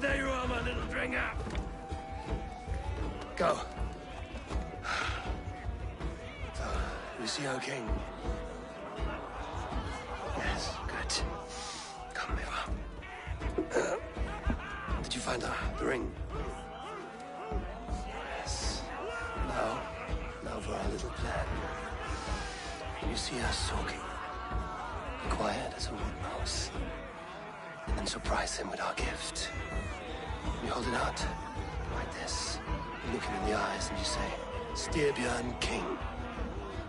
there you are, my little dringer. Go. So, you see our king? Yes, good. Come, Eva. Did you find the ring? Yes. Now for our little plan. You see us sulking, quiet as a wood mouse, and then surprise him with our gift. You hold it out, like this. You look him in the eyes and you say, Styrbjörn King,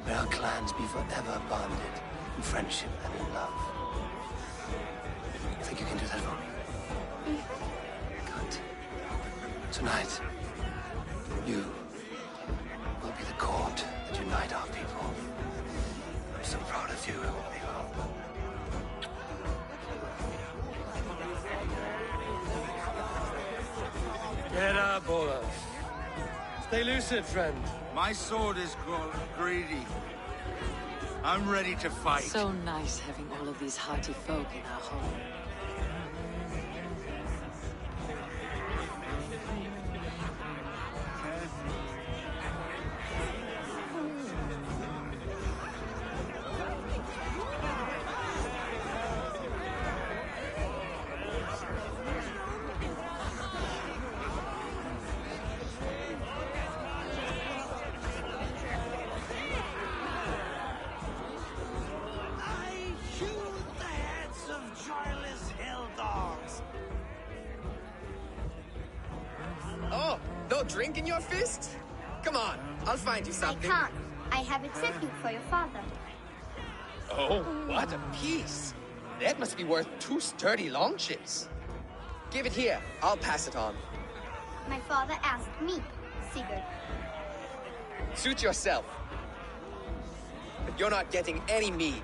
may our clans be forever bonded in friendship and in love. You think you can do that for me? Good. Tonight, you will be the cord that unite our people. I'm so proud of you, Eva. Get up, Olaf. Stay lucid, friend. My sword is called Greedy. I'm ready to fight. So nice having all of these hearty folk in our home. Drink in your fist? Come on, I'll find you something. I can't. I have a tribute for your father. Oh, what a piece. That must be worth 2 sturdy longships. Give it here. I'll pass it on. My father asked me, Sigurd. Suit yourself. But you're not getting any mead.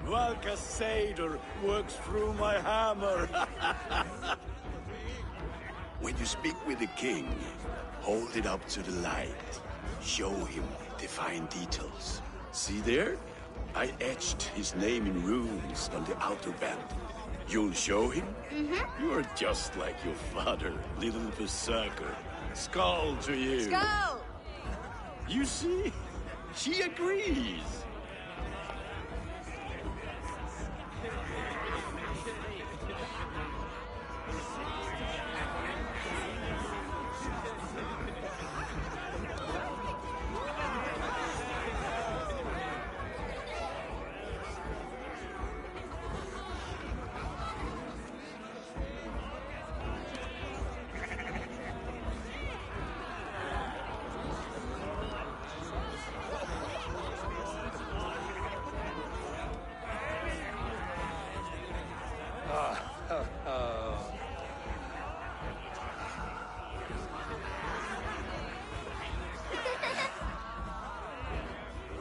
Like a satyr works through my hammer. When you speak with the king, hold it up to the light. Show him the fine details. See there? I etched his name in runes on the outer band. You'll show him? Mm-hmm. You're just like your father, little berserker. Skull to you. Skull! You see? She agrees.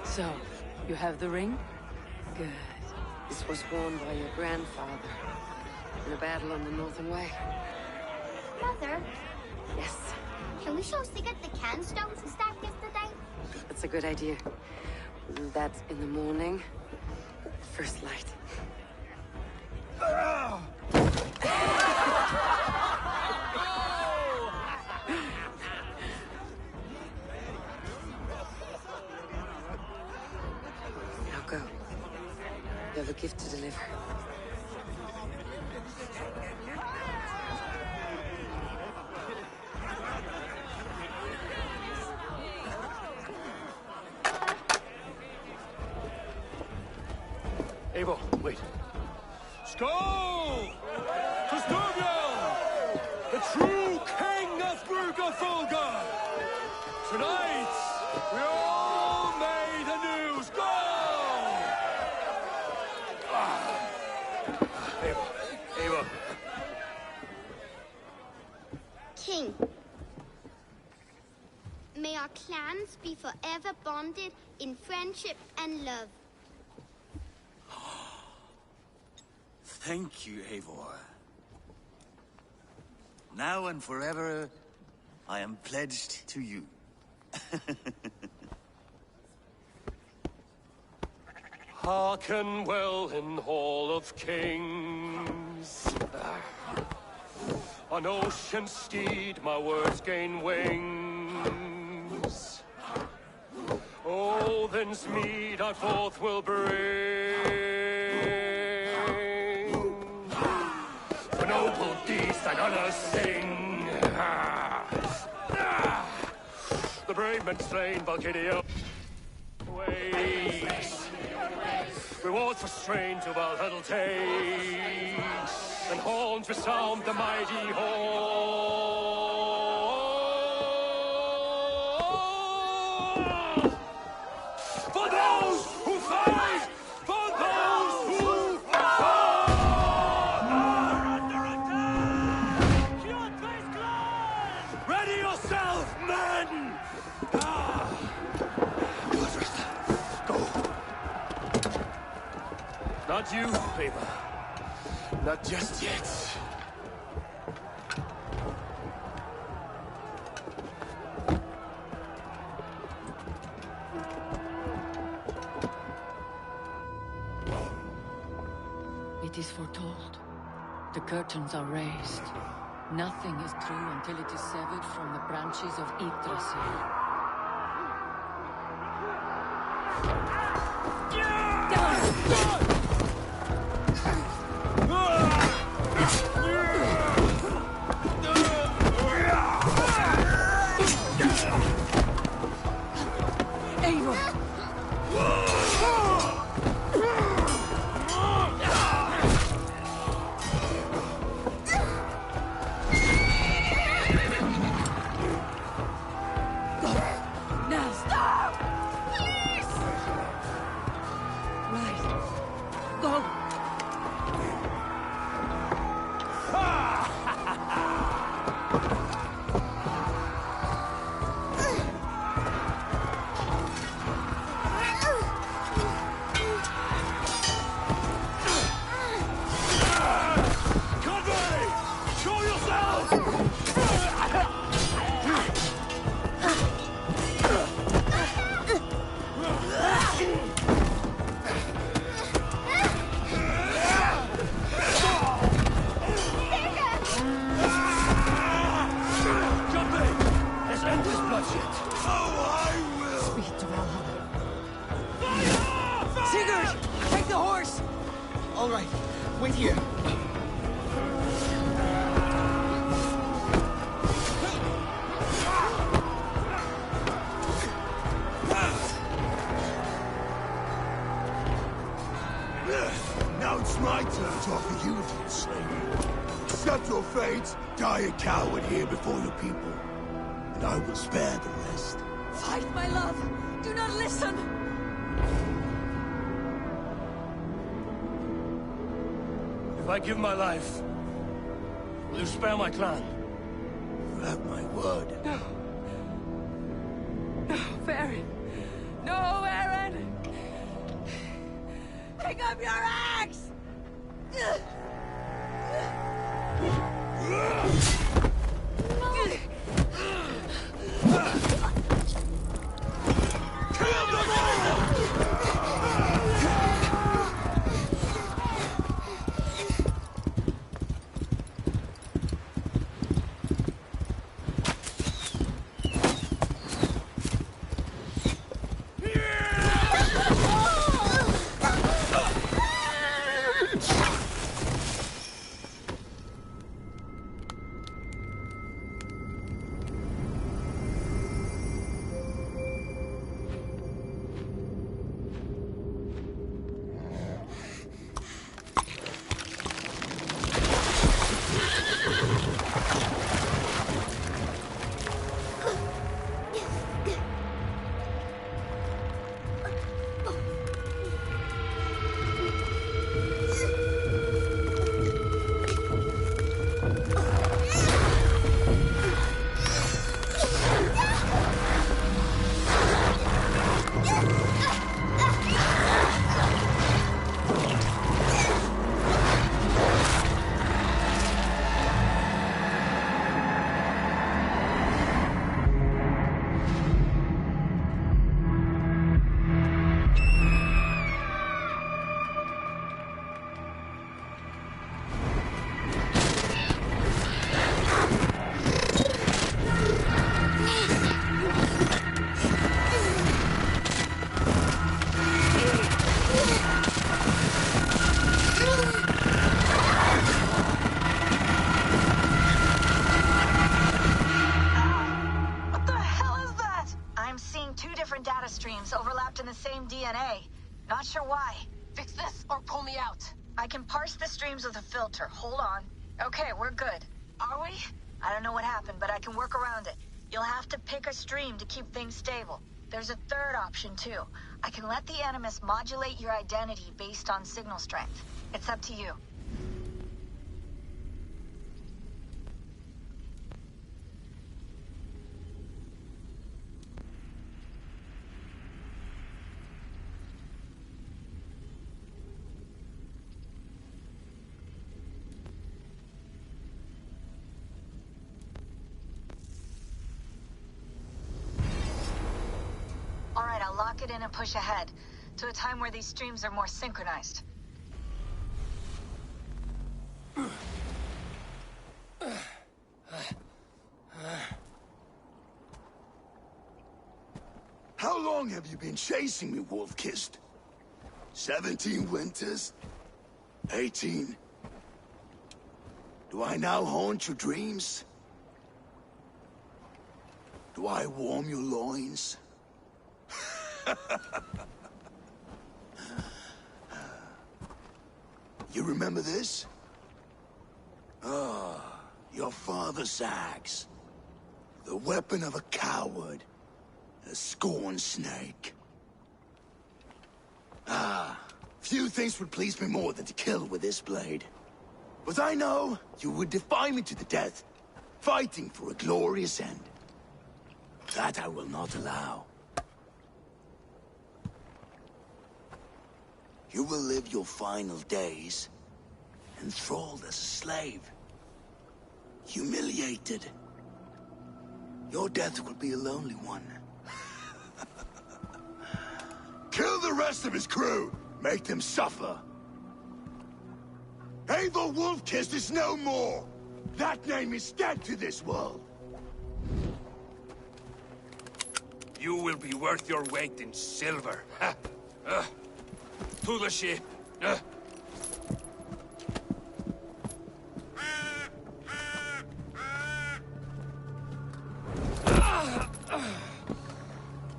So, you have the ring? Good. This was worn by your grandfather in a battle on the Northern Way. Mother, Yes, can we show Sigurd the canstones we stacked yesterday? that's a good idea. That's in the morning. First light. Now go. You have a gift to deliver. Abel, wait. Skål! To Styrbjörn, the true king of Bruggerfolga! Tonight, we all made anew. Skål! Abel. King, may our clans be forever bonded in friendship and love. Thank you, Eivor. Now and forever, I am pledged to you. Hearken well in Hall of Kings. On ocean steed my words gain wings. Odin's mead I forth will bring. For noble deeds thine honor sing. The brave men slain, Valkyria waits. Rewards for strain to Valhalla takes, and horns resound the mighty horn. For those who fight! For those who fight! Are under attack! Your place closed! Ready yourself, men! Not you, Ava. Not just yet. It is foretold. The curtains are raised. Nothing is true until it is severed from the branches of Yggdrasil. Now it's my turn to offer you to enslave. Accept your fate, die a coward here before your people, and I will spare the rest. Fight, my love! Do not listen! If I give my life, will you spare my clan? You have my word. No. No, Baron. No, Aaron! Pick up your axe! trapped in the same DNA. Not sure why. Fix this or pull me out. I can parse the streams with a filter. Hold on. Okay, we're good. Are we? I don't know what happened, but I can work around it. You'll have to pick a stream to keep things stable. There's a third option, too. I can let the Animus modulate your identity based on signal strength. It's up to you. I'll lock it in and push ahead, to a time where these streams are more synchronized. How long have you been chasing me, Wolf-Kissed? 17 winters? 18? Do I now haunt your dreams? Do I warm your loins? You remember this? Ah, your father's axe. The weapon of a coward. A scorned snake. Ah, few things would please me more than to kill with this blade. But I know you would defy me to the death, fighting for a glorious end. That I will not allow. You will live your final days enthralled as a slave. Humiliated. Your death will be a lonely one. Kill the rest of his crew! Make them suffer! Eivor Wolf-Kissed is no more! That name is dead to this world! You will be worth your weight in silver. To the ship.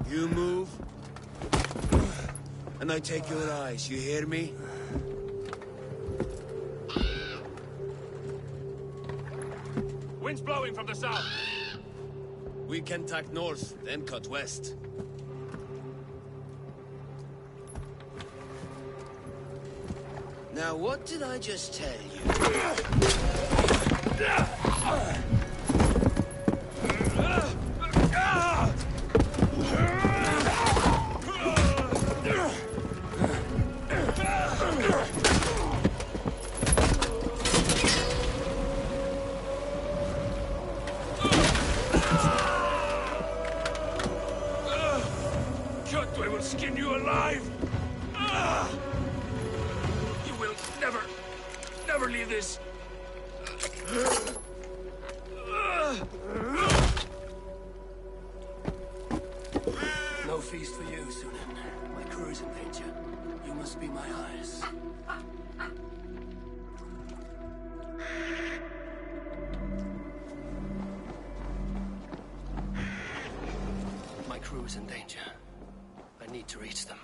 You move, and I take your eyes, you hear me? Wind's blowing from the south. We can tack north, then cut west. Now, what did I just tell you? Kjotve will skin you alive! You will never leave this! No feast for you, Sunan. My crew is in danger. You must be my eyes. My crew is in danger. I need to reach them.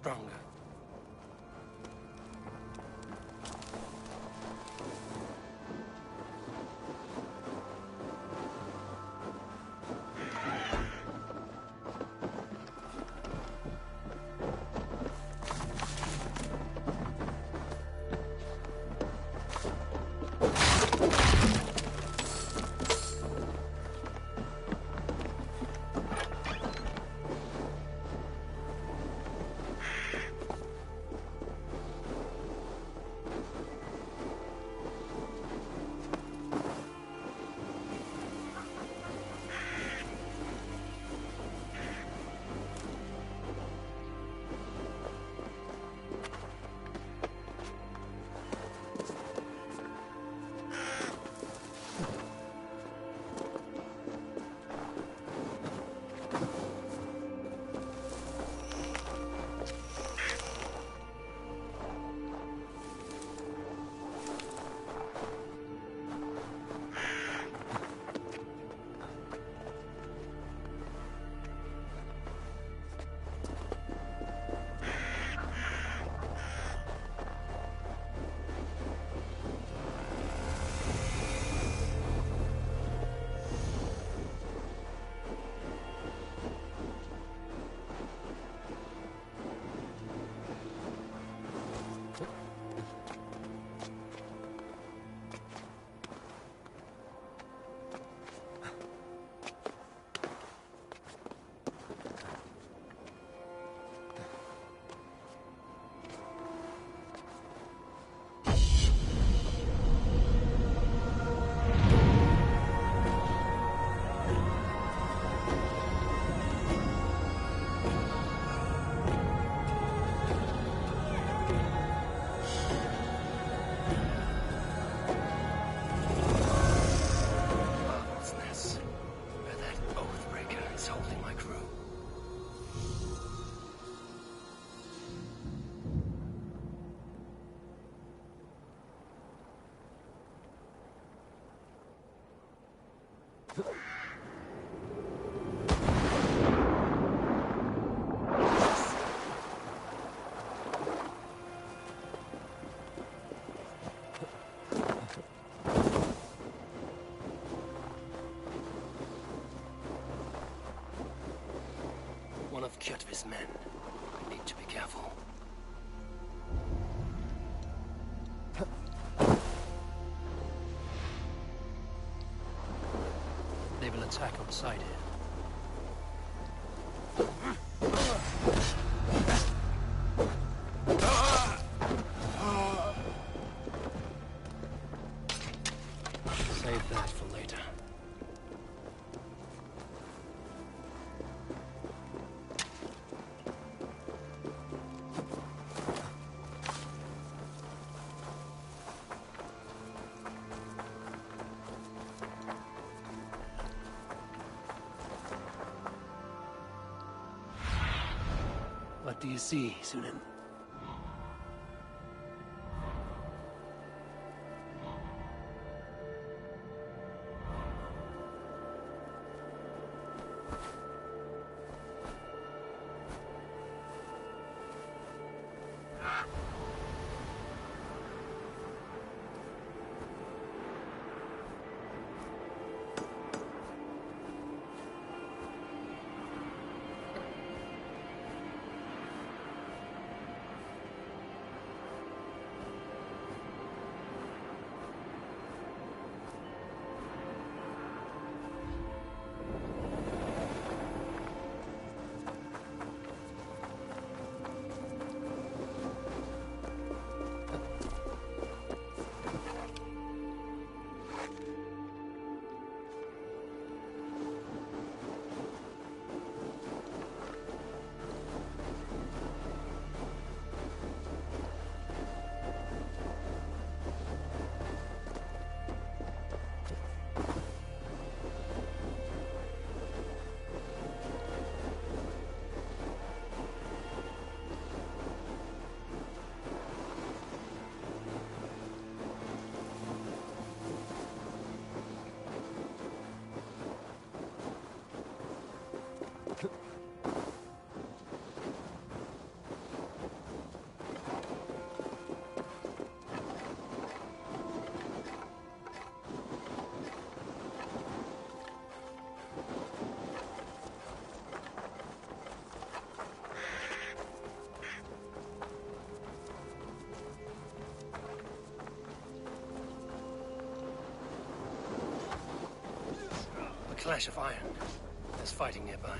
stronger. One of Kjotve's men. I need to be careful. They will attack outside here. Save that for later. What do you see, Sunan? clash of iron. There's fighting nearby.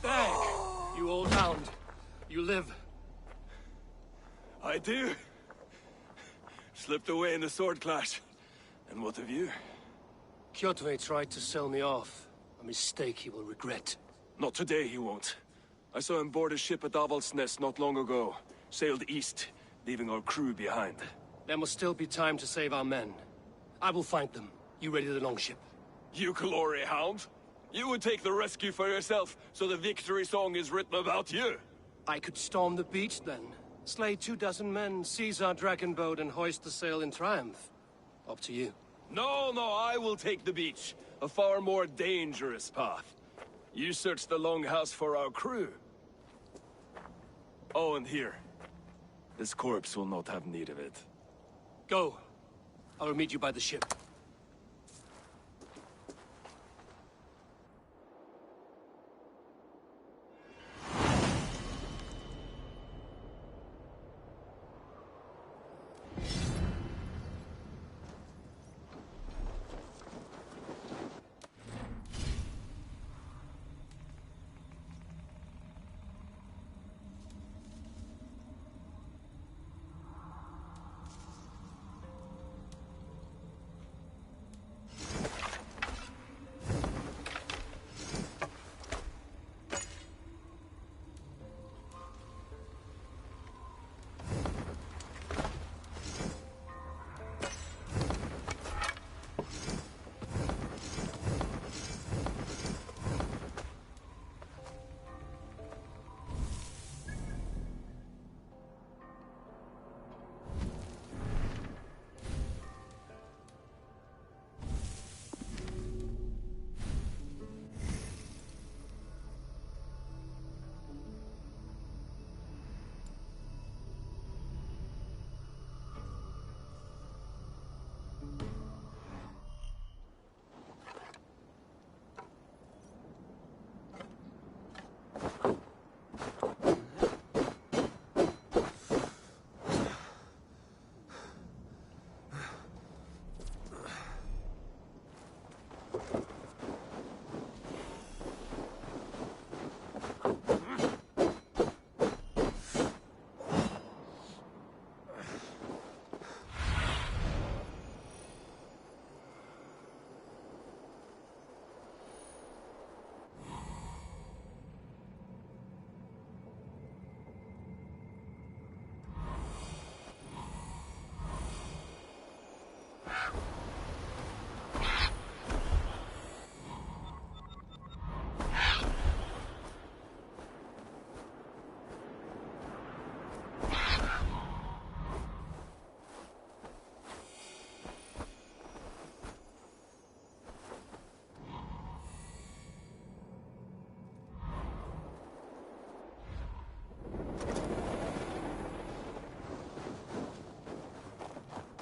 Dag, you old hound. You live. I do. Slipped away in the sword clash. And what of you? Kjotve tried to sell me off. A mistake he will regret. Not today, he won't. I saw him board a ship at Avaldsnes not long ago. Sailed east, leaving our crew behind. There must still be time to save our men. I will find them. You ready the longship? You glory hound? You would take the rescue for yourself, so the victory song is written about you. I could storm the beach then. Slay 24 men, seize our dragon boat, and hoist the sail in triumph. Up to you. No, I will take the beach. A far more dangerous path. You search the longhouse for our crew. Oh, and here. This corpse will not have need of it. Go. I will meet you by the ship.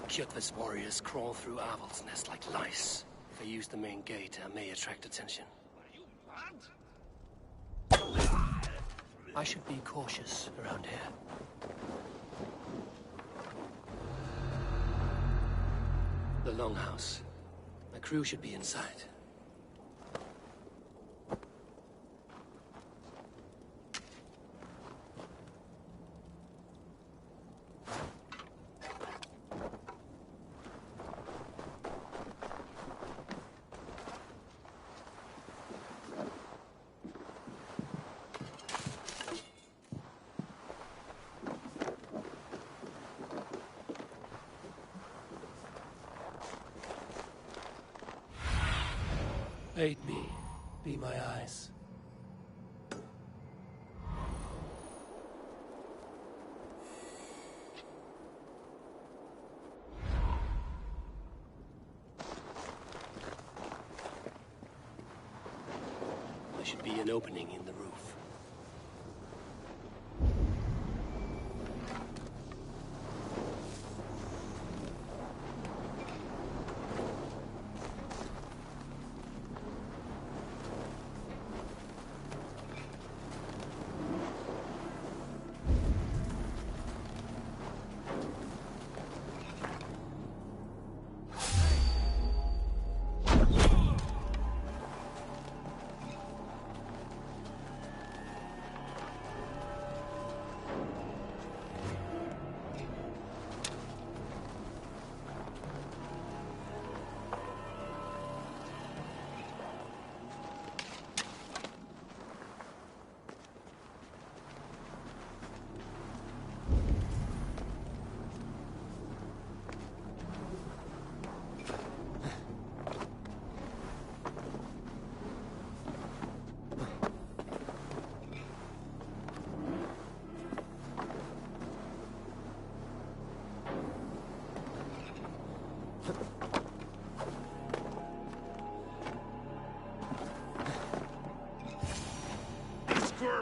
Kjotve's warriors crawl through Avaldsnes like lice. If I use the main gate, I may attract attention. I should be cautious around here. The longhouse. My crew should be inside. Aid me. Be my eyes. There should be an opening in the roof.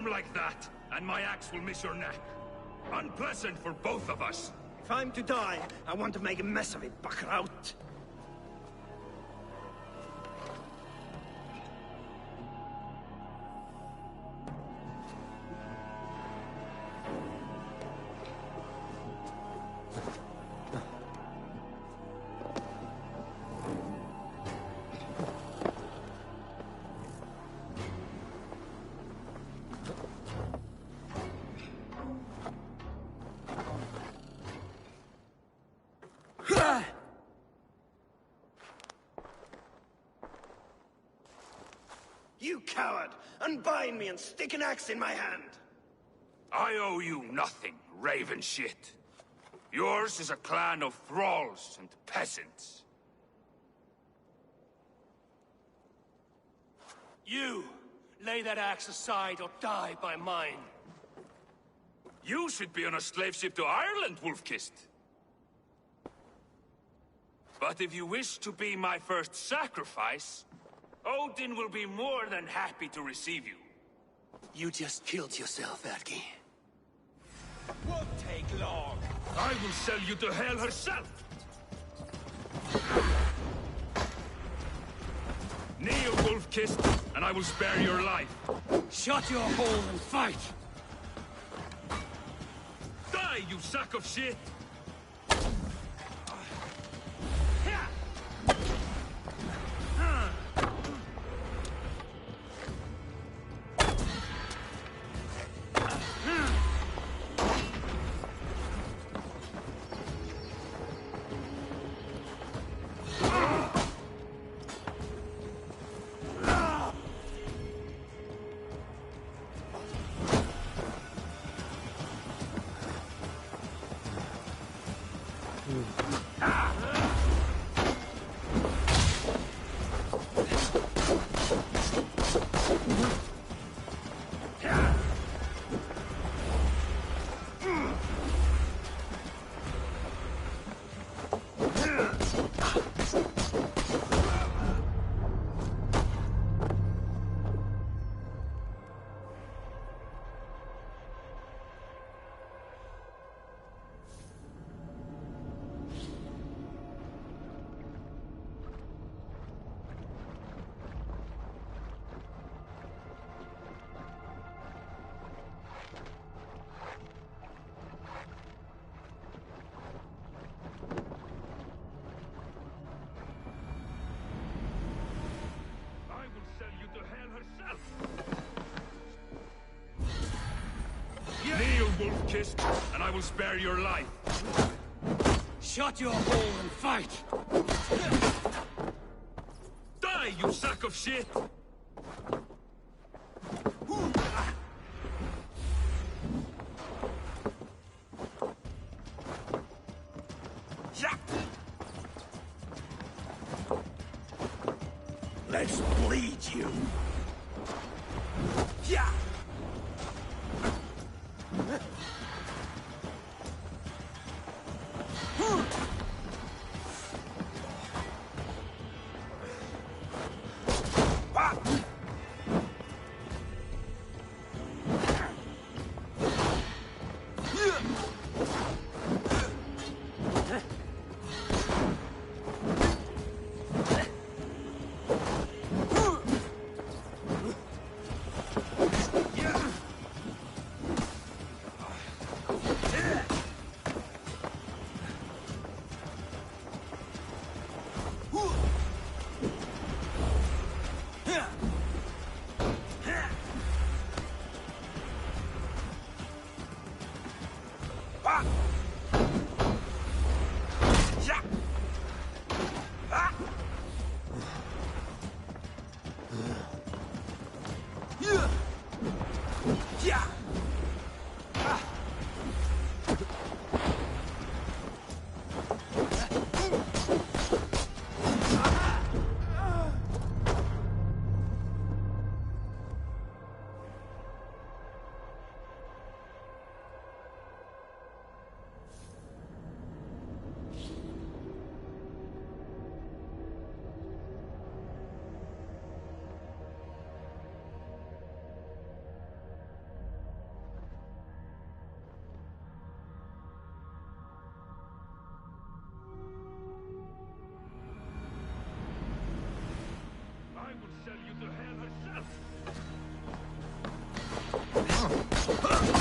arm like that, and my axe will miss your neck. Unpleasant for both of us. If I'm to die, I want to make a mess of it, Buckraut. You coward! Unbind me and stick an axe in my hand! I owe you nothing, raven shit. Yours is a clan of thralls and peasants. You! Lay that axe aside or die by mine. You should be on a slave ship to Ireland, Wolf-Kissed. But if you wish to be my first sacrifice, Odin will be more than happy to receive you. You just killed yourself, Erki. Won't take long. I will sell you to Hel herself. Kneel, Wolf-Kissed, and I will spare your life. Shut your hole and fight! Die, you sack of shit! Wolf-Kissed, and I will spare your life. Shut your hole and fight! Die, you sack of shit! Let's bleed you! Yeah!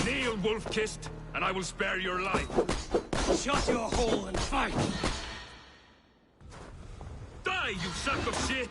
Kneel, wolf-kissed, and I will spare your life. Shut your hole and fight! Die, you sack of shit!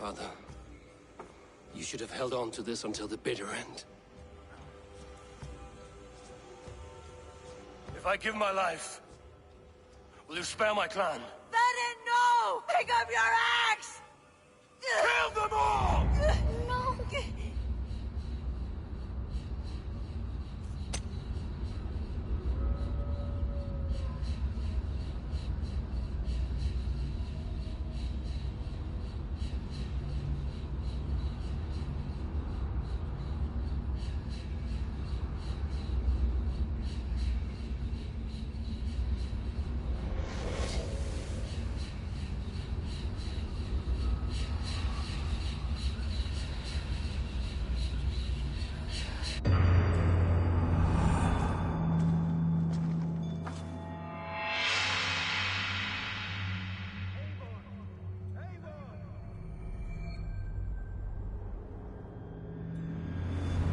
Father, you should have held on to this until the bitter end. If I give my life, will you spare my clan? Bennett, no! Pick up your axe! Kill them all! No!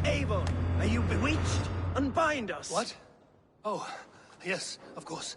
Avon, are you bewitched? Unbind us! What? Oh, yes, of course.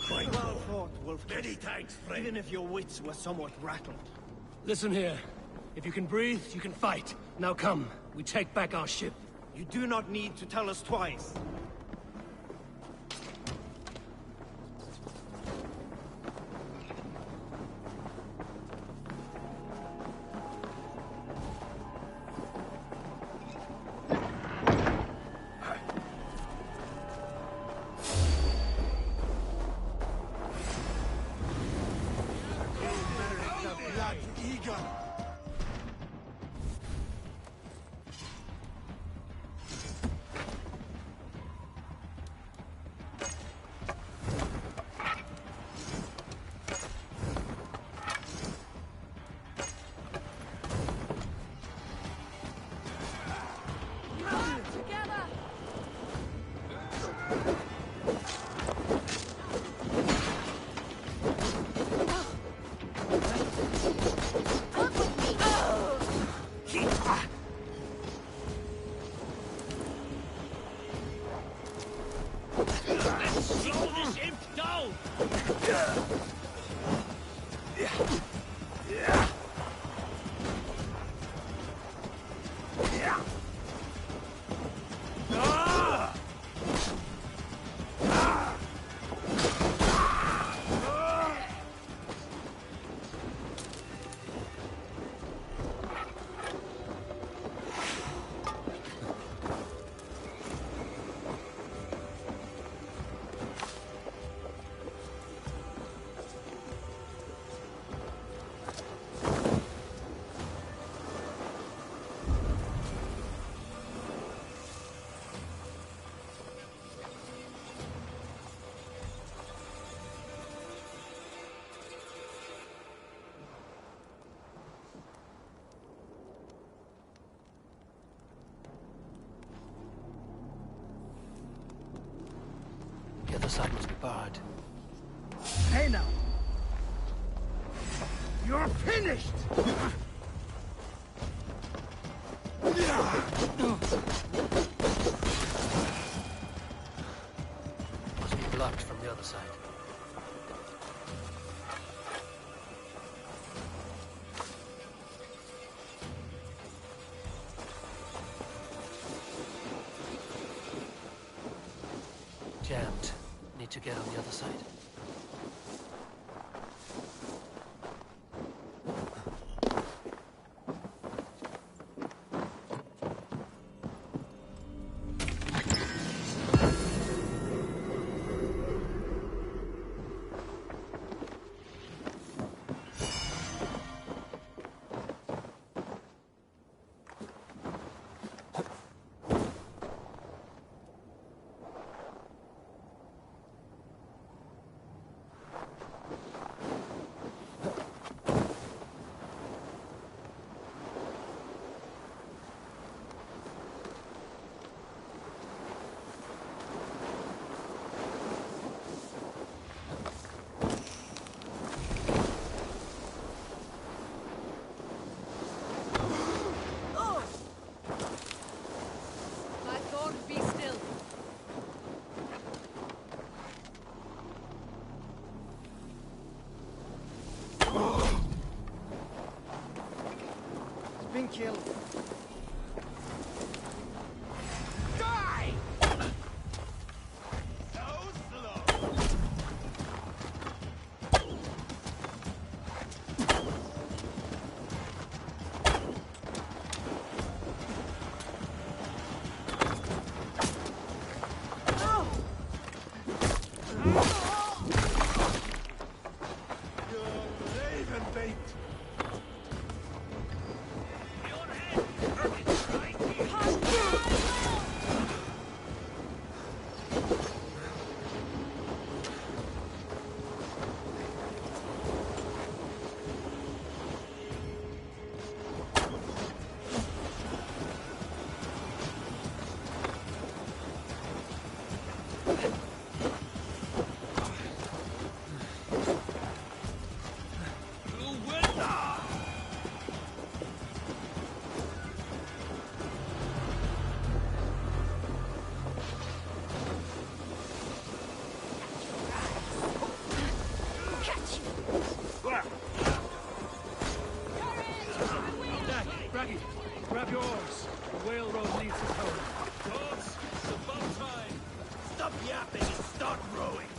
Well fought, Wolf. Many thanks, friend. Even if your wits were somewhat rattled. Listen here. If you can breathe, you can fight. Now come, we take back our ship. You do not need to tell us twice. Together! bard. Hey now! You're finished! Must be blocked from the other side. Jammed. Need to get on the other side. Been killed. Die! So slow. You're raven bait. Braggy, grab your oars. The whale road leads us home. Gods, it's about time. Stop yapping and start rowing.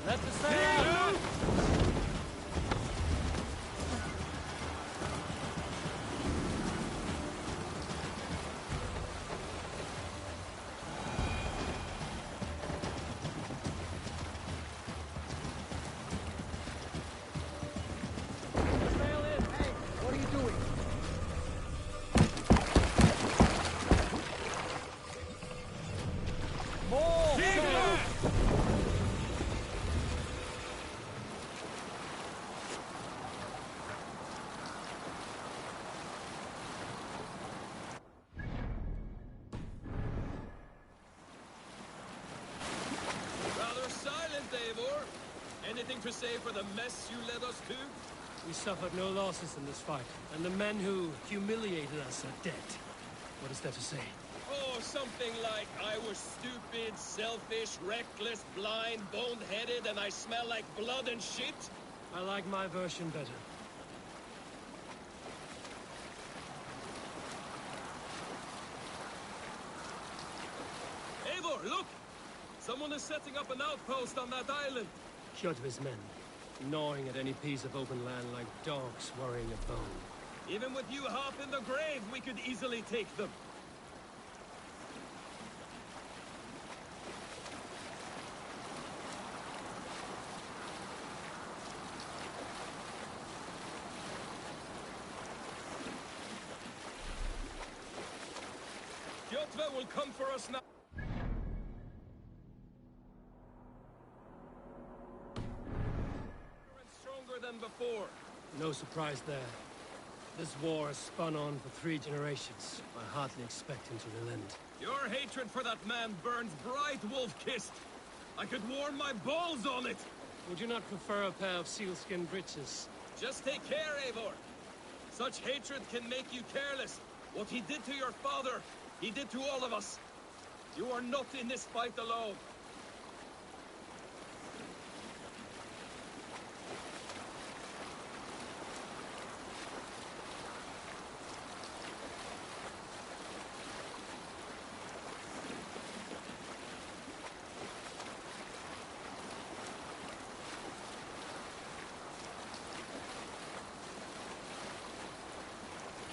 Let the sail! What are you doing? More sail! Rather silent, Eivor. Anything to say for the mess you led us to? We suffered no losses in this fight, and the men who humiliated us are dead. What is there to say? Oh, something like, I was stupid, selfish, reckless, blind, bone-headed, and I smell like blood and shit? I like my version better. Eivor, look! Someone is setting up an outpost on that island. Kjotve's men, gnawing at any piece of open land like dogs worrying a bone. Even with you half in the grave, we could easily take them. Kjotve will come for us now. And stronger than before. No surprise there. This war has spun on for 3 generations. I hardly expect him to relent. Your hatred for that man burns bright, wolf-kissed. I could warm my balls on it! Would you not prefer a pair of sealskin breeches? Just take care, Eivor. Such hatred can make you careless. What he did to your father, he did to all of us. You are not in this fight alone.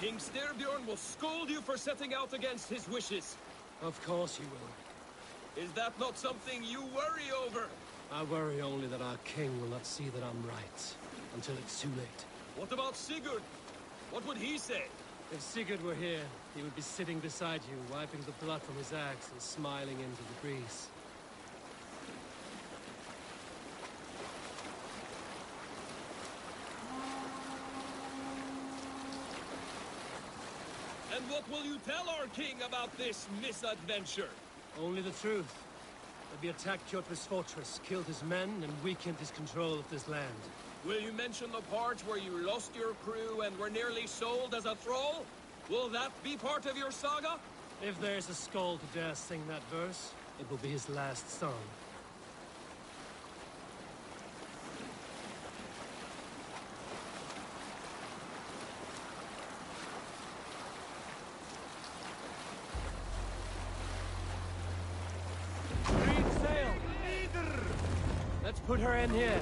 King Styrbjorn will scold you for setting out against his wishes. Of course he will. Is that not something you worry over? I worry only that our king will not see that I'm right, until it's too late. What about Sigurd? What would he say? If Sigurd were here, he would be sitting beside you, wiping the blood from his axe and smiling into the breeze. And what will you tell our king about this misadventure? Only the truth. That we attacked Kjotve's fortress, killed his men, and weakened his control of this land. Will you mention the part where you lost your crew and were nearly sold as a thrall? Will that be part of your saga? If there's a skull to dare sing that verse, it will be his last song. Let's put her in here.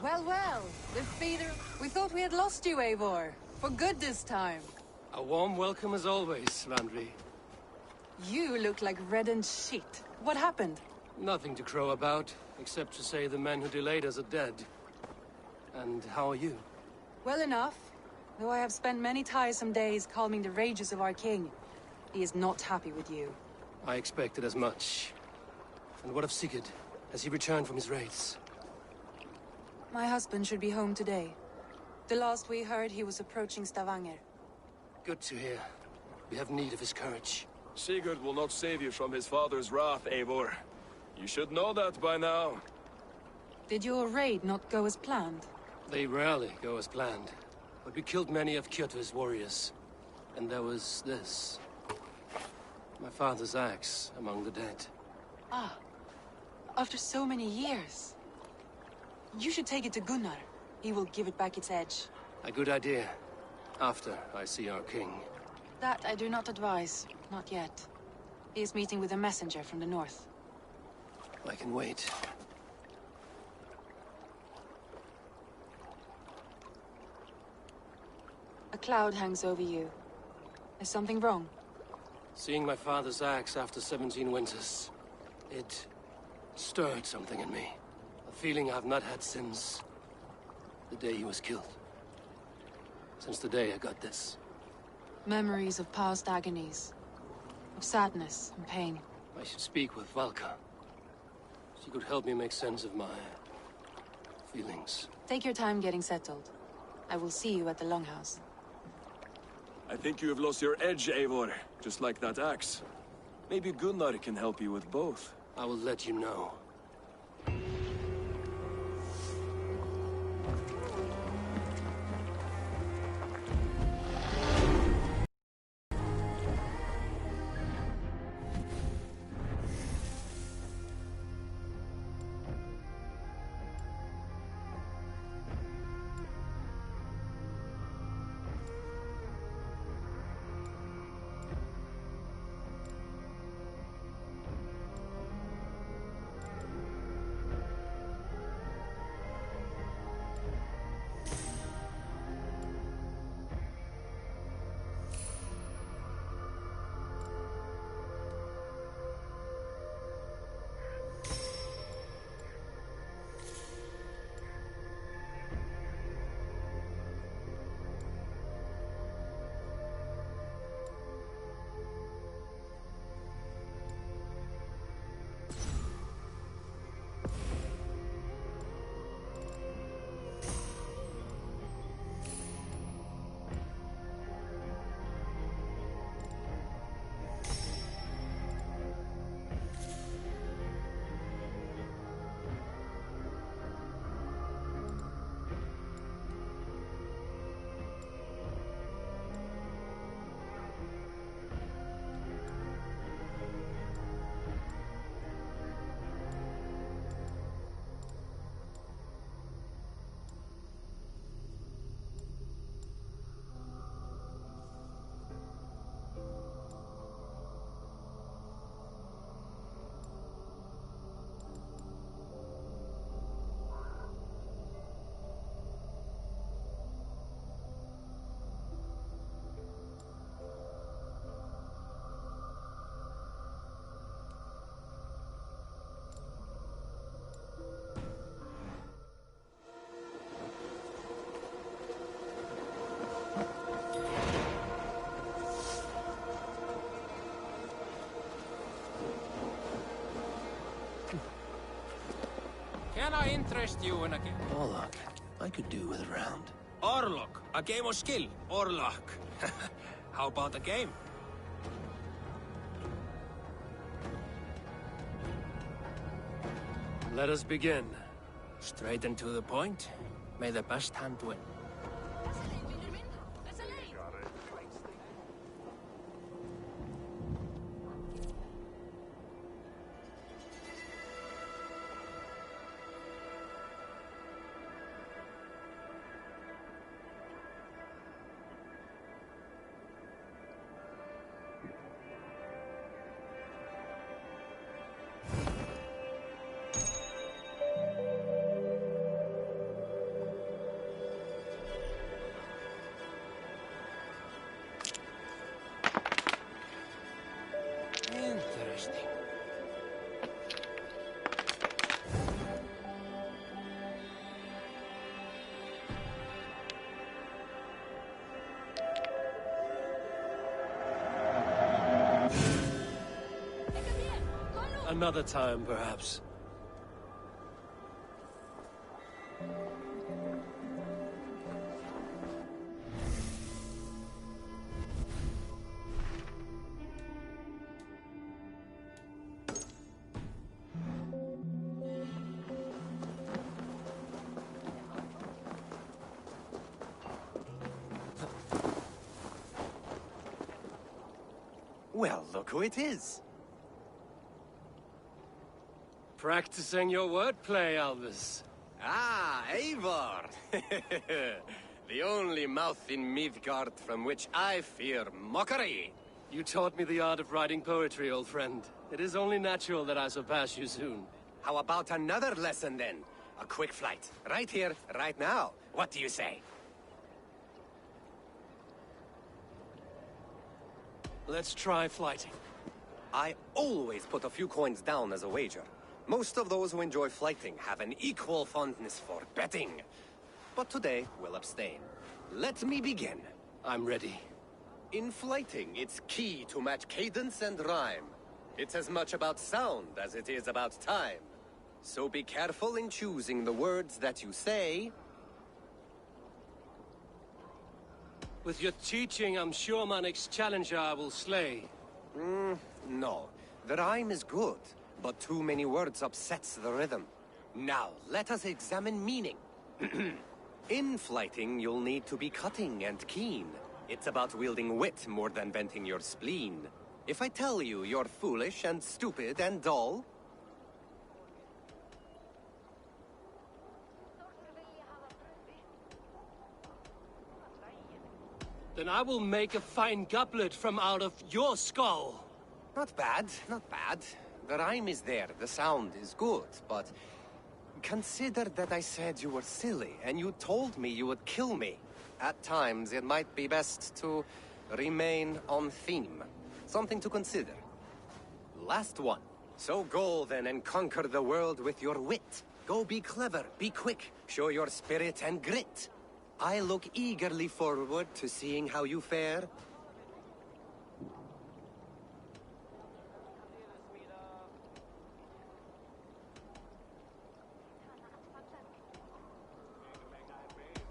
Well, well, the feeder. We thought we had lost you, Eivor. For good this time. A warm welcome as always, Landry. You look like reddened sheet. What happened? Nothing to crow about, except to say the men who delayed us are dead. And how are you? Well enough. Though I have spent many tiresome days calming the rages of our king. He is not happy with you. I expected as much. And what of Sigurd? Has he returned from his raids? My husband should be home today. The last we heard, he was approaching Stavanger. Good to hear. We have need of his courage. Sigurd will not save you from his father's wrath, Eivor. You should know that by now. Did your raid not go as planned? They rarely go as planned. But we killed many of Kjotve's warriors. And there was this. My father's axe among the dead. Ah. After so many years. You should take it to Gunnar. He will give it back its edge. A good idea. After I see our king. That I do not advise. Not yet. He is meeting with a messenger from the north. I can wait. A cloud hangs over you. Is something wrong? Seeing my father's axe after 17 winters, it stirred something in me. A feeling I've not had since the day he was killed. Since the day I got this. Memories of past agonies. Of sadness and pain. I should speak with Valka. She could help me make sense of my feelings. Take your time getting settled. I will see you at the Longhouse. I think you have lost your edge, Eivor. Just like that axe. Maybe Gunnar can help you with both. I will let you know. Can I interest you in a game? Orlok, I could do with a round. Orlok, a game of skill, or luck. How about a game? Let us begin. Straight and to the point. May the best hand win. Interesting. Another time, perhaps. Well, look who it is. Practicing your wordplay, Albus. Ah, Eivor! The only mouth in Midgard from which I fear mockery. You taught me the art of writing poetry, old friend. It is only natural that I surpass you soon. How about another lesson, then? A quick flight. Right here, right now. What do you say? Let's try flighting. I always put a few coins down as a wager. Most of those who enjoy flighting have an equal fondness for betting. But today, we'll abstain. Let me begin. I'm ready. In flighting, it's key to match cadence and rhyme. It's as much about sound as it is about time. So be careful in choosing the words that you say. With your teaching, I'm sure my next challenger I will slay. No. The rhyme is good, but too many words upsets the rhythm. Now, let us examine meaning. In flighting, you'll need to be cutting and keen. It's about wielding wit more than venting your spleen. If I tell you you're foolish and stupid and dull, then I will make a fine goblet from out of your skull. not bad, not bad. The rhyme is there, the sound is good, but consider that I said you were silly, and you told me you would kill me. At times, it might be best to remain on theme. Something to consider. Last one. So go then and conquer the world with your wit. Go be clever, be quick, show your spirit and grit. I look eagerly forward to seeing how you fare.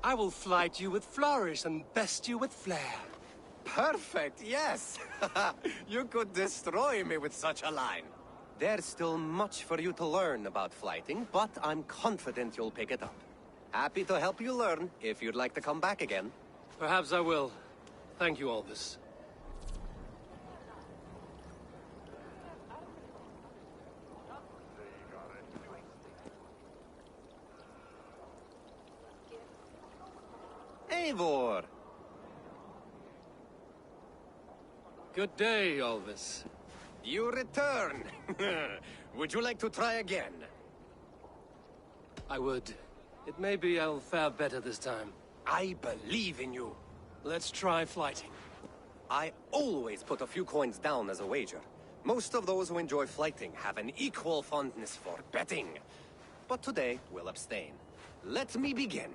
I will flight you with flourish and best you with flair. Perfect, yes! You could destroy me with such a line. There's still much for you to learn about flighting, but I'm confident you'll pick it up. Happy to help you learn, if you'd like to come back again. Perhaps I will. Thank you, Albus. Eivor! Good day, Albus. You return! Would you like to try again? I would. It may be I'll fare better this time. I believe in you. Let's try flighting. I always put a few coins down as a wager. Most of those who enjoy flighting have an equal fondness for betting. But today, we'll abstain. Let me begin.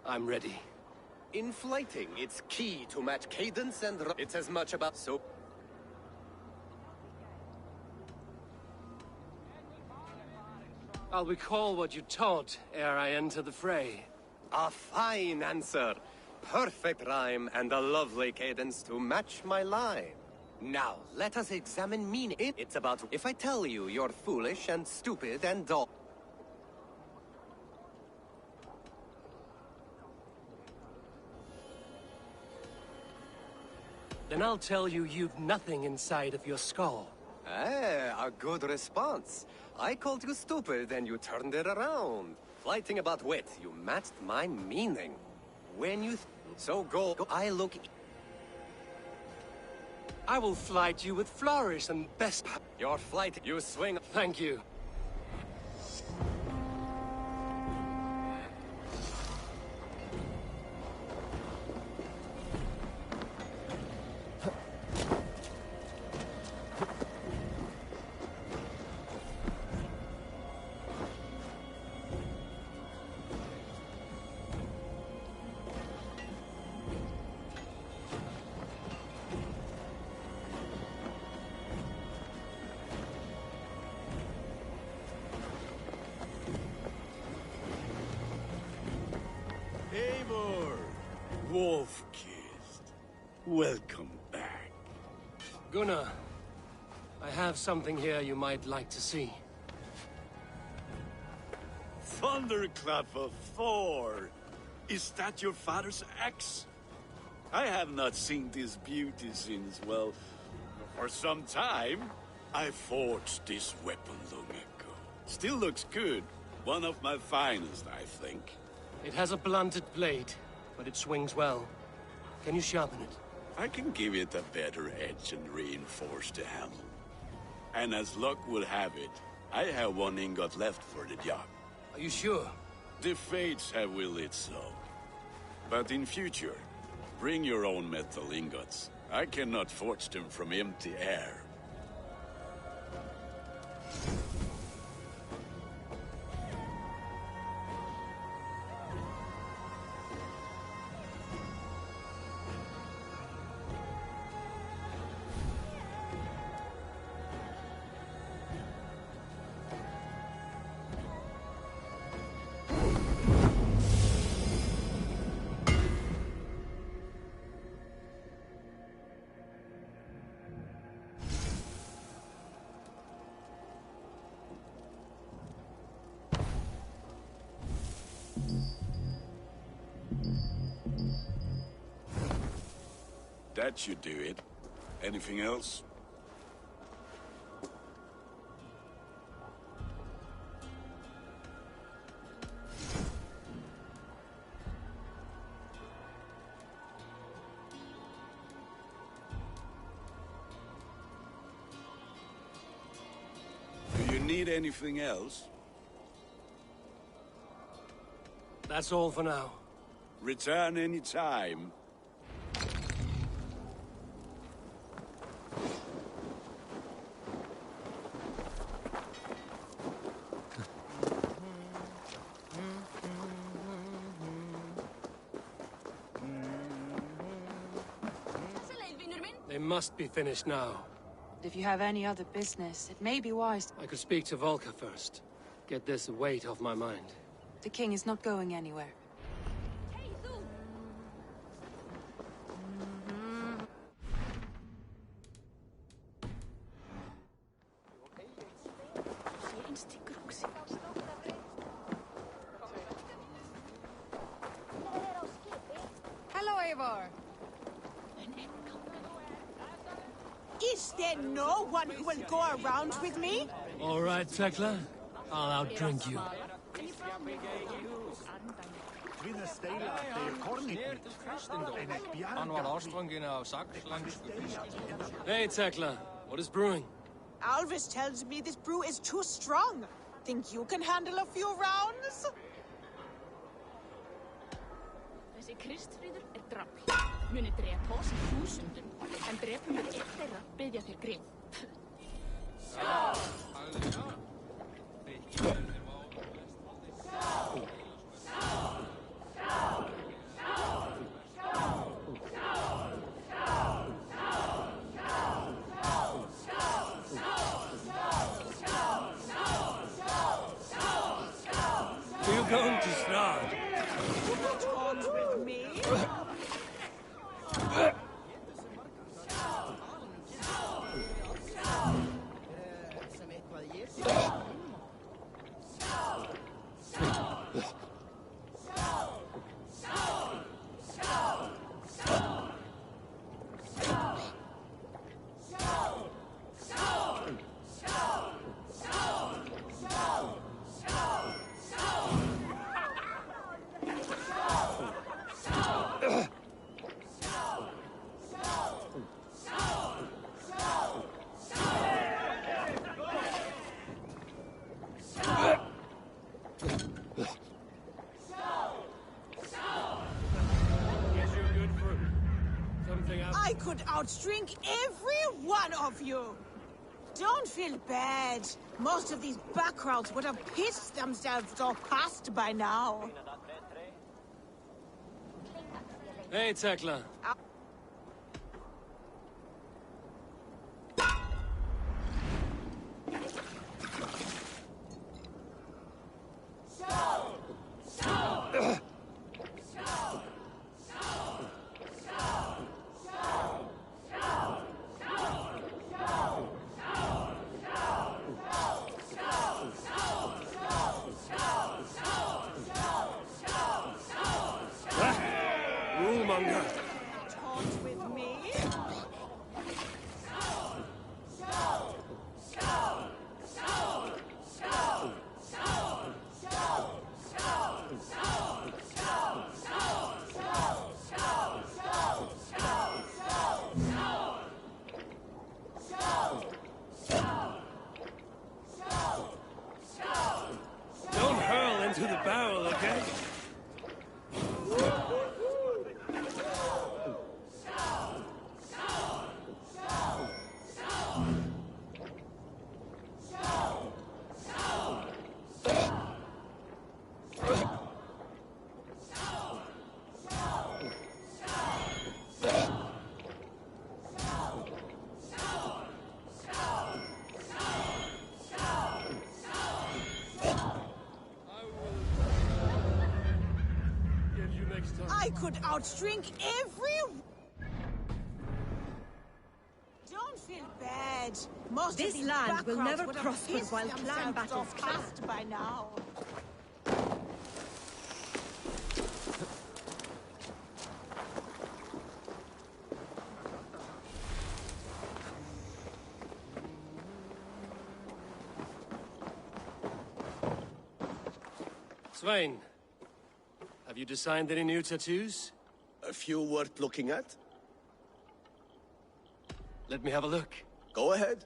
I'm ready. In flighting, it's key to match cadence and it's as much about so. I'll recall what you taught ere I enter the fray. A fine answer. Perfect rhyme and a lovely cadence to match my line. Now, let us examine meaning. It's about if I tell you you're foolish and stupid and dull. Then I'll tell you you've nothing inside of your skull. Ah, a good response. I called you stupid and you turned it around. Flighting about wit, you matched my meaning. When you so go, I look. I will flight you with flourish and best. Your flight, you swing. Thank you. Eivor! Wolf-kissed. Welcome back. Gunnar, I have something here you might like to see. Thunderclap of Thor! Is that your father's axe? I have not seen this beauty since, well, for some time. I forged this weapon long ago. Still looks good. One of my finest, I think. It has a blunted blade, but it swings well. Can you sharpen it? I can give it a better edge and reinforce the handle. And as luck will have it, I have one ingot left for the job. Are you sure? The fates have willed it so. But in future, bring your own metal ingots. I cannot forge them from empty air. That should do it. Anything else? Do you need anything else? That's all for now. Return any time. They must be finished now. If you have any other business, it may be wise. I could speak to Volker first. Get this weight off my mind. The king is not going anywhere. Hello, Eivor. Is there no one who will go around with me? All right, Tekla. I'll outdrink you. Hey, Tekla. What is brewing? Alvis tells me this brew is too strong. Think you can handle a few rounds? Þessi Kristfríður drafl. Muni drepa oss í þúsundum, en drepum við eitt þeirra, biðja þér grið. going to Strahd? Taunt with me? I could outdrink every one of you! Don't feel bad. Most of these backroads would have pissed themselves or passed by now. Hey, Tekla. Taunt with me? Don't hurl into the barrel, okay? I could outdrink every... Don't feel bad. Most This of these land will backroads never would have prosper pissed while clan themselves battles or passed by now. Swain, have you designed any new tattoos? A few worth looking at? Let me have a look. Go ahead.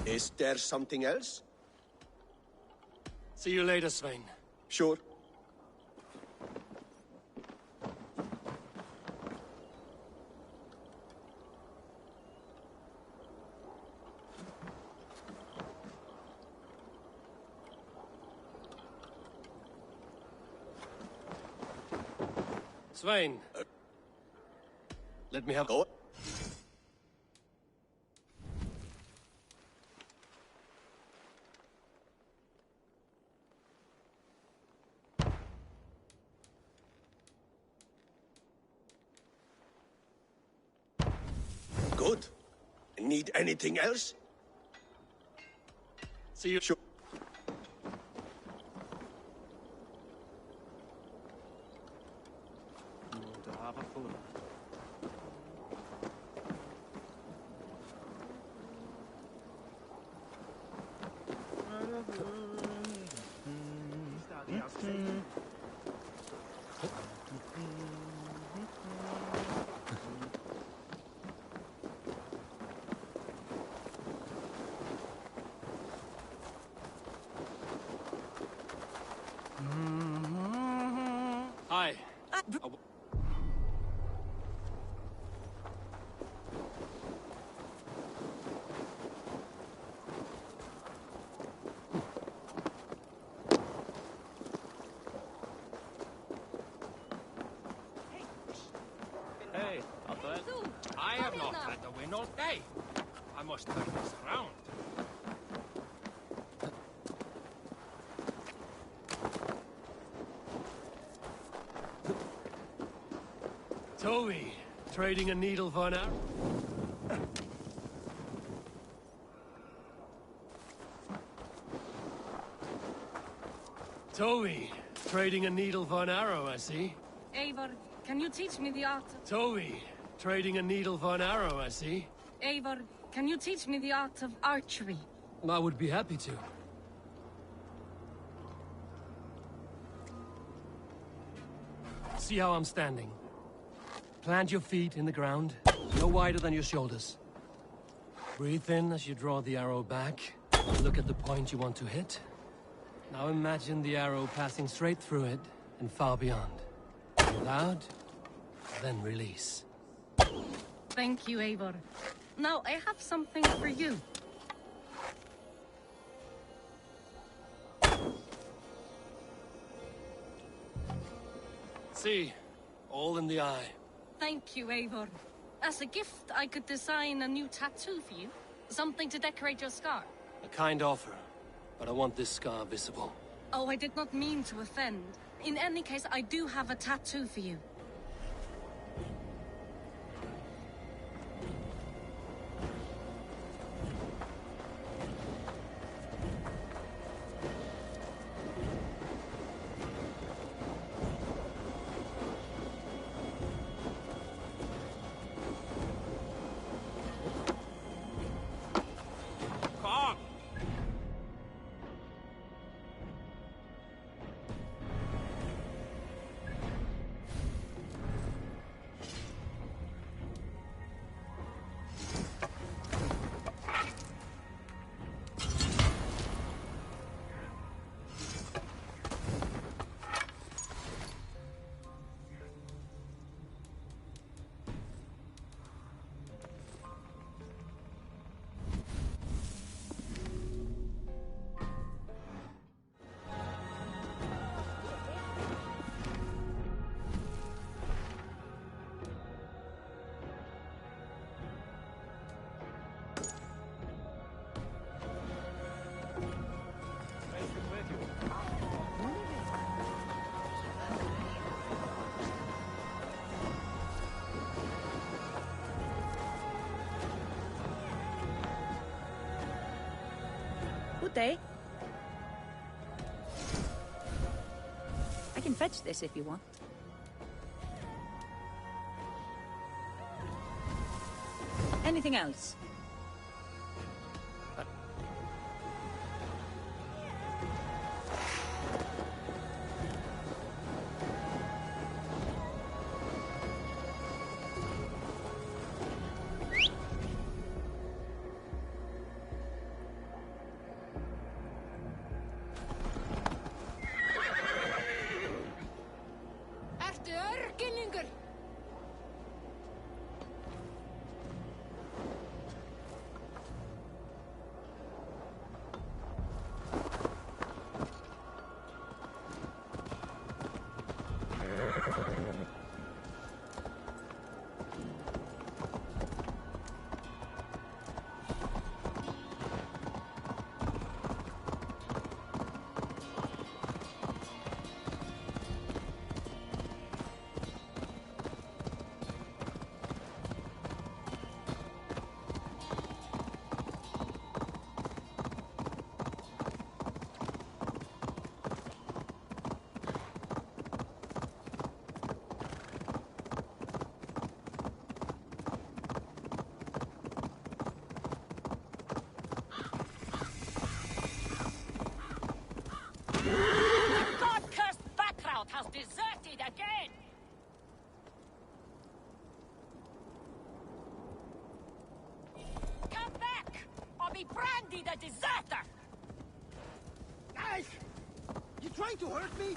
Is there something else? See you later, Swain. Sure. Swain. Let me have... Go. Good. Need anything else? See you. Sure. Hi. Hey, I have not had the wind all day. I must turn this around. Toby, trading a needle for an arrow? Toby, trading a needle for an arrow, I see. Eivor, can you teach me the art of... Toby, trading a needle for an arrow, I see. Eivor, can you teach me the art of archery? I would be happy to. See how I'm standing. Plant your feet in the ground, no wider than your shoulders. Breathe in as you draw the arrow back. Look at the point you want to hit. Now imagine the arrow passing straight through it and far beyond. Breathe out, then release. Thank you, Eivor. Now I have something for you. See, all in the eye. Thank you, Eivor. As a gift, I could design a new tattoo for you. Something to decorate your scar. A kind offer, but I want this scar visible. Oh, I did not mean to offend. In any case, I do have a tattoo for you. Good day. I can fetch this if you want. Anything else? Has deserted again! Come back, or be brandied a deserter! Guys! You trying to hurt me?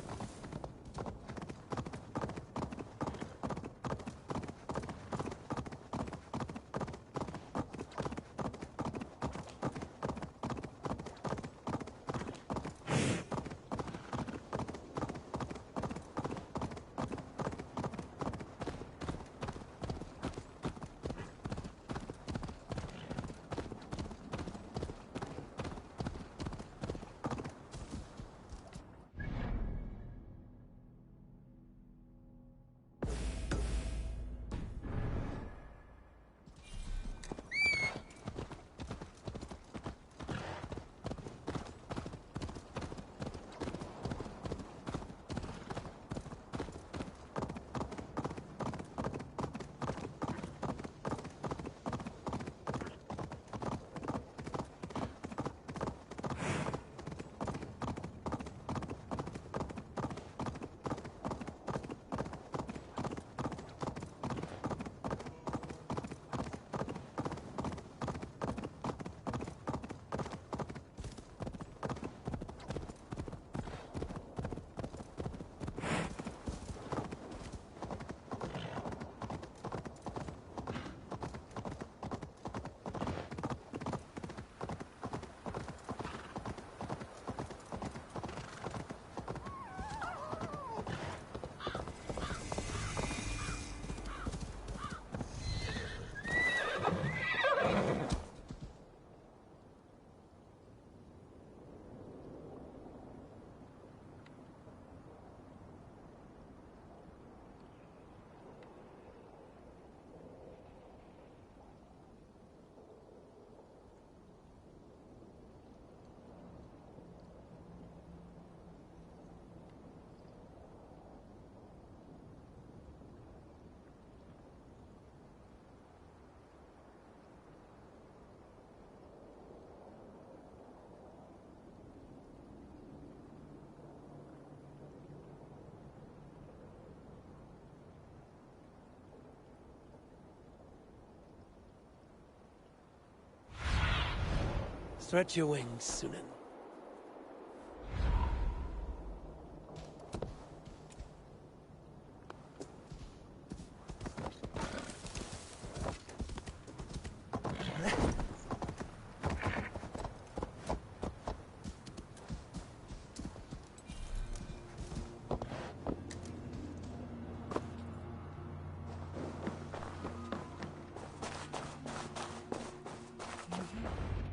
Stretch your wings, Sunan.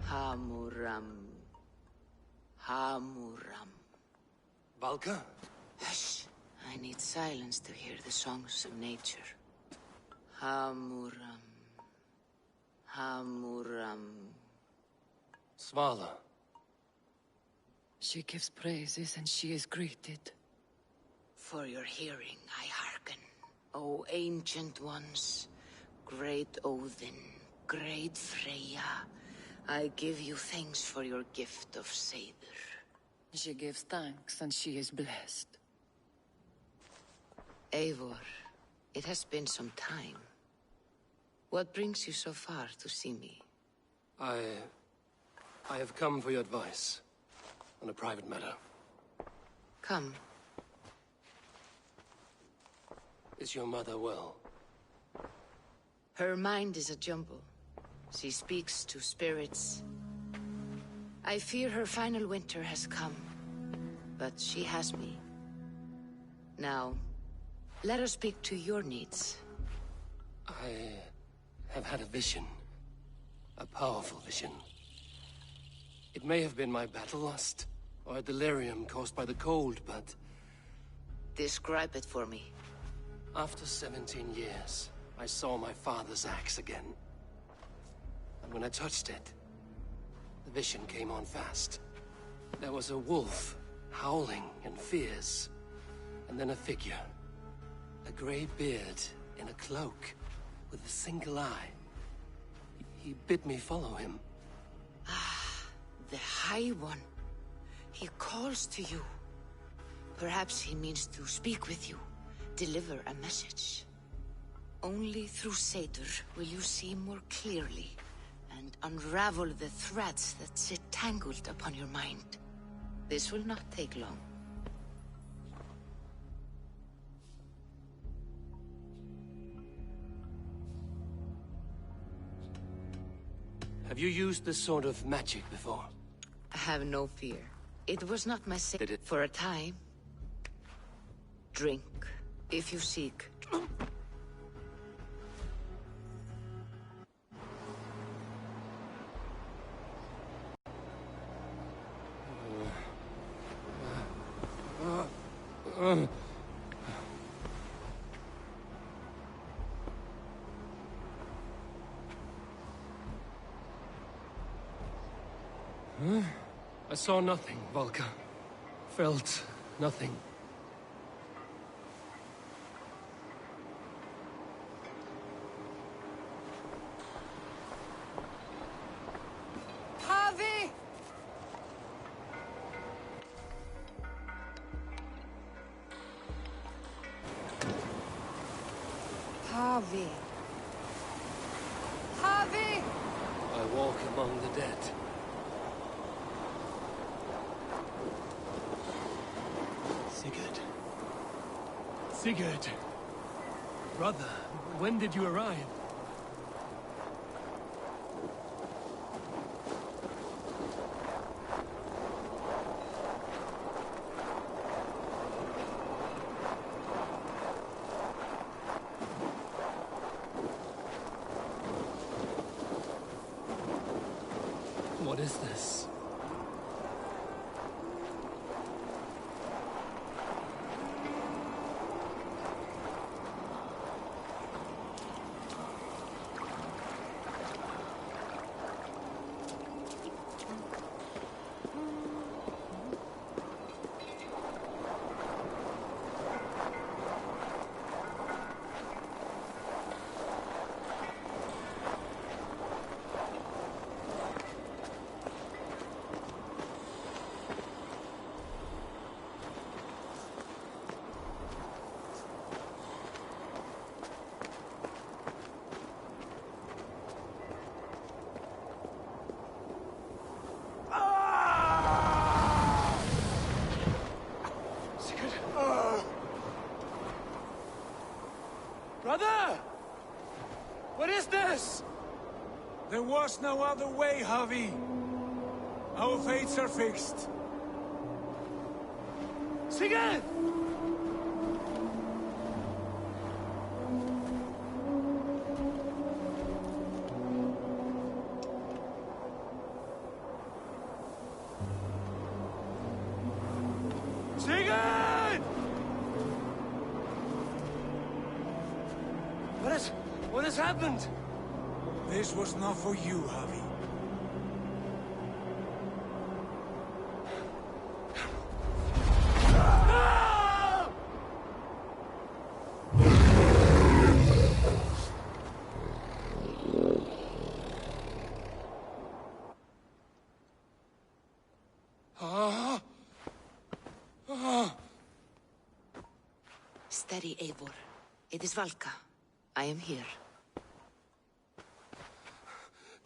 Hamuram. Hamuram. Valka? Hush. I need silence to hear the songs of nature. Hamuram. Hamuram. Svala. She gives praises and she is greeted. For your hearing, I hearken. O ancient ones, great Odin, great Freya, I give you thanks for your gift of Seder. She gives thanks and she is blessed. Eivor, it has been some time. What brings you so far to see me? I have come for your advice on a private matter. Come. Is your mother well? Her mind is a jumble. She speaks to spirits. I fear her final winter has come, but she has me. Now, let us speak to your needs. I have had a vision. A powerful vision. It may have been my battle lust, or a delirium caused by the cold, but... Describe it for me. After 17 years, I saw my father's axe again. And when I touched it, the vision came on fast. There was a wolf, howling and fierce, and then a figure. A grey beard in a cloak, with a single eye. He bid me follow him. Ah, the High One. He calls to you. Perhaps he means to speak with you, deliver a message. Only through Seder will you see more clearly and unravel the threads that sit tangled upon your mind. This will not take long. Have you used this sort of magic before? Have no fear. It was not my for a time. Drink, if you seek. I saw nothing, Valka. Felt nothing. Harvey! Harvey. Harvey! I walk among the dead. Sigurd. Sigurd! Brother, when did you arrive? What is this? is this? There was no other way, Javi. Our fates are fixed. Sigurd! Sigurd! What has happened? This was not for you, Javi. Steady, Eivor. It is Valka. I am here.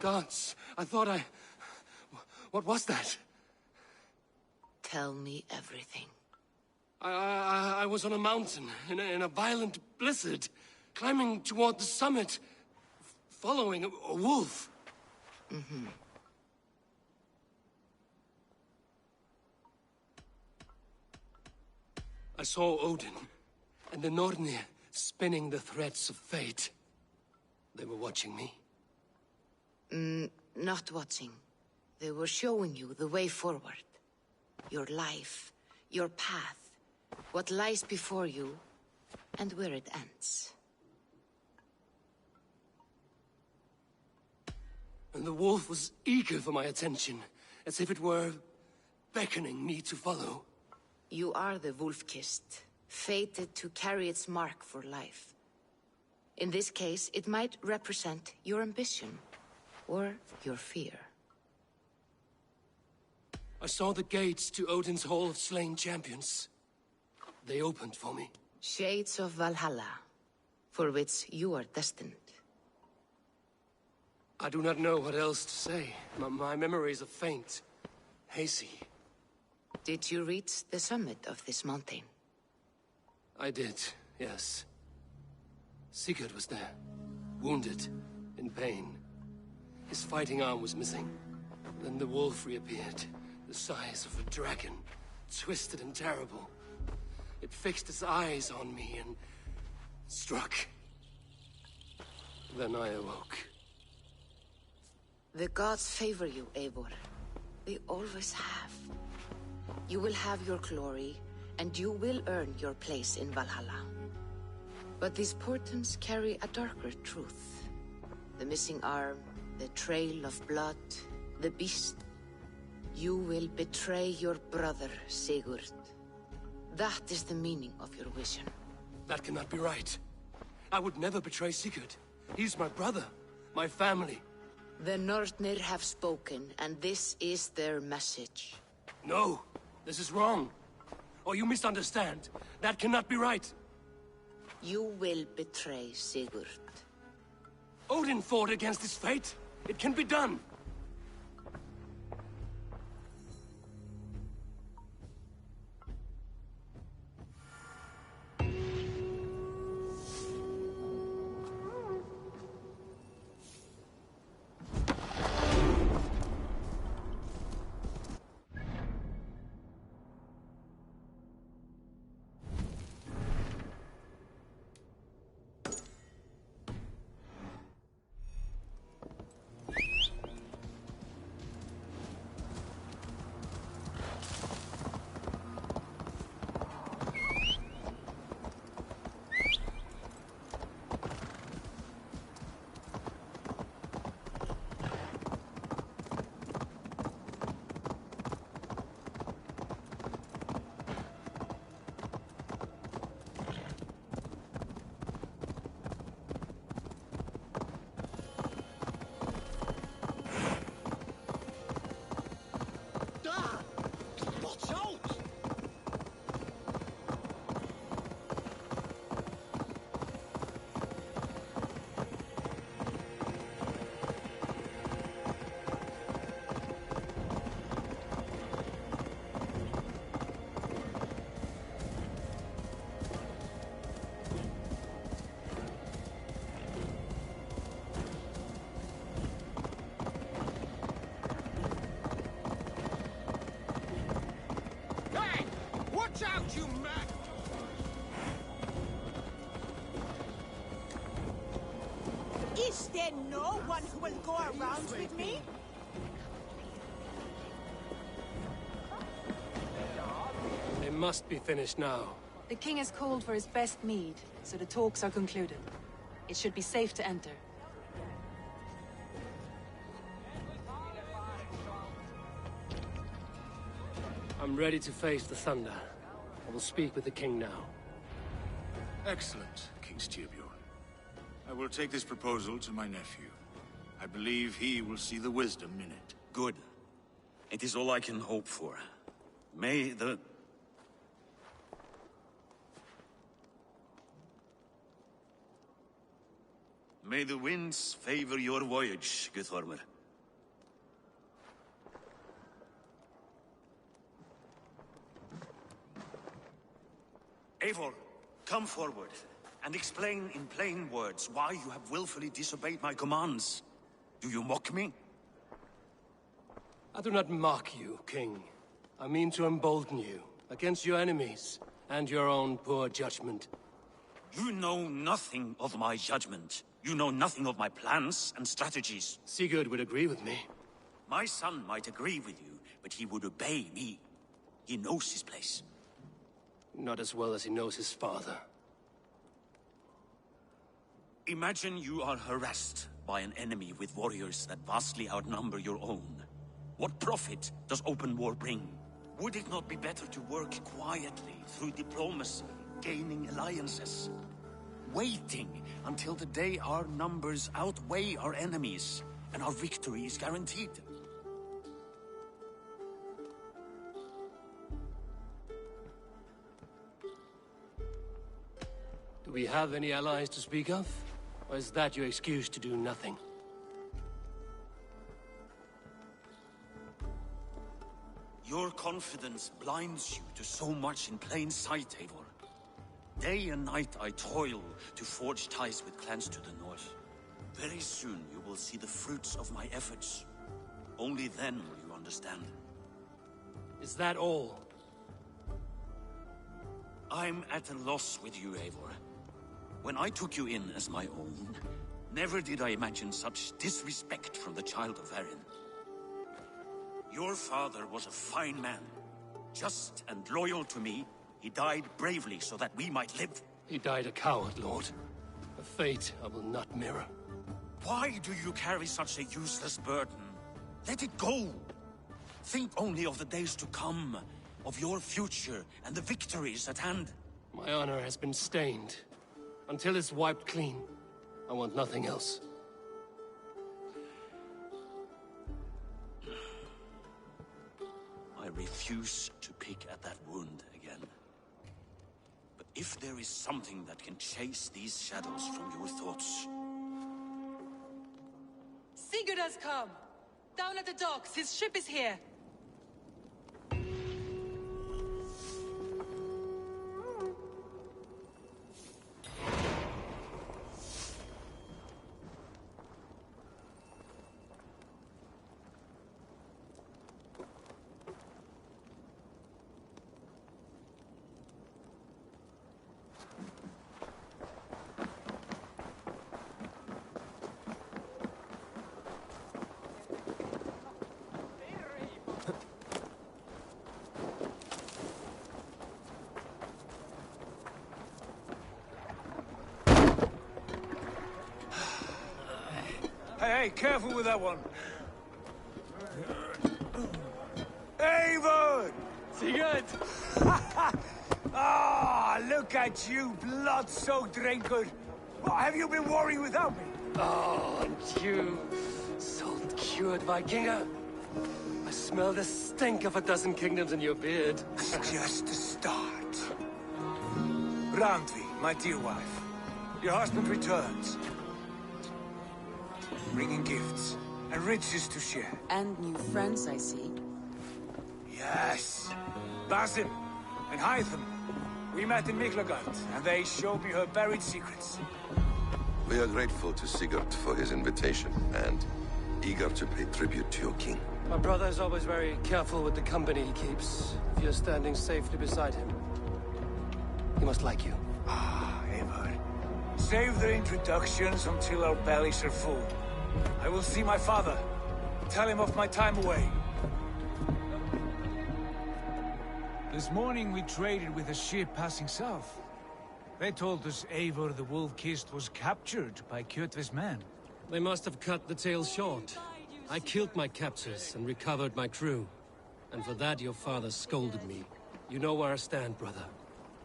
Gods, I thought I... What was that? Tell me everything. I was on a mountain, in a violent blizzard, climbing toward the summit, following a wolf. Mm-hmm. I saw Odin, and the Nornir spinning the threads of fate. They were watching me. Not watching. They were showing you the way forward. Your life, your path, what lies before you, and where it ends. And the wolf was eager for my attention, as if it were beckoning me to follow. You are the wolf-kissed, fated to carry its mark for life. In this case, it might represent your ambition, or your fear. I saw the gates to Odin's Hall of Slain Champions. They opened for me. Shades of Valhalla, for which you are destined. I do not know what else to say. My memories are faint, hazy. Did you reach the summit of this mountain? I did, yes. Sigurd was there, wounded, in pain. His fighting arm was missing. Then the wolf reappeared, the size of a dragon, twisted and terrible. It fixed its eyes on me and struck. Then I awoke. The gods favor you, Eivor. They always have. You will have your glory, and you will earn your place in Valhalla. But these portents carry a darker truth. The missing arm, the trail of blood, the beast. You will betray your brother, Sigurd. That is the meaning of your vision. That cannot be right. I would never betray Sigurd. He's my brother, my family. The Nornir have spoken, and this is their message. No, this is wrong. Or you misunderstand. That cannot be right. You will betray Sigurd. Odin fought against his fate. It can be done. Watch out, you mag! Is there no one who will go around with me? They must be finished now. The king has called for his best mead, so the talks are concluded. It should be safe to enter. I'm ready to face the thunder. I will speak with the king now. Excellent, King Styrbjorn. I will take this proposal to my nephew. I believe he will see the wisdom in it. Good. It is all I can hope for. May the... May the winds favor your voyage, Guthormer. Eivor, come forward, and explain in plain words why you have willfully disobeyed my commands. Do you mock me? I do not mock you, King. I mean to embolden you against your enemies and your own poor judgment. You know nothing of my judgment. You know nothing of my plans and strategies. Sigurd would agree with me. My son might agree with you, but he would obey me. He knows his place. Not as well as he knows his father. Imagine you are harassed by an enemy with warriors that vastly outnumber your own. What profit does open war bring? Would it not be better to work quietly through diplomacy, gaining alliances? Waiting until the day our numbers outweigh our enemies, and our victory is guaranteed. Do we have any allies to speak of? Or is that your excuse to do nothing? Your confidence blinds you to so much in plain sight, Eivor. Day and night I toil to forge ties with clans to the north. Very soon you will see the fruits of my efforts. Only then will you understand. Is that all? I'm at a loss with you, Eivor. When I took you in as my own, never did I imagine such disrespect from the child of Erin. Your father was a fine man. Just and loyal to me, he died bravely so that we might live. He died a coward, Lord. A fate I will not mirror. Why do you carry such a useless burden? Let it go. Think only of the days to come, of your future and the victories at hand. My honor has been stained. Until it's wiped clean, I want nothing else. I refuse to pick at that wound again. But if there is something that can chase these shadows from your thoughts... Sigurd has come! Down at the docks, his ship is here! Hey, careful with that one. Eivor! Sigurd! Ah, look at you, blood-soaked raincoat. What, have you been worrying without me? Oh, and you, salt-cured Vikinger. I smell the stink of a dozen kingdoms in your beard. It's just the start. Randvi, my dear wife, your husband returns. Bringing gifts and riches to share. And new friends, I see. Yes. Basim and Hytham. We met in Miklagard, and they showed me her buried secrets. We are grateful to Sigurd for his invitation, and eager to pay tribute to your king. My brother is always very careful with the company he keeps, if you're standing safely beside him. He must like you. Ah, Eivor. Save the introductions until our bellies are full. I will see my father. Tell him of my time away. This morning we traded with a ship passing south. They told us Eivor the Wolf-Kissed was captured by Kjotve's men. They must have cut the tale short. I killed my captors and recovered my crew. And for that your father scolded me. You know where I stand, brother.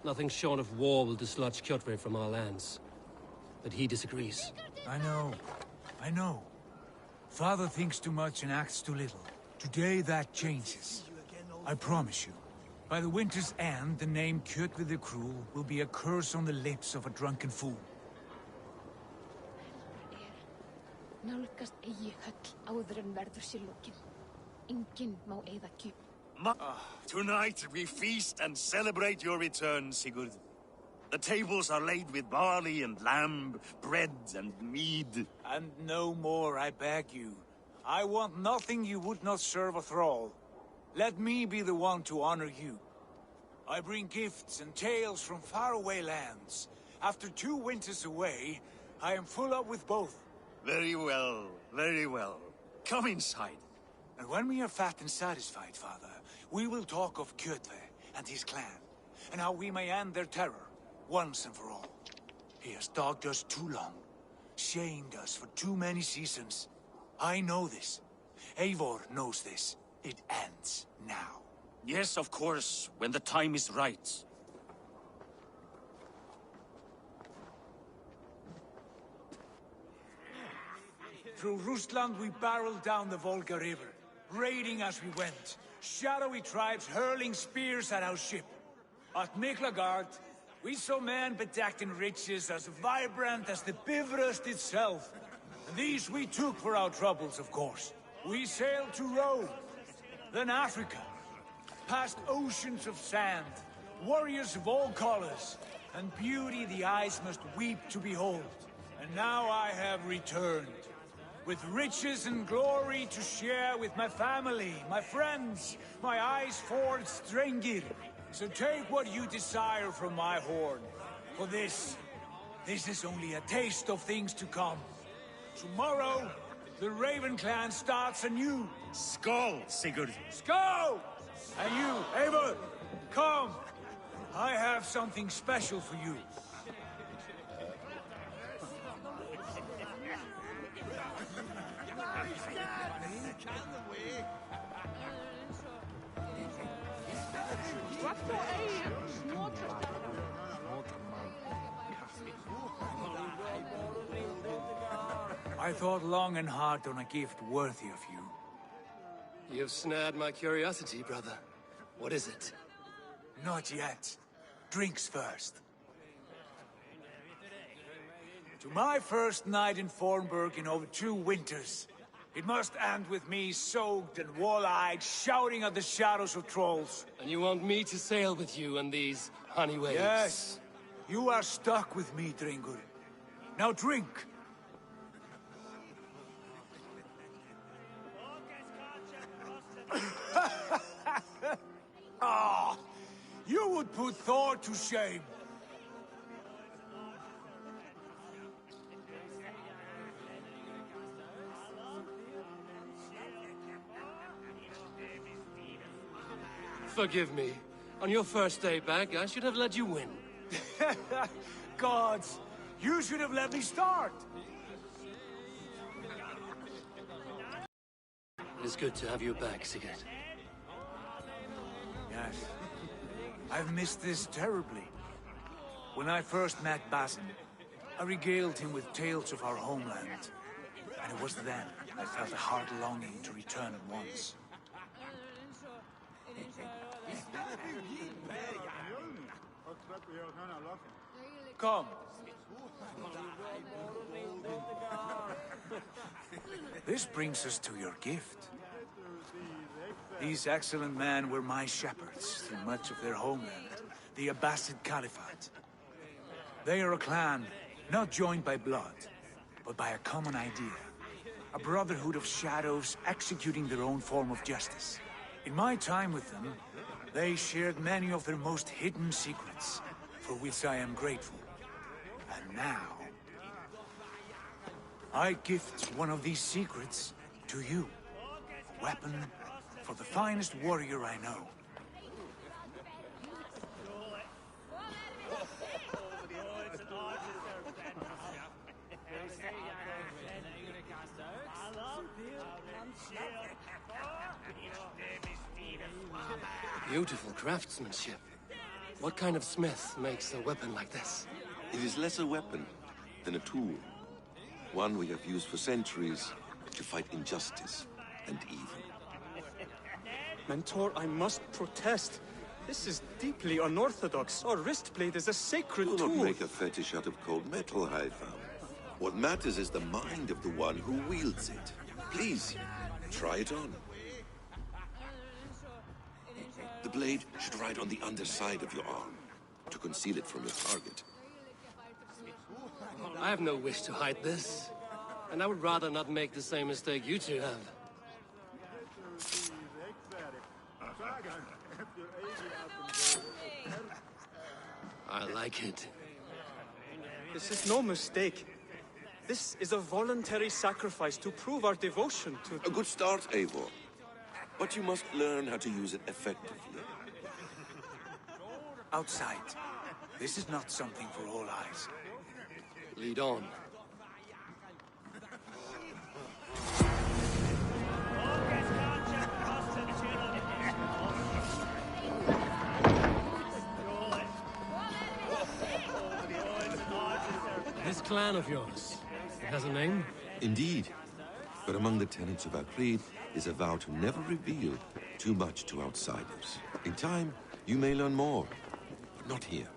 Nothing short of war will dislodge Kjotve from our lands. But he disagrees. I know. Father thinks too much and acts too little. Today that changes. I promise you. By the winter's end, the name Kjotve the Cruel will be a curse on the lips of a drunken fool. Nálgast eigi höll áður en verður sér lokin. Enginn má eyða kjöp. Tonight we feast and celebrate your return, Sigurd. The tables are laid with barley and lamb, bread and mead. And no more, I beg you. I want nothing you would not serve a thrall. Let me be the one to honor you. I bring gifts and tales from faraway lands. After 2 winters away, I am full up with both. Very well, very well. Come inside. And when we are fat and satisfied, Father, we will talk of Kjotve and his clan, and how we may end their terror, once and for all. He has dogged us too long, shamed us for too many seasons. I know this. Eivor knows this. It ends now. Yes, of course, when the time is right. Through Rusland we barreled down the Volga River, raiding as we went. Shadowy tribes hurling spears at our ship. At Miklagard, we saw men bedecked in riches as vibrant as the Bifrost itself. And these we took for our troubles, of course. We sailed to Rome, then Africa, past oceans of sand, warriors of all colors, and beauty the eyes must weep to behold. And now I have returned, with riches and glory to share with my family, my friends, my eyes-forged Strengir. So take what you desire from my horn. For this is only a taste of things to come. Tomorrow, the Raven clan starts anew. Skål, Sigurd. Skål! And you, Eivor, come. I have something special for you. I thought long and hard on a gift worthy of you. You've snared my curiosity, brother. What is it? Not yet. Drinks first. To my first night in Fornburg in over 2 winters. It must end with me soaked and wall-eyed, shouting at the shadows of trolls. And you want me to sail with you on these honey waves? Yes. You are stuck with me, Dringur. Now drink. Ah, you would put Thor to shame. Forgive me. On your first day back, I should have let you win. Gods, you should have let me start. It is good to have you back, Sigurd. Yes. I've missed this terribly. When I first met Basin, I regaled him with tales of our homeland. And it was then I felt a heart longing to return at once. Come. This brings us to your gift. These excellent men were my shepherds through much of their homeland, the Abbasid Caliphate. They are a clan, not joined by blood, but by a common idea. A brotherhood of shadows executing their own form of justice. In my time with them, they shared many of their most hidden secrets. for which I am grateful. And now, I gift one of these secrets to you. A weapon for the finest warrior I know. Beautiful craftsmanship. What kind of smith makes a weapon like this? It is less a weapon than a tool. One we have used for centuries to fight injustice and evil. Mentor, I must protest. This is deeply unorthodox. Our wrist blade is a sacred Do tool. not make a fetish out of cold metal, Haifa. What matters is the mind of the one who wields it. Please, try it on. The blade should ride on the underside of your arm, to conceal it from your target. I have no wish to hide this. And I would rather not make the same mistake you two have. I like it. This is no mistake. This is a voluntary sacrifice to prove our devotion to... A good start, Eivor. But you must learn how to use it effectively. Outside. This is not something for all eyes. Lead on. This clan of yours, it has a name? Indeed. But among the tenets of our creed is a vow to never reveal too much to outsiders. In time, you may learn more. But not here,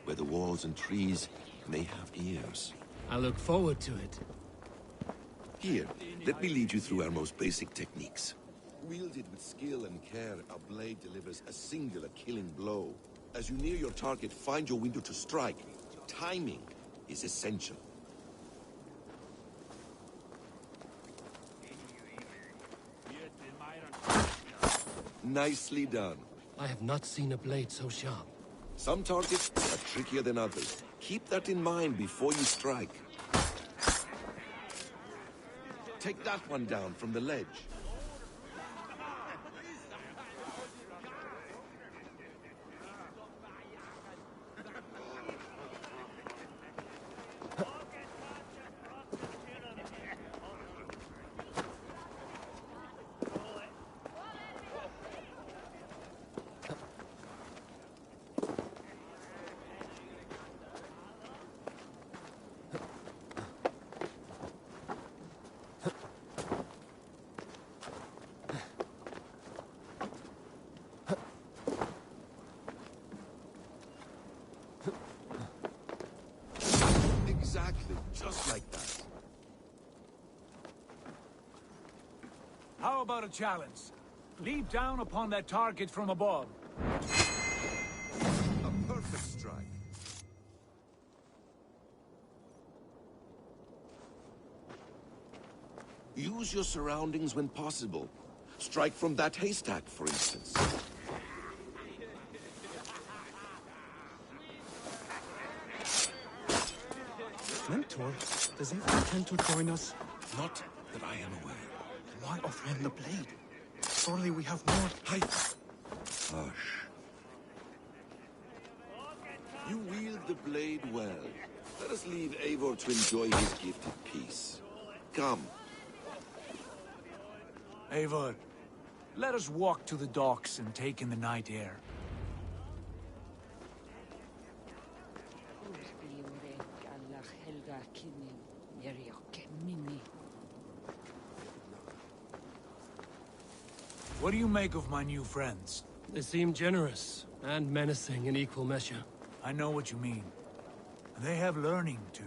where the walls and trees may have ears. I look forward to it. Here, let me lead you through our most basic techniques. Wielded with skill and care, our blade delivers a singular killing blow. As you near your target, find your window to strike. Timing is essential. Nicely done. I have not seen a blade so sharp. Some targets are trickier than others. Keep that in mind before you strike. Take that one down from the ledge. Exactly, just like that. How about a challenge? Leap down upon that target from above. A perfect strike. Use your surroundings when possible. Strike from that haystack, for instance. Mentor, does he intend to join us? Not that I am aware. Why offend the blade? Surely we have more... Hush. You wield the blade well. Let us leave Eivor to enjoy his gift in peace. Come. Eivor, let us walk to the docks and take in the night air. What do you make of my new friends? They seem generous and menacing in equal measure. I know what you mean. They have learning, too.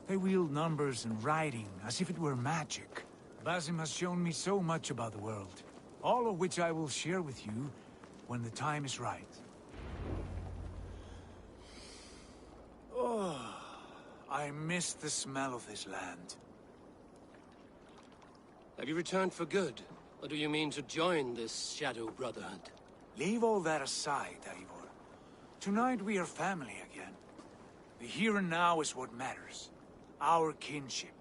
They wield numbers and writing as if it were magic. Basim has shown me so much about the world, all of which I will share with you when the time is right. Oh, I miss the smell of this land. Have you returned for good? Or do you mean to join this Shadow Brotherhood? Leave all that aside, Eivor. Tonight we are family again. The here and now is what matters. Our kinship,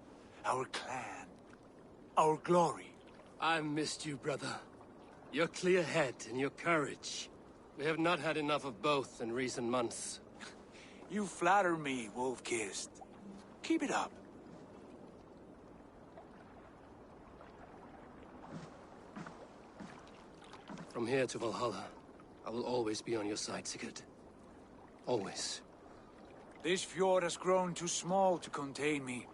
our clan, our glory. I've missed you, brother. Your clear head and your courage. We have not had enough of both in recent months. You flatter me, Wolf-Kissed. Keep it up. From here to Valhalla, I will always be on your side, Sigurd. Always. This fjord has grown too small to contain me.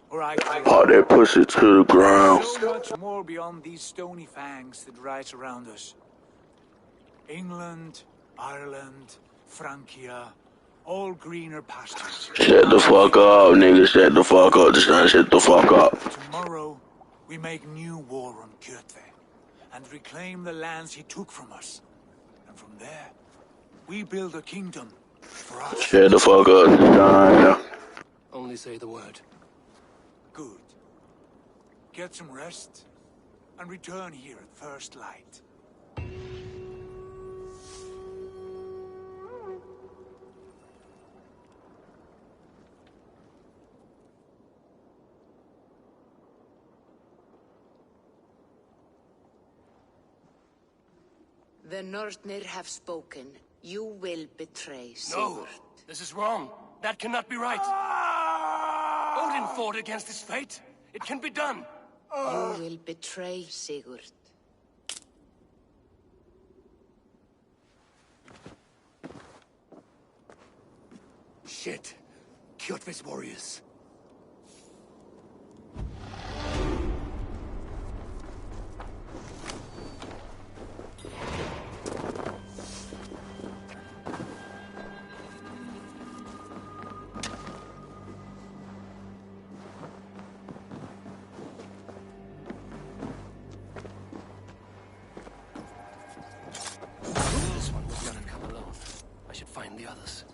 Or I Pop that pussy to the ground. so much more beyond these stony fangs that rise around us. England, Ireland, Francia, all greener pastures. Shut the fuck up, nigga. Shut the fuck up. Just not shut the fuck up. Tomorrow, we make new war on Kjotve and reclaim the lands he took from us. And from there, we build a kingdom for us. Shut the fuck up. Only say the word. Good. Get some rest, and return here at first light. The Northnir have spoken. You will betray Sigurd. No! This is wrong. That cannot be right. Odin fought against his fate. It can be done. You will betray Sigurd. Shit. Kjotve's warriors. This one was gonna come alone. I should find the others.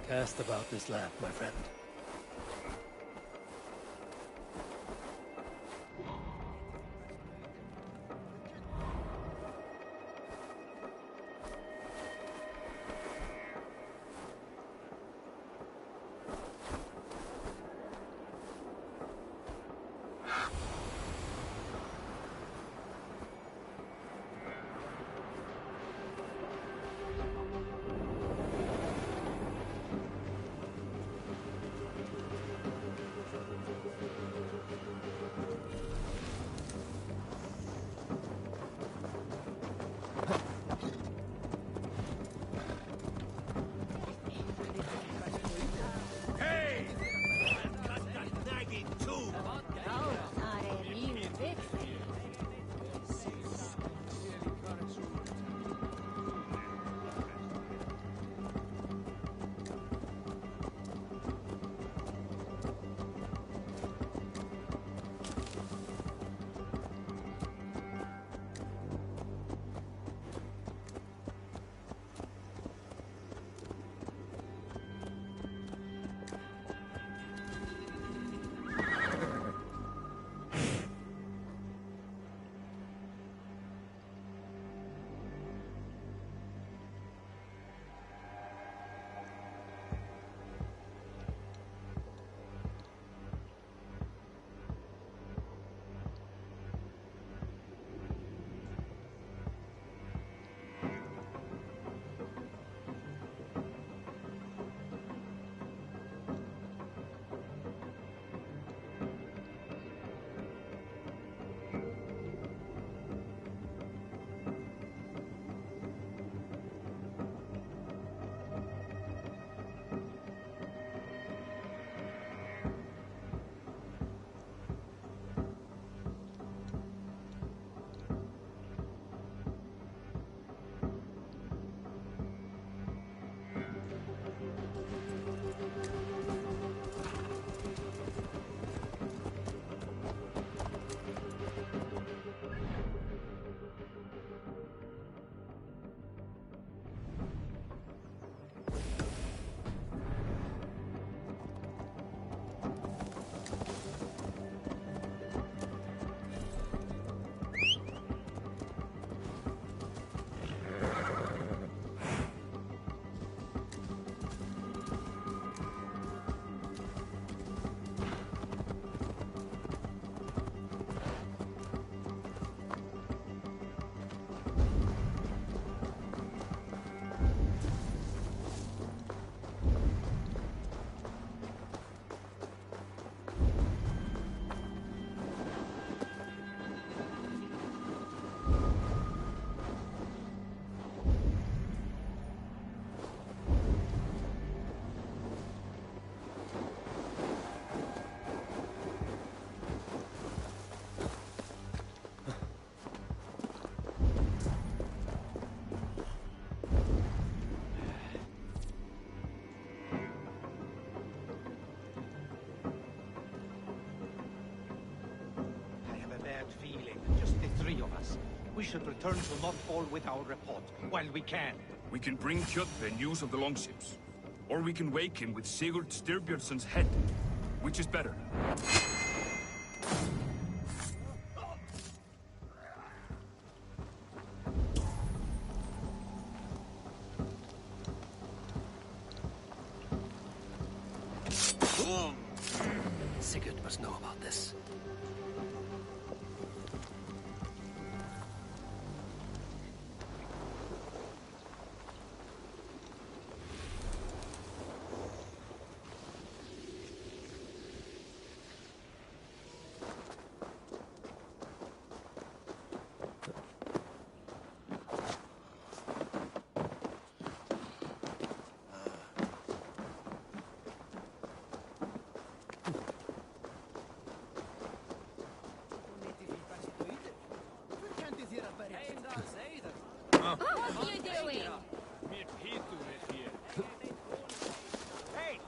Cast about this land, my friend. we should return to Notfall with our report, while we can. We can bring Kjotve news of the longships. Or we can wake him with Sigurd Styrbjörnsson's head. Which is better? Sigurd must know about this. What are you doing? Hey!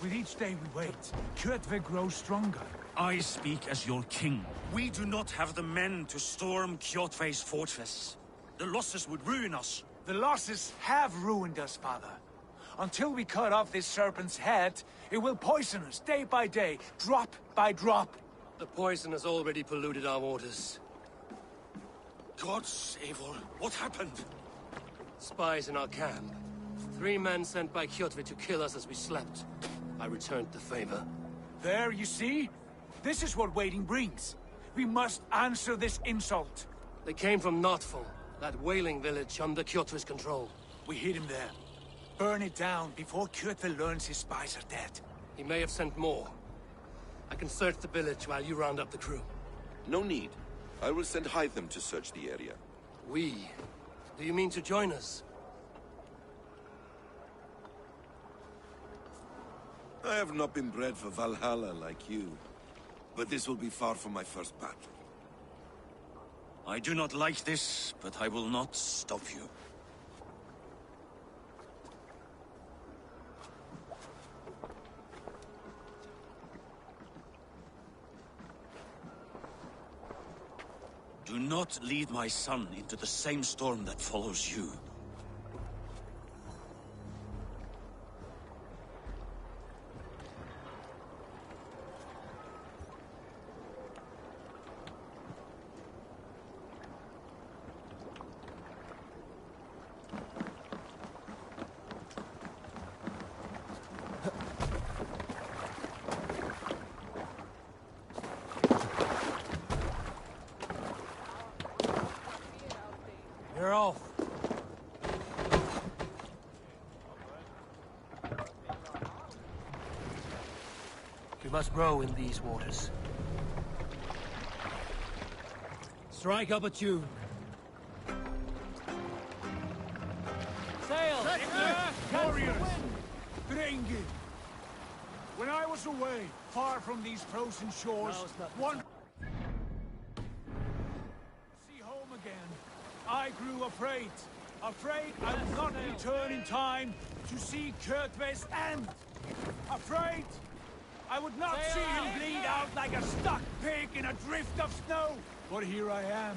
With each day we wait, Kjotve grows stronger. I speak as your king. We do not have the men to storm Kjotve's fortress. The losses would ruin us. The losses have ruined us, father. Until we cut off this serpent's head, it will poison us day by day, drop by drop. The poison has already polluted our waters. Gods, Eivor, what happened? Spies in our camp. 3 men sent by Kjotve to kill us as we slept. I returned the favor. There, you see? This is what waiting brings. We must answer this insult. They came from Notfall, that whaling village under Kjotve's control. We hid him there. Burn it down before Kjotve learns his spies are dead. He may have sent more. I can search the village while you round up the crew. No need. I will send Hytham to search the area. We? Do you mean to join us? I have not been bred for Valhalla like you, but this will be far from my first battle. I do not like this, but I will not stop you. Do not lead my son into the same storm that follows you. You're off. We must row in these waters. Strike up a tune. Sail! Warriors! Drengi! When I was away, far from these frozen shores, one... see home again. I grew afraid. Afraid I would not return in time to see Kjotve's end. Afraid I would not see him bleed out like a stuck pig in a drift of snow. But here I am,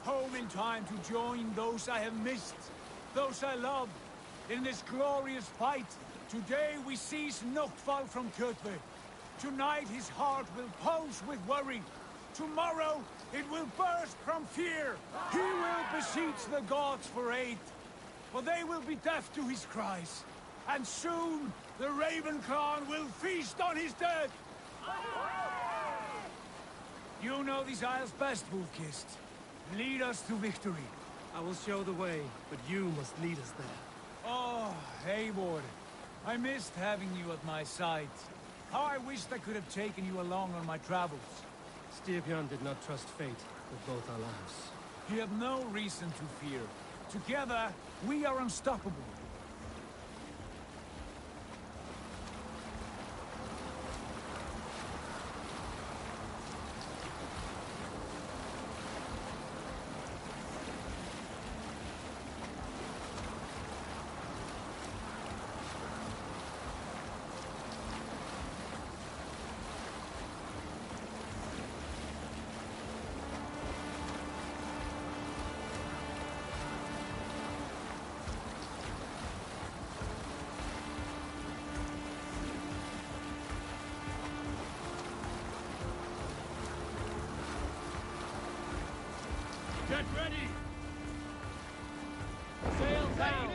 home in time to join those I have missed, those I love, in this glorious fight. Today we seize Notfall from Kjotve. Tonight his heart will pulse with worry. Tomorrow it will burst from fear. He will beseech the gods for aid. For they will be deaf to his cries. And soon the Raven clan will feast on his dead. You know these isles best, Wolfkist. Lead us to victory. I will show the way, but you must lead us there. Oh, Eivor. I missed having you at my side. How I wished I could have taken you along on my travels. Styrbjörn did not trust fate with both our lives. You have no reason to fear. Together, we are unstoppable. Get ready! Sail down!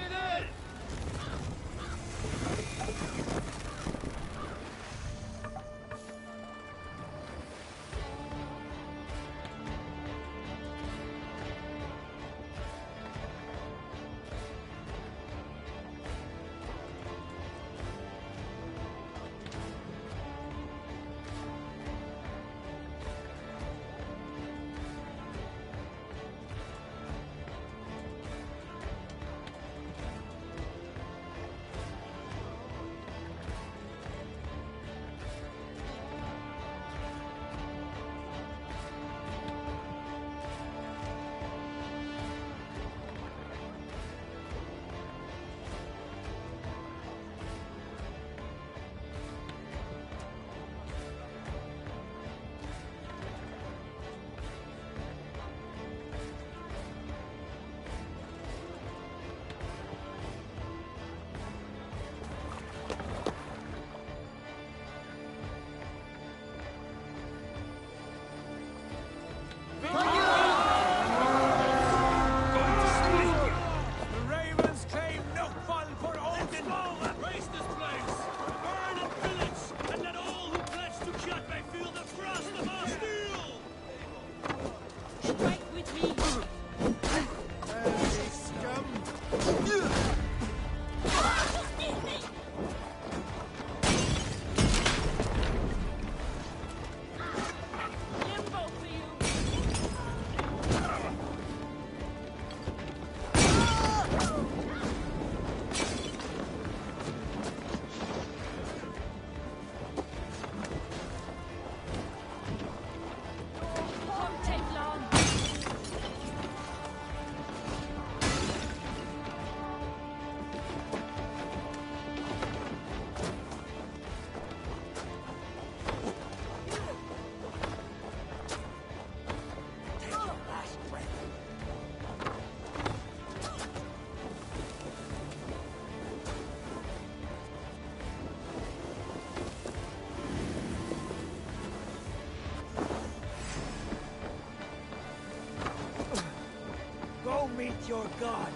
Meet your god.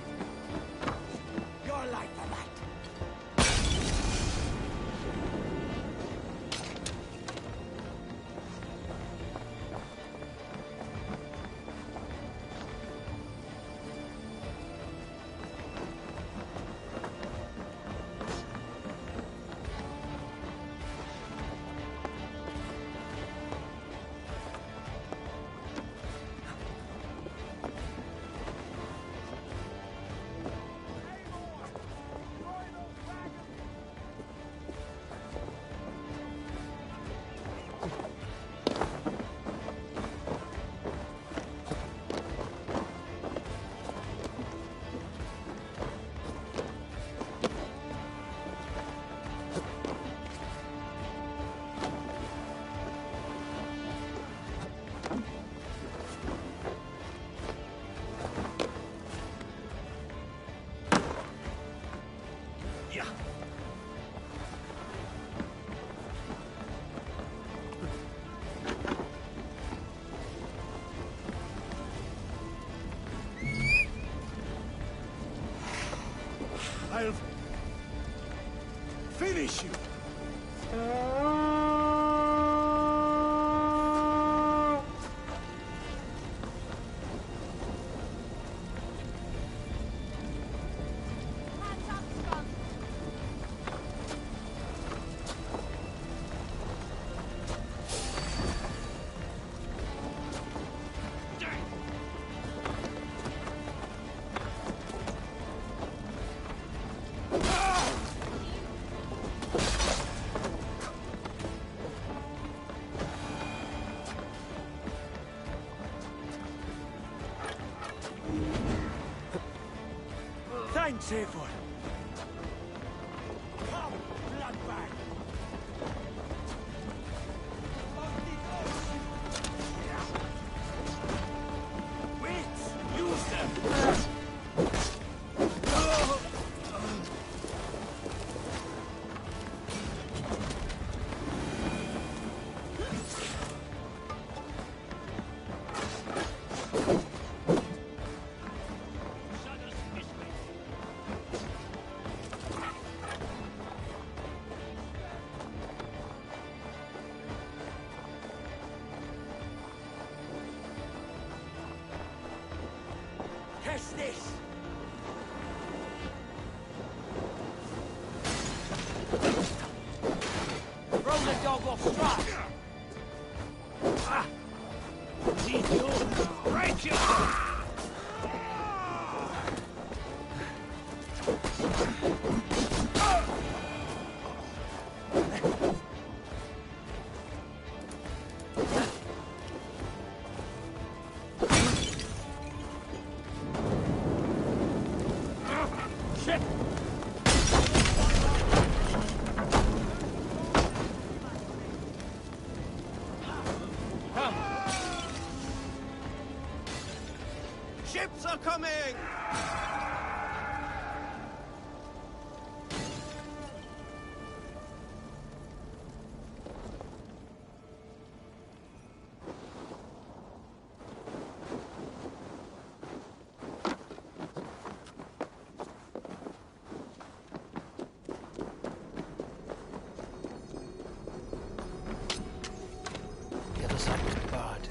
You're like the light. I'll finish you. Thanks, Eivor. Come, bloodbag. Wait! Use them! throw the dog off track! Leave you! Break you! Ships are coming! The other side was barred.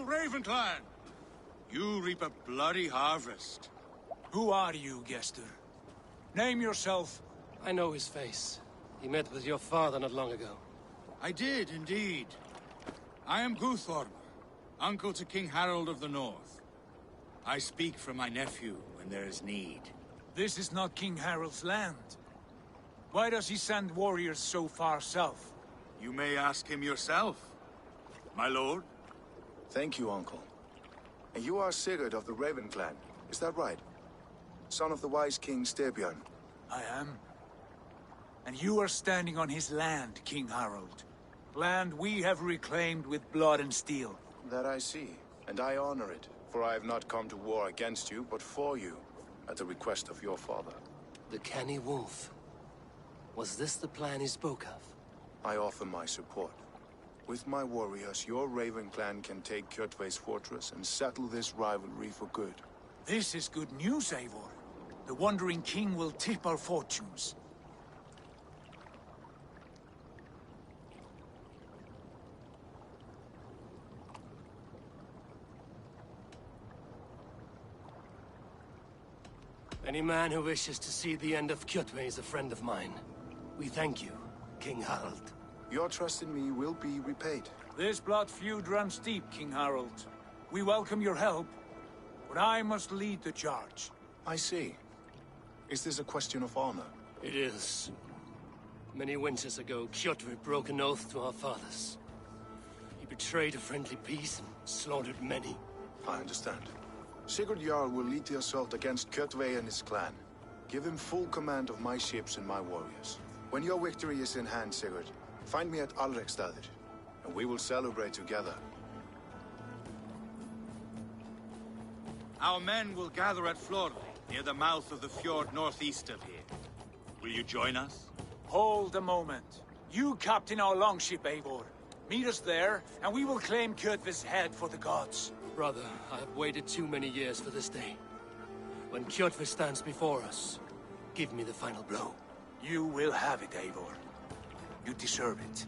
Ravenclan! You reap a bloody harvest. Who are you, Gester? Name yourself. I know his face. He met with your father not long ago. I did, indeed. I am Guthorm, uncle to King Harold of the North. I speak for my nephew when there is need. This is not King Harold's land. Why does he send warriors so far south? You may ask him yourself, my lord. Thank you, uncle. And you are Sigurd of the Raven clan, is that right? Son of the wise King Styrbjörn. I am. And you are standing on his land, King Harold. Land we have reclaimed with blood and steel. That I see, and I honor it, for I have not come to war against you, but for you, at the request of your father. The canny wolf. Was this the plan he spoke of? I offer my support. With my warriors, your Raven clan can take Kjotve's fortress and settle this rivalry for good. This is good news, Eivor. the Wandering King will tip our fortunes. Any man who wishes to see the end of Kjotve is a friend of mine. We thank you, King Harald. Your trust in me will be repaid. This blood feud runs deep, King Harald. We welcome your help, but I must lead the charge. I see. Is this a question of honor? It is. Many winters ago, Kjotve broke an oath to our fathers. He betrayed a friendly peace and slaughtered many. I understand. Sigurd Jarl will lead the assault against Kjotve and his clan. Give him full command of my ships and my warriors. When your victory is in hand, Sigurd, find me at Alrekstadir, and we will celebrate together. Our men will gather at Florø, near the mouth of the fjord northeast of here. Will you join us? Hold a moment. You captain our longship, Eivor. Meet us there, and we will claim Kjotve's head for the gods. Brother, I have waited too many years for this day. When Kjotve stands before us, give me the final blow. You will have it, Eivor. You deserve it.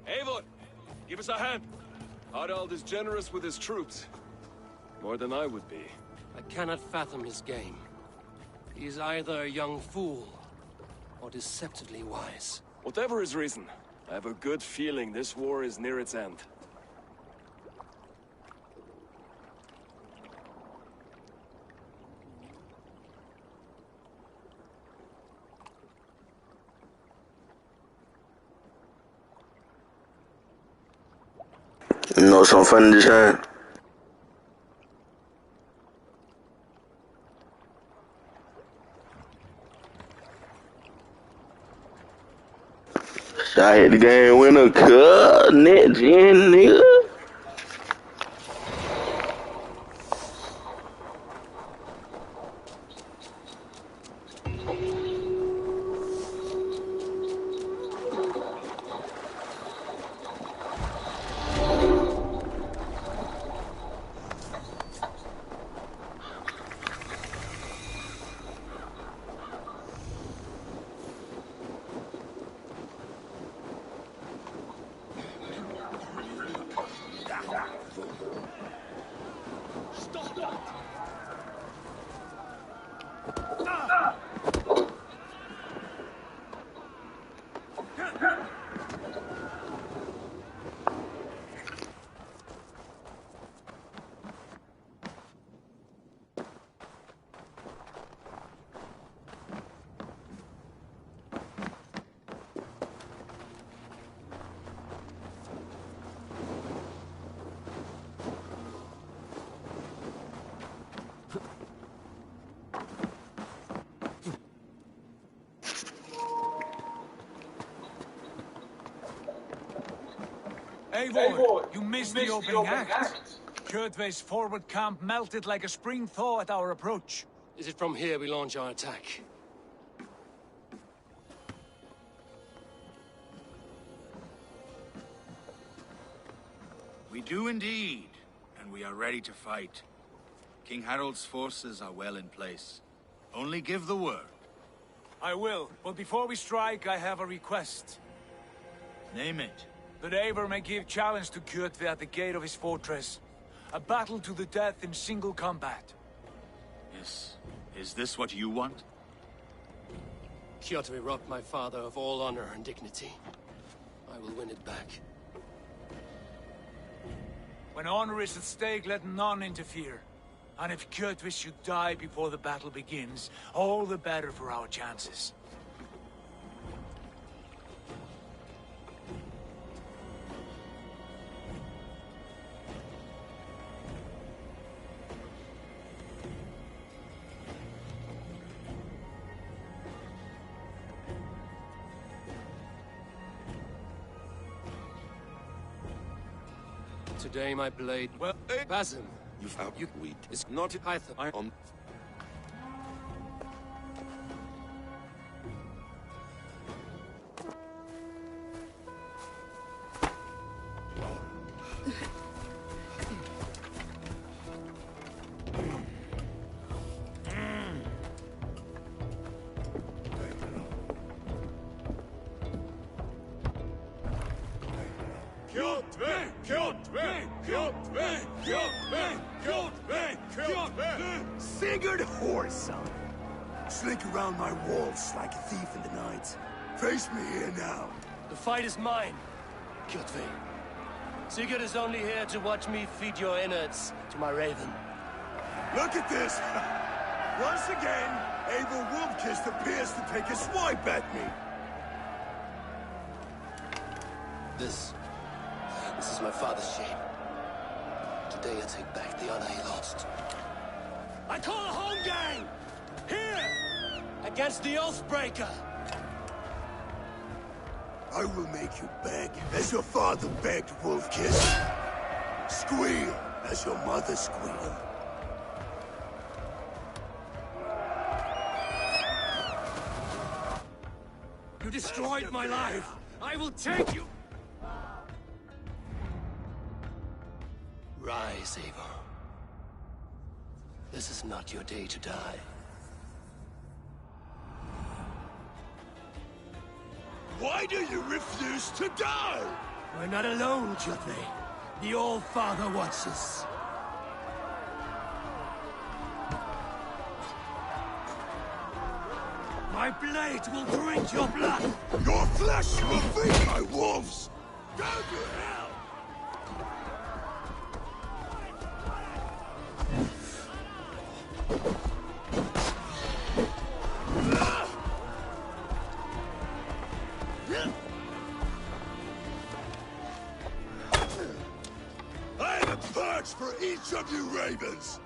Eivor, give us a hand. Harald is generous with his troops. More than I would be. I cannot fathom his game. He is either a young fool, or deceptively wise. Whatever his reason, I have a good feeling this war is near its end. You know something funny this time? I hit the game winner, cut, net gen, nigga. Eivor, you missed the opening act. Kjotve's forward camp melted like a spring thaw at our approach. Is it from here we launch our attack? We do indeed, and we are ready to fight. King Harald's forces are well in place. Only give the word. I will, but before we strike, I have a request. Name it. That Eivor may give challenge to Kjotve at the gate of his fortress. A battle to the death in single combat. Is this what you want? Kjotve robbed my father of all honor and dignity. I will win it back. When honor is at stake, let none interfere. And if Kjotve should die before the battle begins, all the better for our chances. Today my blade... Well, Basim. You found wheat. It's not a python. On. Good horse, son. Slink around my walls like a thief in the night. Face me here now. The fight is mine, Kjotve. Sigurd is only here to watch me feed your innards to my raven. Look at this! Once again, Eivor Wolf-Kissed appears to take a swipe at me. This is my father's shame. Today I take back the honor he lost. I call a home gang! Here! Against the Oathbreaker! I will make you beg, as your father begged, Wolf-Kiss. Squeal, as your mother squealed. You destroyed my life! I will take you! Rise, Eivor. This is not your day to die. Why do you refuse to die? We're not alone, Kjotve. The All-Father watches. My blade will drink your blood! Your flesh will feed my wolves! Go to hell! I have a perch for each of you ravens!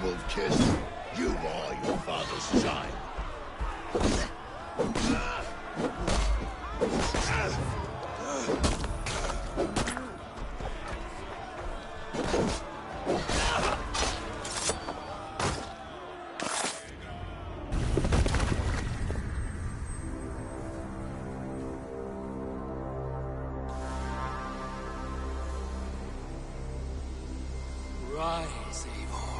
Wolf-Kiss, you are your father's child. Rise, Eivor.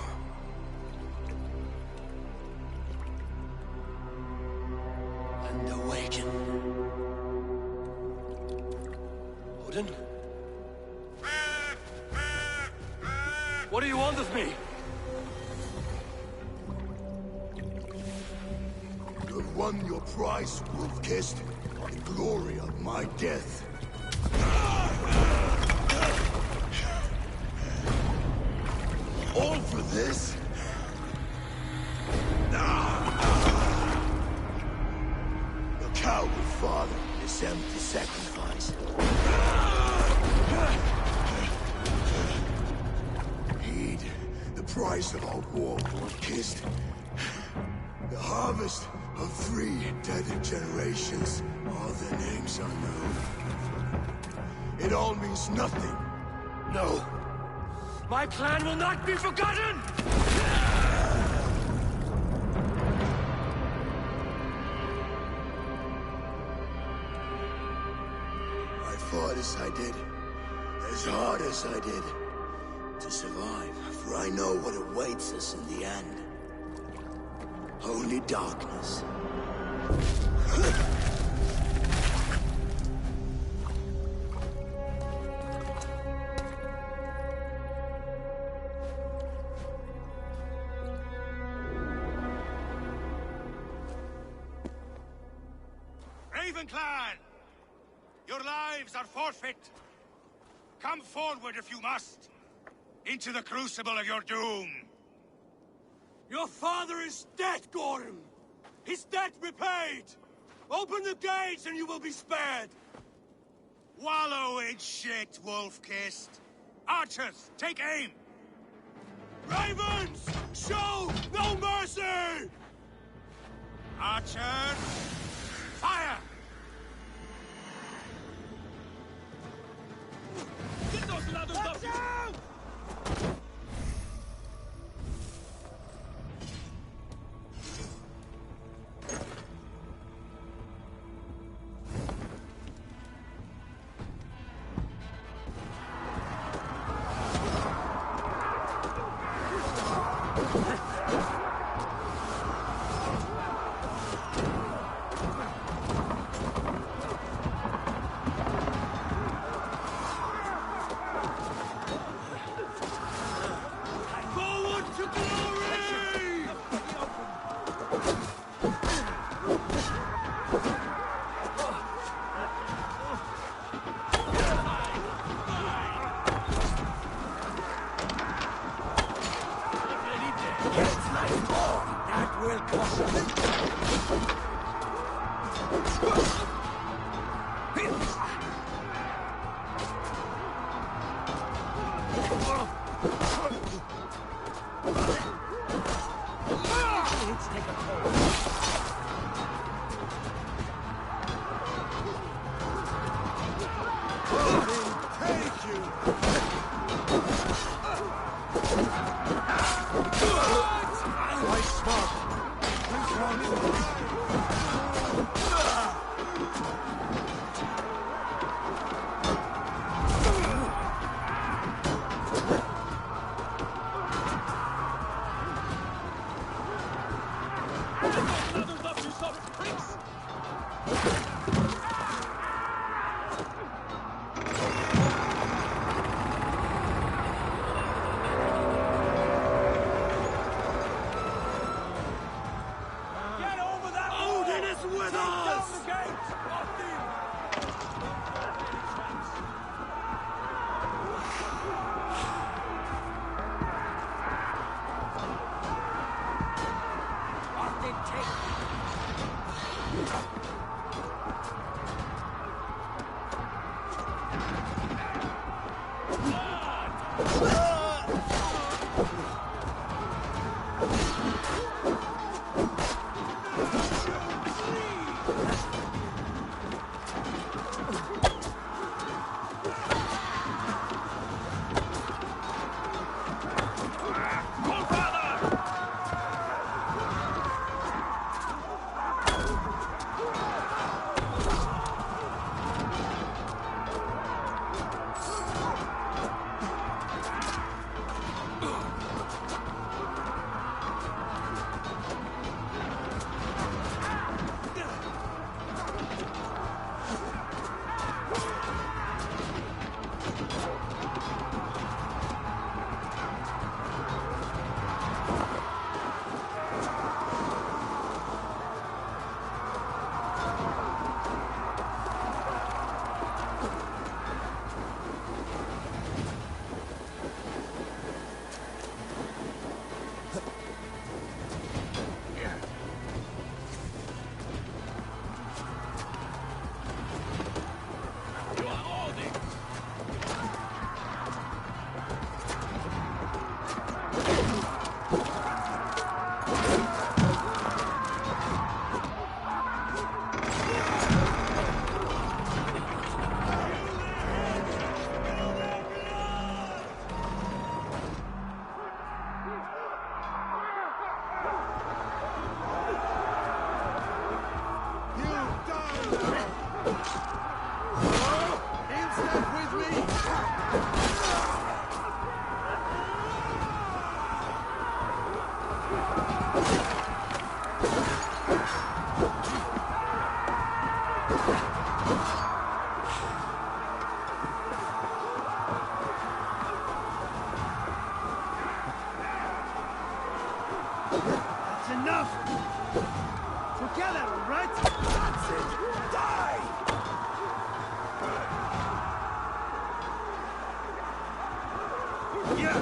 And awaken. Odin? What do you want of me? You've won won your prize, wolf-kissed. The glory of my death. All for this? Your coward father, this empty sacrifice. Heed the price of our war, wolf-kissed. The harvest of 3 dead generations. All their names are known. It all means nothing. No. My plan will not be forgotten! I fought as I did. As hard as I did. To survive, for I know what awaits us in the end. Only darkness. Clan! Your lives are forfeit. Come forward if you must. Into the crucible of your doom. Your father is dead, Gorham! His debt repaid! Open the gates and you will be spared! Wallow in shit, wolf-kissed. Archers, take aim! Ravens! Show no mercy! Archers, fire! Get those ladders up! Down! That's enough! Together, all right? That's it! Die! Yeah!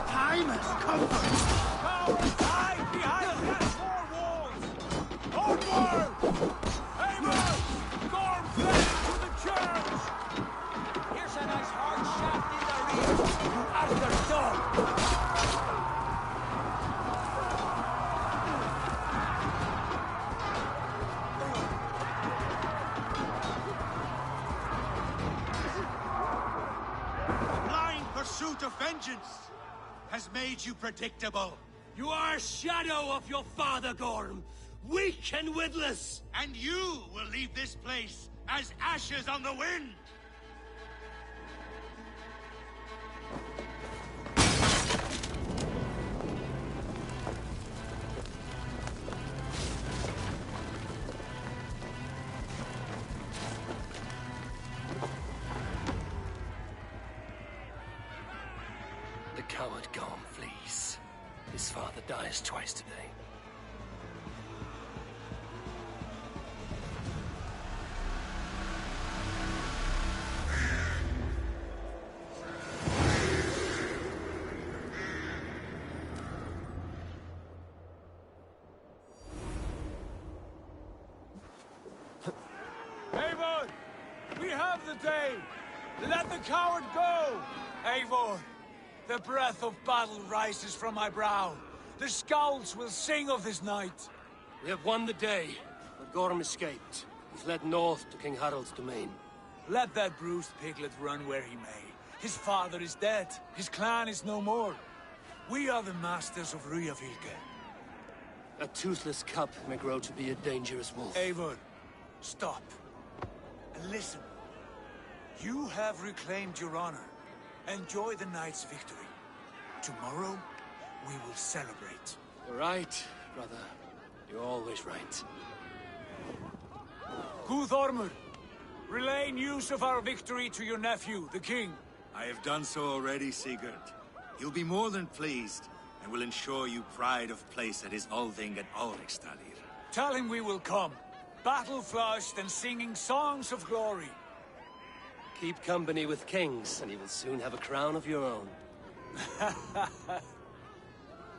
Time has come for you! Cowards, hide behind these four walls! Onward! Eivor! Gorm fled to the church! Here's a nice hard shaft in the rear, you after dog! Blind pursuit of vengeance has made you predictable. You are a shadow of your father, Gorm! Weak and witless! And you will leave this place as ashes on the wind! The coward Gorm flees. His father dies twice today. Eivor! We have the day! Let the coward go! Eivor, the breath of battle rises from my brow. The scouts will sing of this night. We have won the day, but Gorm escaped. He's led north to King Harald's domain. Let that bruised piglet run where he may. His father is dead. His clan is no more. We are the masters of Ryjavilke. A toothless cub may grow to be a dangerous wolf. Eivor, stop. And listen. You have reclaimed your honor. Enjoy the night's victory. Tomorrow, we will celebrate. You're right, brother. You're always right. Guthormur, relay news of our victory to your nephew, the king. I have done so already, Sigurd. He'll be more than pleased, and will ensure you pride of place at his Althing at Alrekstadir. Tell him we will come, battle-flushed and singing songs of glory. Keep company with kings, and you will soon have a crown of your own.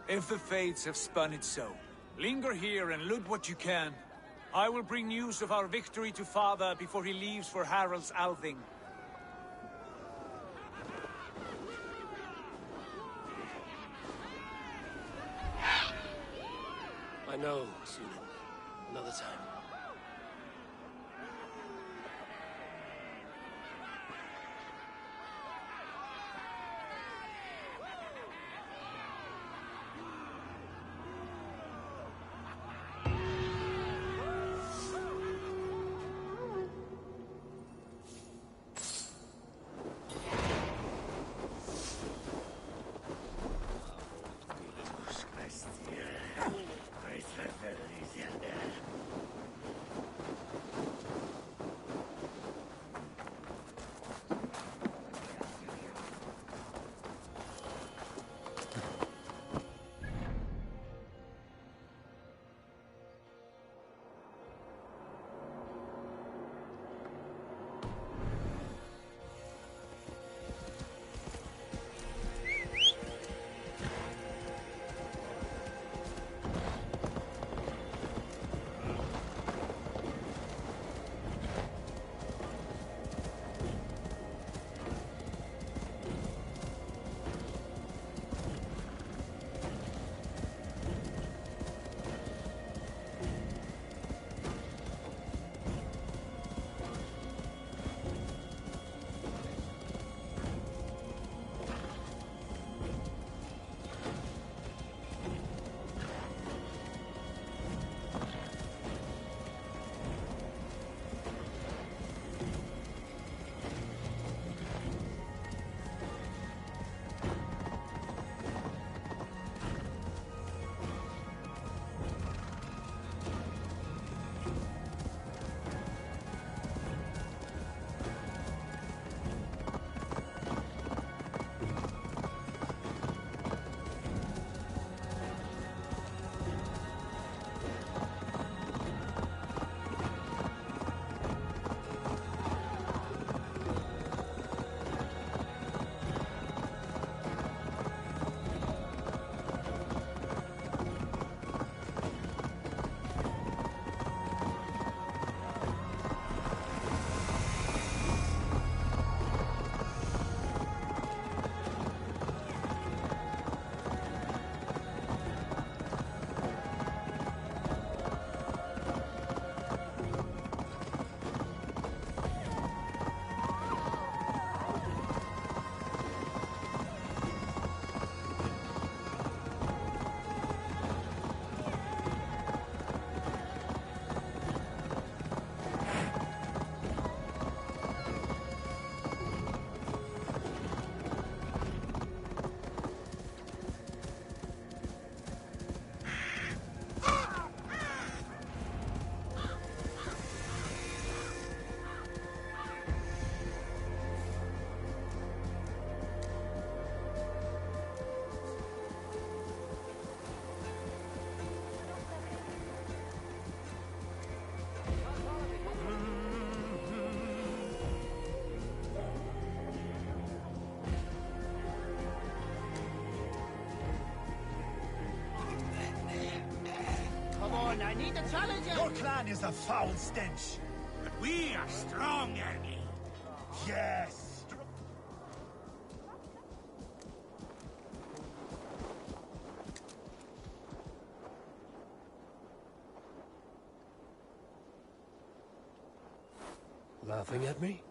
If the fates have spun it so, linger here and loot what you can. I will bring news of our victory to father before he leaves for Harald's Althing. I know, Sunan. Another time. Your clan is a foul stench. But we are strong, enemy. Yes. Laughing at me?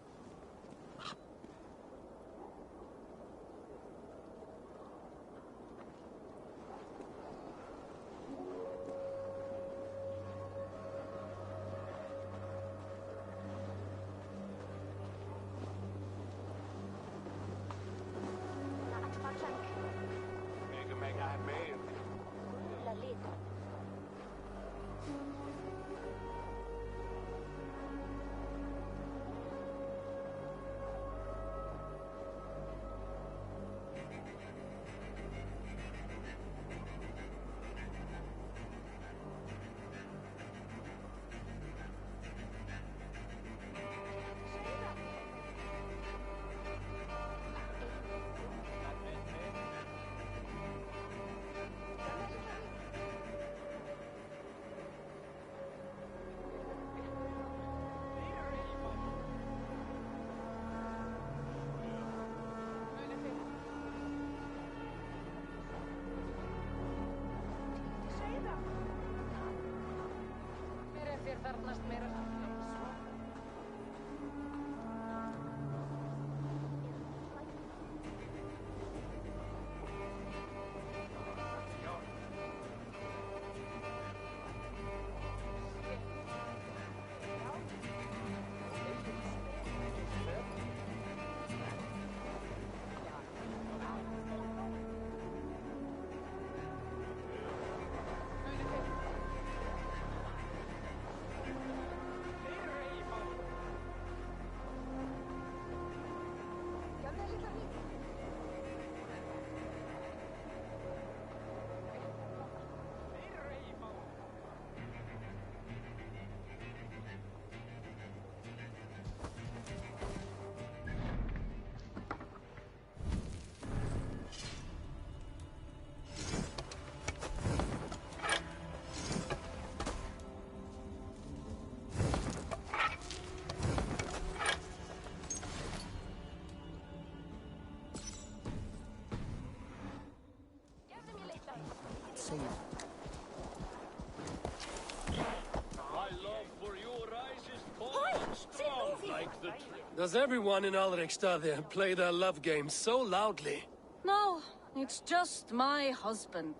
Does everyone in Alrekstad play their love game so loudly? No, it's just my husband.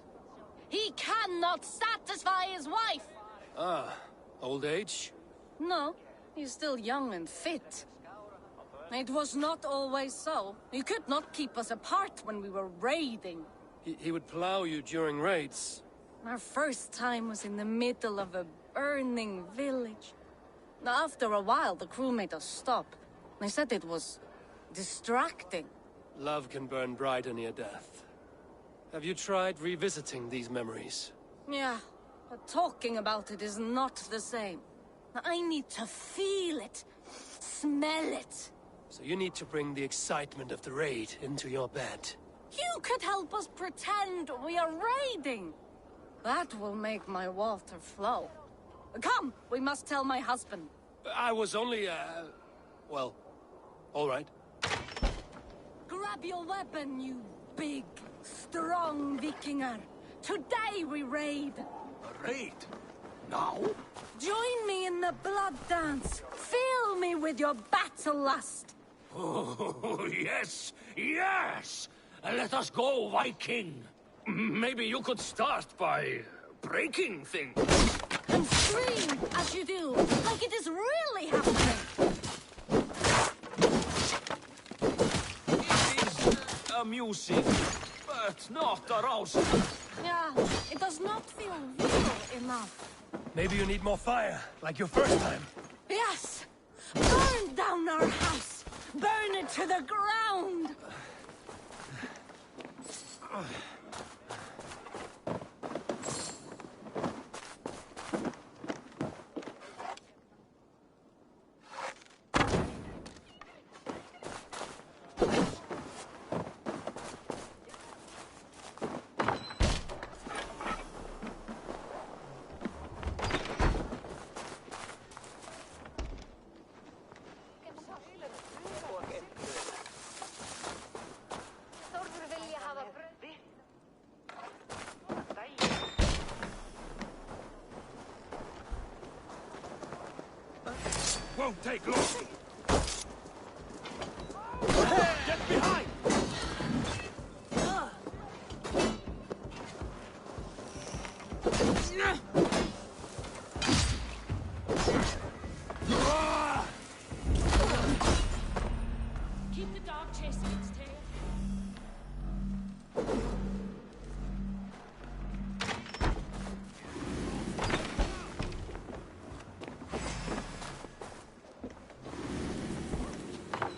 He cannot satisfy his wife! Ah, old age? No, he's still young and fit. It was not always so. He could not keep us apart when we were raiding. He would plow you during raids. Our first time was in the middle of a burning village. After a while, the crew made us stop. They said it was distracting. Love can burn brighter near death. Have you tried revisiting these memories? Yeah, but talking about it is not the same. I need to feel it, smell it. So you need to bring the excitement of the raid into your bed. You could help us pretend we are raiding. That will make my water flow. Come, we must tell my husband. I was only, well, all right. Grab your weapon, you big, strong Vikinger. Today we raid. A raid? Now? Join me in the blood dance. Fill me with your battle lust. Oh, yes, yes! Let us go, Viking. Maybe you could start by breaking things. And scream as you do, like it is really happening. It is amusing, but not arousing. Yeah, it does not feel real enough. Maybe you need more fire, like your first time. Yes! Burn down our house! Burn it to the ground! won't take long. Get behind! Keep the dog chasing its tail.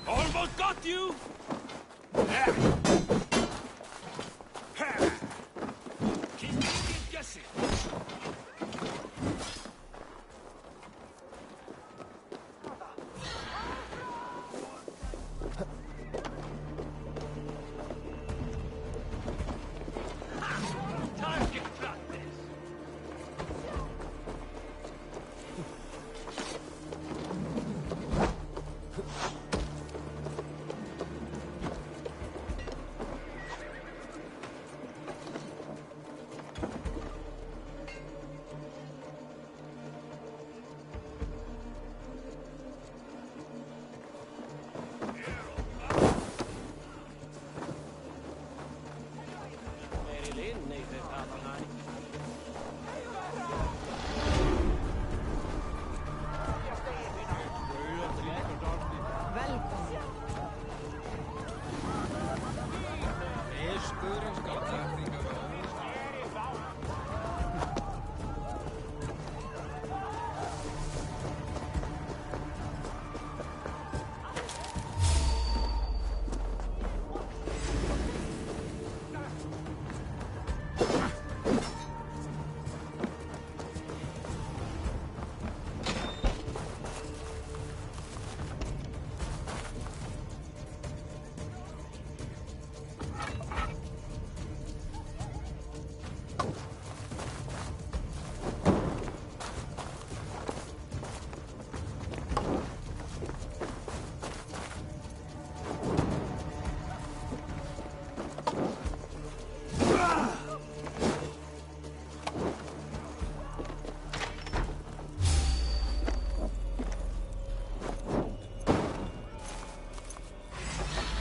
Almost got you! Keep guessing. Target practice.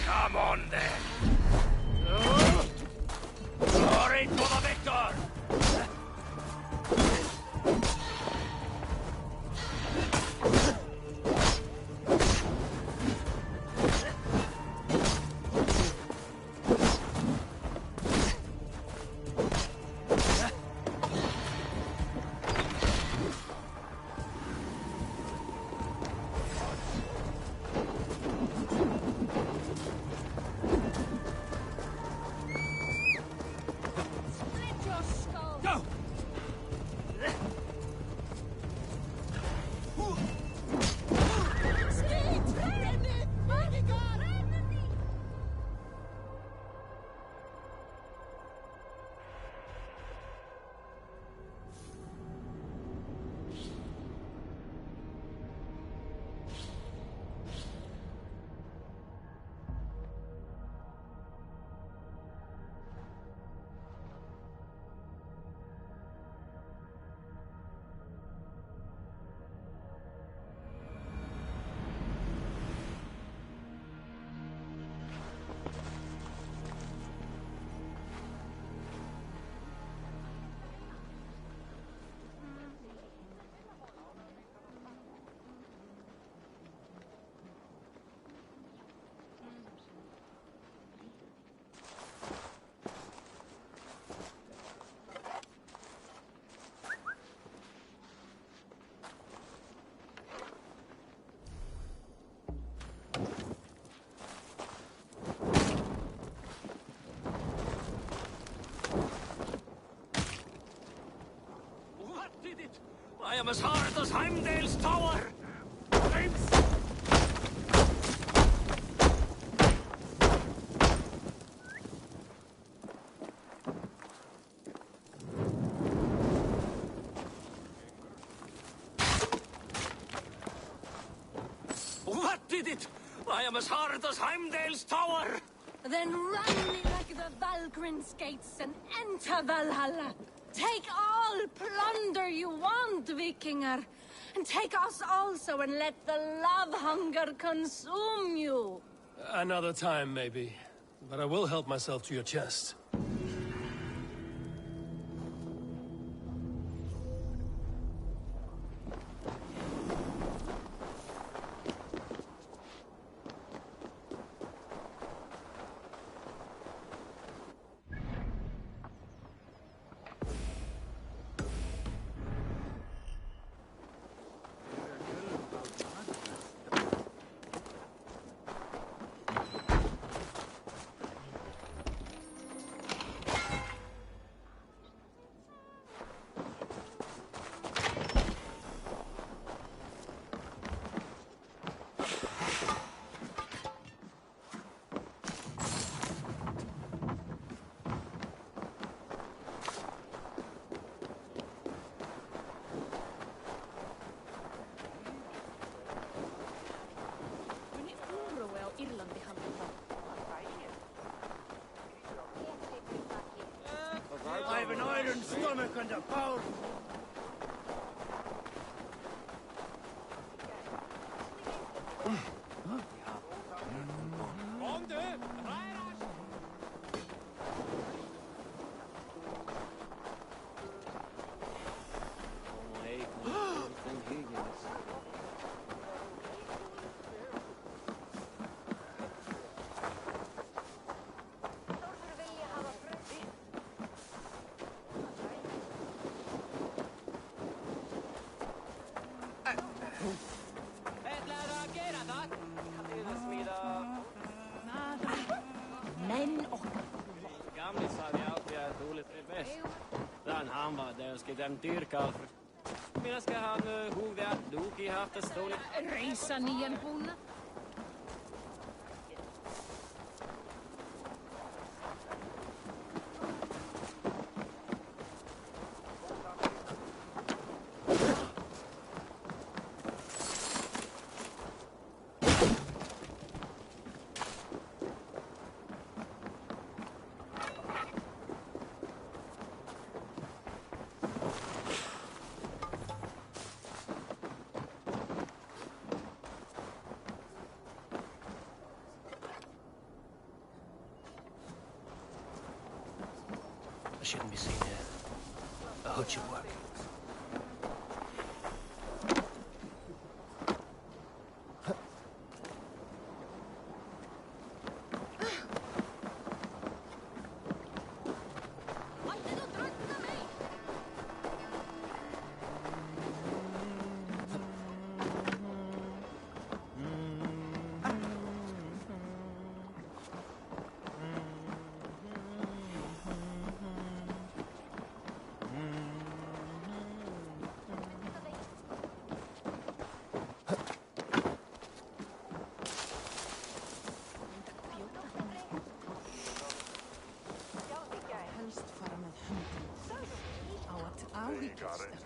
Come on then. Glory to the victor! I am as hard as Heimdall's tower! What did it? I am as hard as Heimdall's tower! Then run me like the Valgrin's gates and enter Valhalla. Take all plunder you want, Vikinger. And take us also and let the love hunger consume you. Another time, maybe. But I will help myself to your chest. I have an iron stomach and a powerful... Men okkar. Gamli sagði alltid att Olet är bäst. Dan han var där ska den dyrka. Mina ska han hugga att Loki haft det ståligt. Reisa nýjan búna. I shouldn't be seen here. A hood should work.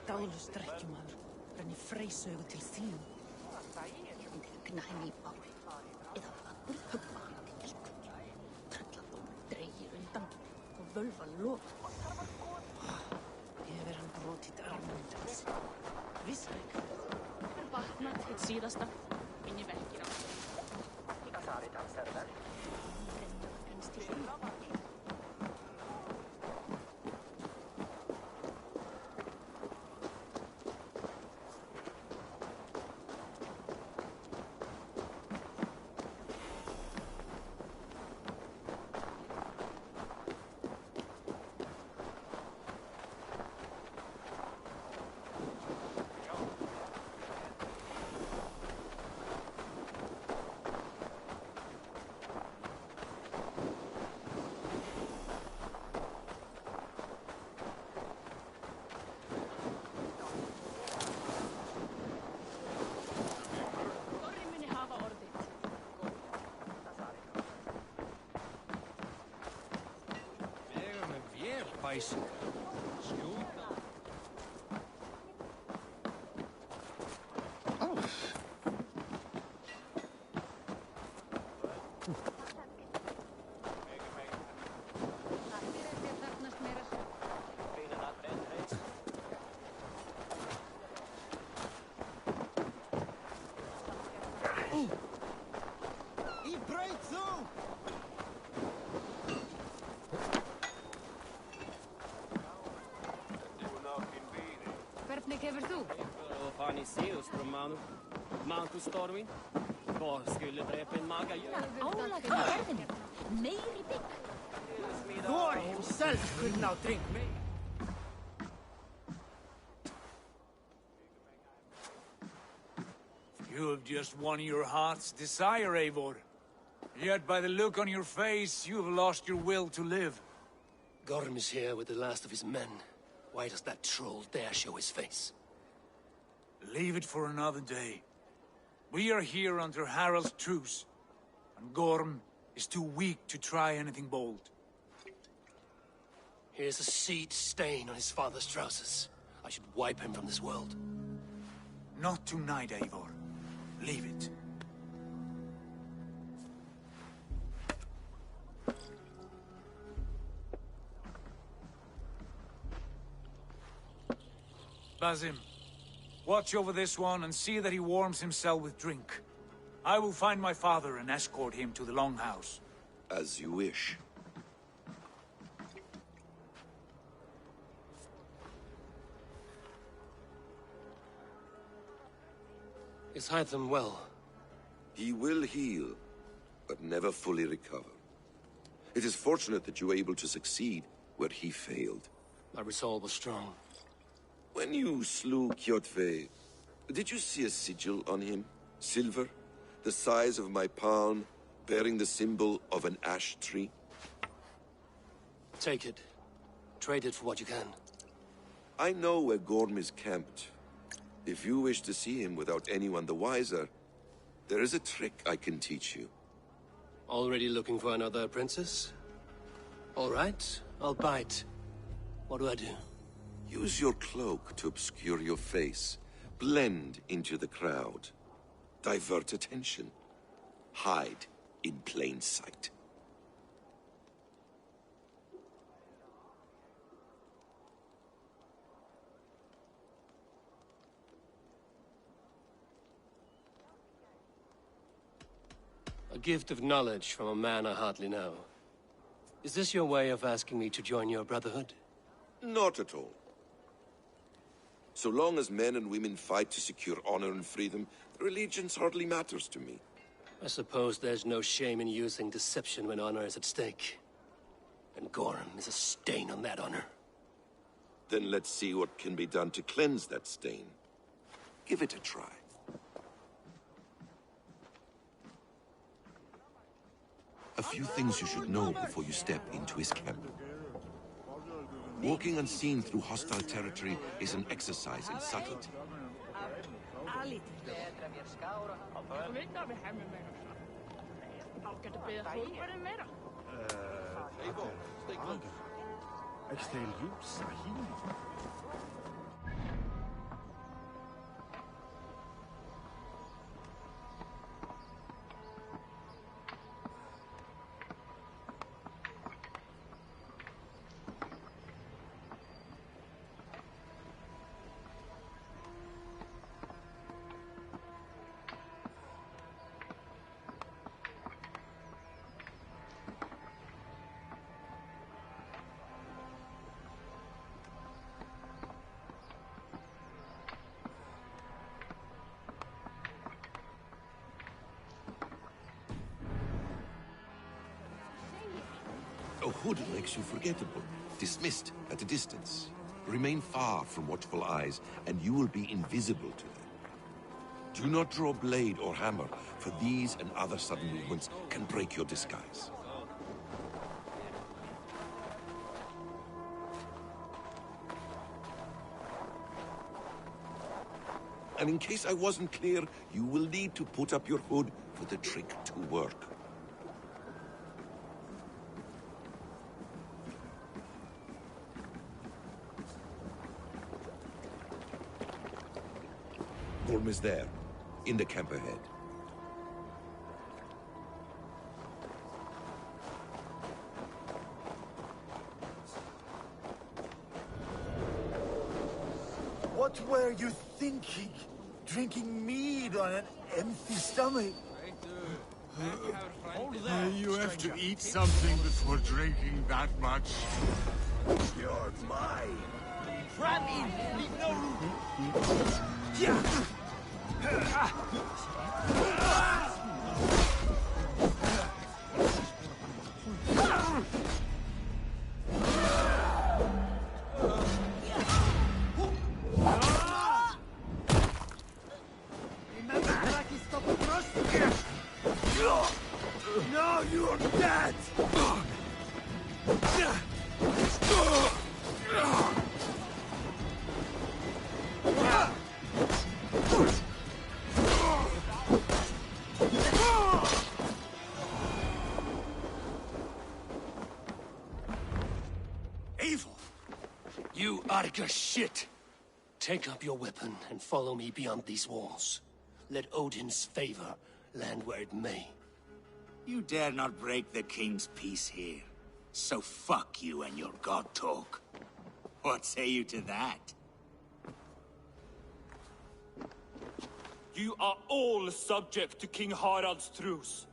Dáðlust drekkjumaður renni freysaugu til þín. Gnæ henni í báli. Eða vaggur höggva hann til eldkviki. Trölladómur dreigir undan og völvan lof. Hefur hann brotið arminn hans. Vissar ekki. Vatnat hitt síðasta inn í verkir á. Brennur kannski inn. Bæsingar. Skjóta. He break through! Hvernig hefur þú? Och fan i Zeus från Mantustormin. Var skulle drepa en maga Álag í verðinu. Meiri bygg. Thor himself could now drink. You have just won your heart's desire, Eivor. Yet by the look on your face, you have lost your will to live. Gorm is here with the last of his men. Why does that troll dare show his face? Leave it for another day. We are here under Harald's truce, and Gorm is too weak to try anything bold. Here's a seed stain on his father's trousers. I should wipe him from this world. Not tonight, Eivor. Leave it. Basim, watch over this one and see that he warms himself with drink. I will find my father and escort him to the Longhouse. As you wish. Is Hytham well? He will heal, but never fully recover. It is fortunate that you were able to succeed where he failed. My resolve was strong. When you slew Kjotve, did you see a sigil on him? Silver, the size of my palm, bearing the symbol of an ash tree? Take it. Trade it for what you can. I know where Gorm is camped. If you wish to see him without anyone the wiser, there is a trick I can teach you. Already looking for another princess? All right, I'll bite. What do I do? Use your cloak to obscure your face. Blend into the crowd. Divert attention. Hide in plain sight. A gift of knowledge from a man I hardly know. Is this your way of asking me to join your brotherhood? Not at all. So long as men and women fight to secure honor and freedom, allegiance hardly matters to me. I suppose there's no shame in using deception when honor is at stake. And Gorm is a stain on that honor. Then let's see what can be done to cleanse that stain. Give it a try. A few things you should know before you step into his camp. Walking unseen through hostile territory is an exercise in subtlety. A hood makes you forgettable, dismissed at a distance. Remain far from watchful eyes, and you will be invisible to them. Do not draw blade or hammer, for these and other sudden movements can break your disguise. And in case I wasn't clear, you will need to put up your hood for the trick to work. Gorm is there, in the camp ahead. What were you thinking? drinking mead on an empty stomach. You have to eat something before drinking that much. You're mine! Cram in! Leave no room! Yeah! No, you're dead! Evil! You Arga shit! Take up your weapon and follow me beyond these walls. Let Odin's favor land where it may. You dare not break the king's peace here. So fuck you and your god talk. What say you to that? You are all subject to King Harald's truce.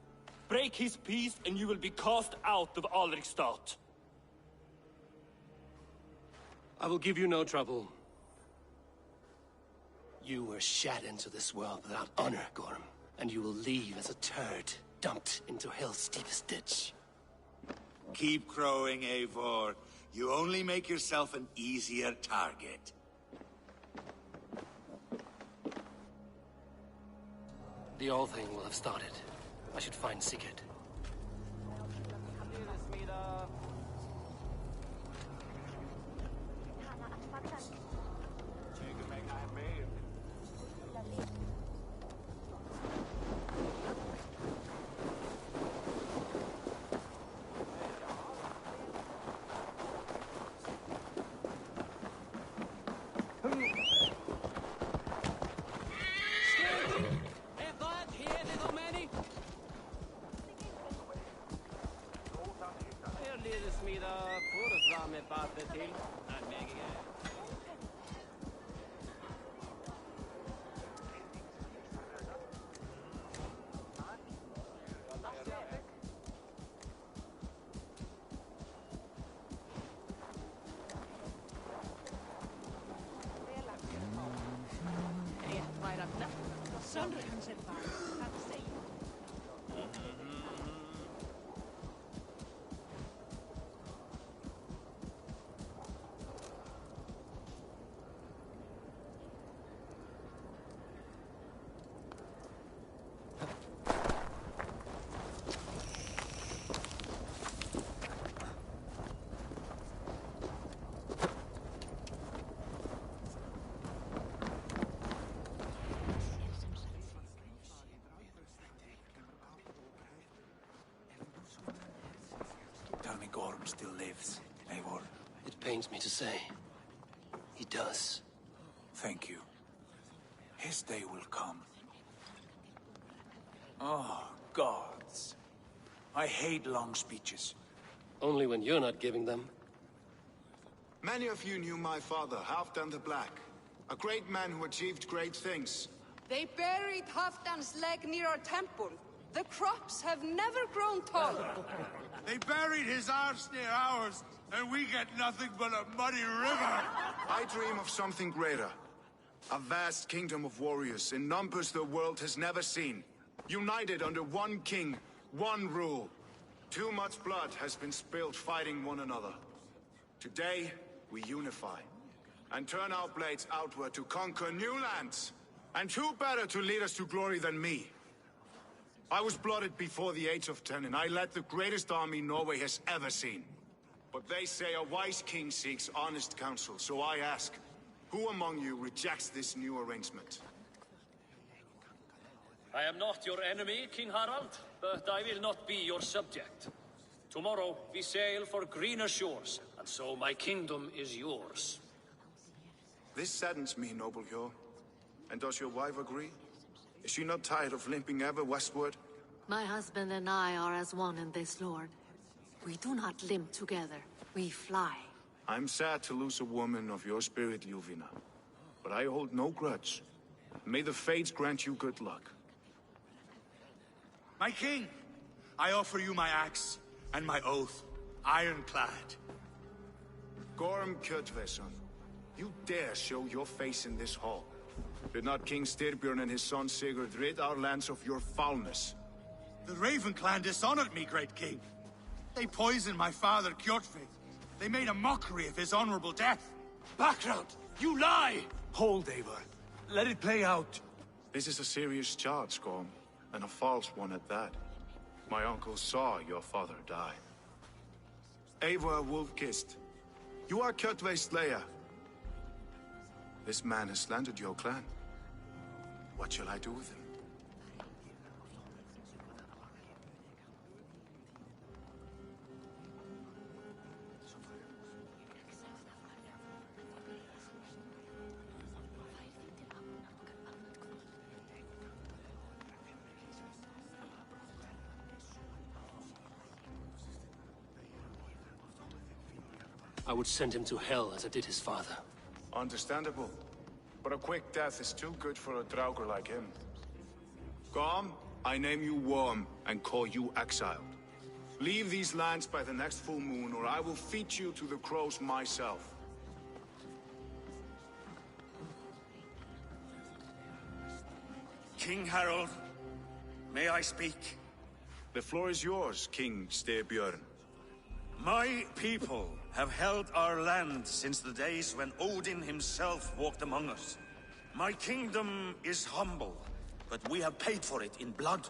Break his peace and you will be cast out of Alrikstad. I will give you no trouble. You were shat into this world without honor, Gorm, and you will leave as a turd dumped into hell's deepest ditch. Keep crowing, Eivor. You only make yourself an easier target. The All Thing will have started. I should find Sigurd. Tell me Gorm still lives, Eivor. It pains me to say. He does. Thank you. His day will come. Oh, gods. I hate long speeches. Only when you're not giving them. Many of you knew my father, Halfdan the Black. A great man who achieved great things. They buried Halfdan's leg near our temple. The crops have never grown taller. They buried his arse near ours, and we get nothing but a muddy river. I dream of something greater. A vast kingdom of warriors in numbers the world has never seen. United under one king, one rule. Too much blood has been spilled fighting one another. Today, we unify. And turn our blades outward to conquer new lands. And who better to lead us to glory than me? I was blooded before the age of 10, and I led the greatest army Norway has ever seen. But they say a wise king seeks honest counsel, so I ask, who among you rejects this new arrangement? I am not your enemy, King Harald, but I will not be your subject. Tomorrow we sail for greener shores, and so my kingdom is yours. This saddens me, noble Hjor. And does your wife agree? Is she not tired of limping ever westward? My husband and I are as one in this, Lord. We do not limp together. We fly. I'm sad to lose a woman of your spirit, Yuvina. But I hold no grudge. May the fates grant you good luck. My king, I offer you my axe and my oath, ironclad. Gorm Kjotveson, you dare show your face in this hall? Did not King Styrbjörn and his son Sigurd rid our lands of your foulness? The Raven clan dishonored me, great king. They poisoned my father, Kjotve. They made a mockery of his honorable death. Background! You lie! Hold, Eivor. Let it play out. This is a serious charge, Gorm, and a false one at that. My uncle saw your father die. Eivor Wolf-Kissed, you are Kjotve's slayer. This man has slandered your clan. What shall I do with him? I would send him to hell as I did his father. Understandable. But a quick death is too good for a Draugr like him. Gorm, I name you Worm and call you exiled. Leave these lands by the next full moon, or I will feed you to the crows myself. King Harold, may I speak? The floor is yours, King Styrbjörn. My people have held our land since the days when Odin himself walked among us. My kingdom is humble, but we have paid for it in blood.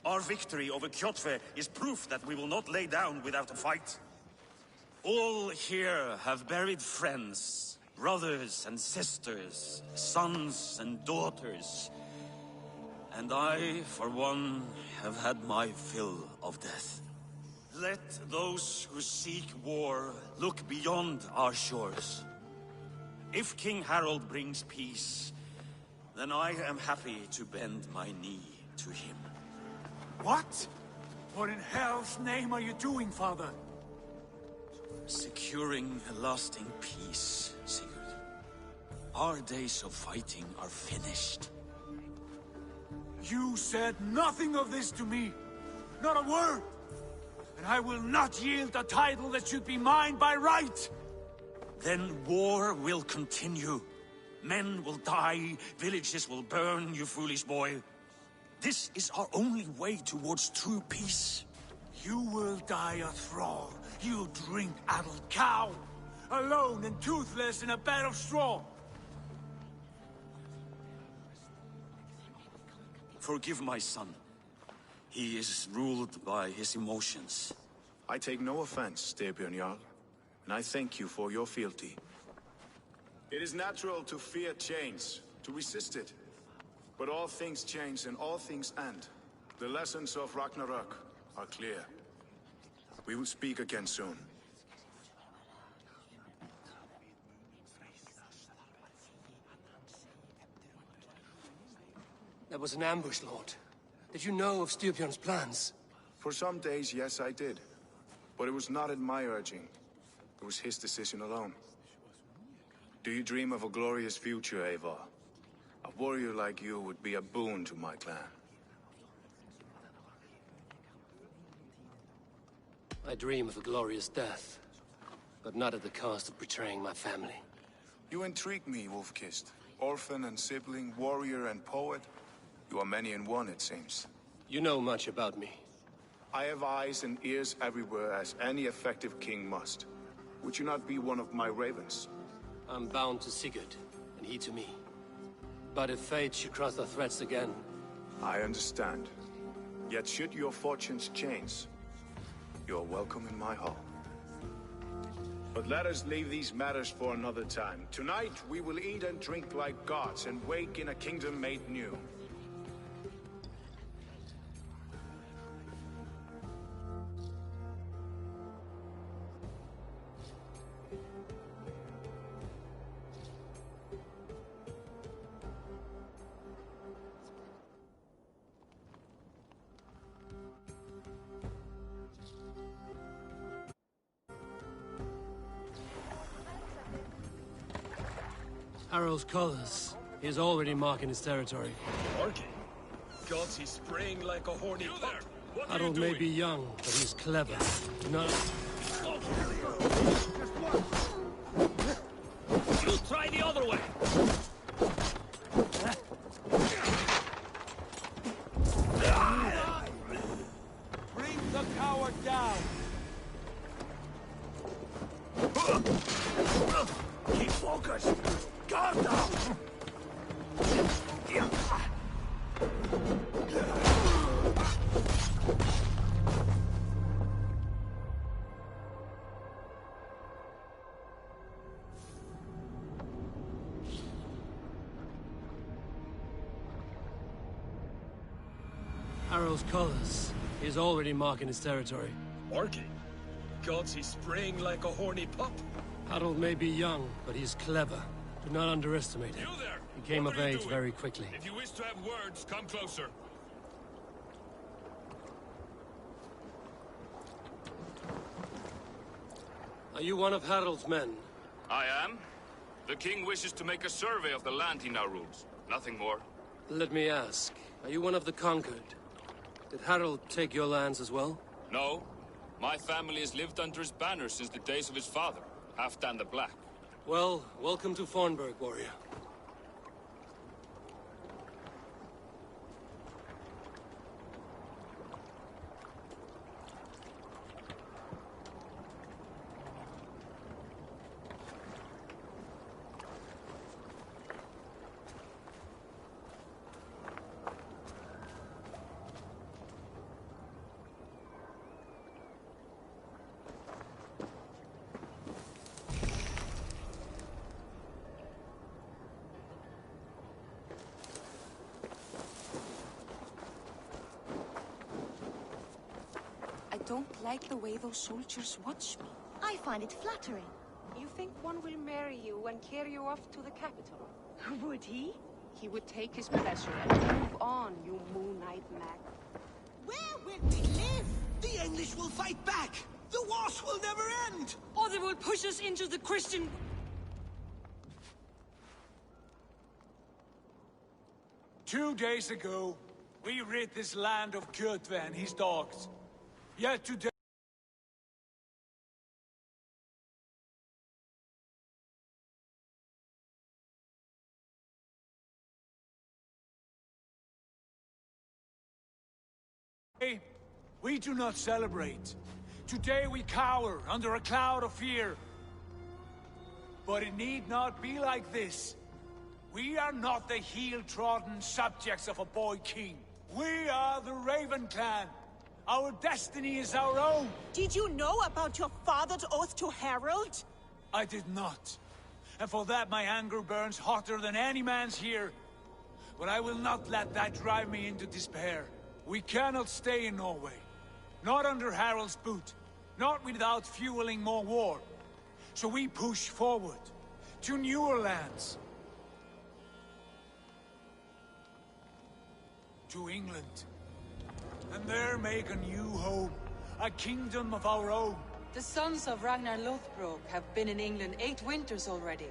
Our victory over Kjotve is proof that we will not lay down without a fight. All here have buried friends, brothers and sisters, sons and daughters. And I, for one, have had my fill of death. Let those who seek war look beyond our shores. If King Harold brings peace, then I am happy to bend my knee to him. What? What in hell's name are you doing, father? Securing a lasting peace, Sigurd. Our days of fighting are finished. You said nothing of this to me. Not a word. And I will not yield a title that should be mine by right! Then war will continue. Men will die, villages will burn, you foolish boy. This is our only way towards true peace. You will die a thrall, you drink-addled cow! Alone and toothless in a bed of straw! Forgive my son. He is ruled by his emotions. I take no offense, Styrbjörn Jarl, and I thank you for your fealty. It is natural to fear change, to resist it. But all things change and all things end. The lessons of Ragnarok are clear. We will speak again soon. That was an ambush, Lord. Did you know of Styrbjörn's plans? For some days, yes, I did. But it was not at my urging. It was his decision alone. Do you dream of a glorious future, Eivor? A warrior like you would be a boon to my clan. I dream of a glorious death, but not at the cost of betraying my family. You intrigue me, Wolf-Kissed. Orphan and sibling, warrior and poet. You are many in one, it seems. You know much about me. I have eyes and ears everywhere, as any effective king must. Would you not be one of my ravens? I'm bound to Sigurd, and he to me. But if fate should cross our threads again... I understand. Yet should your fortunes change, you're welcome in my hall. But let us leave these matters for another time. Tonight, we will eat and drink like gods and wake in a kingdom made new. Harold's colors. He is already marking his territory. Marking? Gods, he's spraying like a horny pup. Harold may be young, but he's clever. No. You try the other way! Bring the coward down! Keep focused! Guard down! Harold's colors. He is already marking his territory. Marking? Gods, he's spraying like a horny pup. Harold may be young, but he's clever. Do not underestimate him. You there! He came What of are you age doing? very quickly. If you wish to have words, come closer. Are you one of Harold's men? I am. The king wishes to make a survey of the land he now rules. Nothing more. Let me ask, are you one of the conquered? Did Harold take your lands as well? No. My family has lived under his banner since the days of his father, Halfdan the Black. Well, welcome to Fornburg, warrior. I don't like the way those soldiers watch me. I find it flattering. You think one will marry you and carry you off to the capital? Would he? He would take his pleasure and move on, you moon-eyed mag. Where will we live? The English will fight back! The wars will never end! Or they will push us into the Christian... 2 days ago, we rid this land of Kjotve and his dogs. Yet today... we do not celebrate. Today we cower under a cloud of fear. But it need not be like this. We are not the heel-trodden subjects of a boy king. We are the Raven clan. Our destiny is our own. Did you know about your father's oath to Harold? I did not. And for that my anger burns hotter than any man's here. But I will not let that drive me into despair. We cannot stay in Norway. Not under Harold's boot. Not without fueling more war. So we push forward. To newer lands. To England. And there make a new home. A kingdom of our own. The sons of Ragnar Lothbrok have been in England 8 winters already.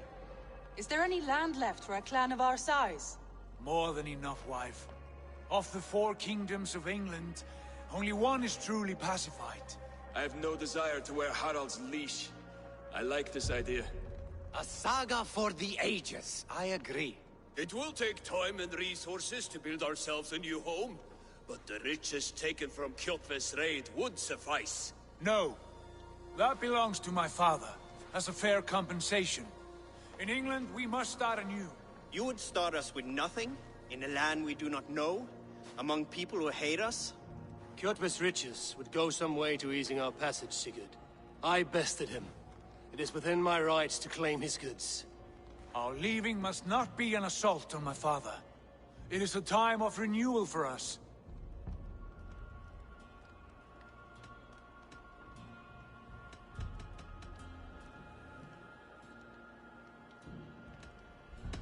Is there any land left for a clan of our size? More than enough, wife. Of the 4 kingdoms of England, only one is truly pacified. I have no desire to wear Harald's leash. I like this idea. A saga for the ages, I agree. It will take time and resources to build ourselves a new home, but the riches taken from Kjotve's raid would suffice. No. That belongs to my father, as a fair compensation. In England, we must start anew. You would start us with nothing? In a land we do not know? Among people who hate us? Kjotve's riches would go some way to easing our passage, Sigurd. I bested him. It is within my rights to claim his goods. Our leaving must not be an assault on my father. It is a time of renewal for us.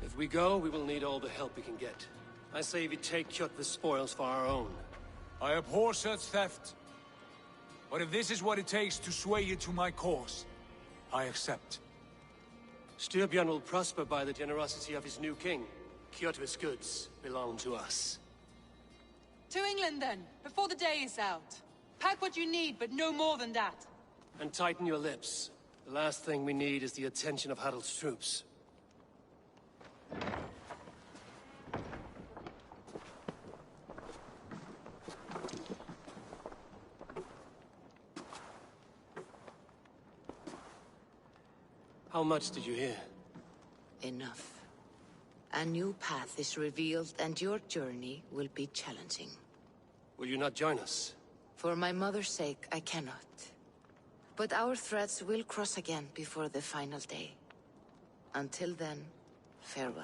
If we go, we will need all the help we can get. I say we take Kjotve's spoils for our own. I abhor such theft. But if this is what it takes to sway you to my cause, I accept. Styrbjörn will prosper by the generosity of his new king. Kjotve's goods belong to us. To England, then, before the day is out. Pack what you need, but no more than that. And tighten your lips. The last thing we need is the attention of Harald's troops. How much did you hear? Enough. A new path is revealed, and your journey will be challenging. Will you not join us? For my mother's sake, I cannot. But our threads will cross again before the final day. Until then, farewell.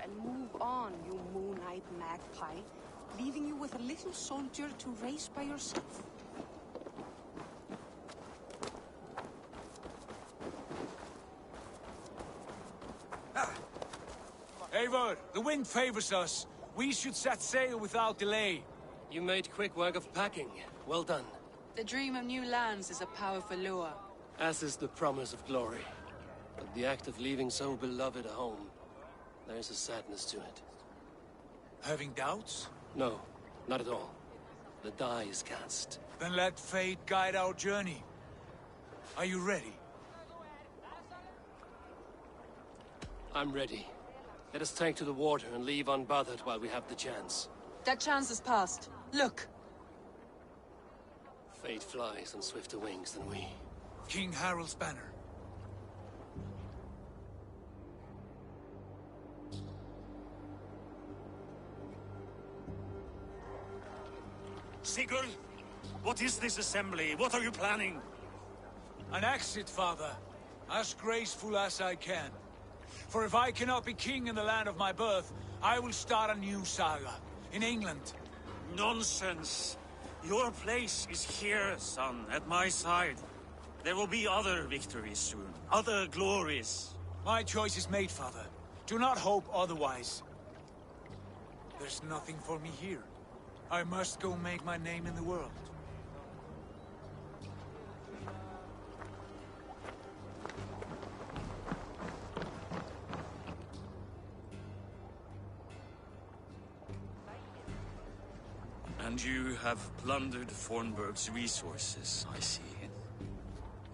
And move on, you moon-eyed magpie, leaving you with a little soldier to race by yourself. Eivor, the wind favors us. We should set sail without delay. You made quick work of packing. Well done. The dream of new lands is a powerful lure. As is the promise of glory. But the act of leaving so beloved a home, there's a sadness to it. Having doubts? No, not at all. The die is cast. Then let fate guide our journey. Are you ready? I'm ready. Let us take to the water and leave unbothered while we have the chance. That chance is past. Look! Fate flies on swifter wings than we. King Harald's banner. Sigurd, what is this assembly? What are you planning? An exit, father. As graceful as I can. For if I cannot be king in the land of my birth, I will start a new saga. In England. Nonsense. Your place is here, son, at my side. There will be other victories soon. Other glories. My choice is made, father. Do not hope otherwise. There's nothing for me here. I must go make my name in the world. And you have plundered Fornburg's resources, I see.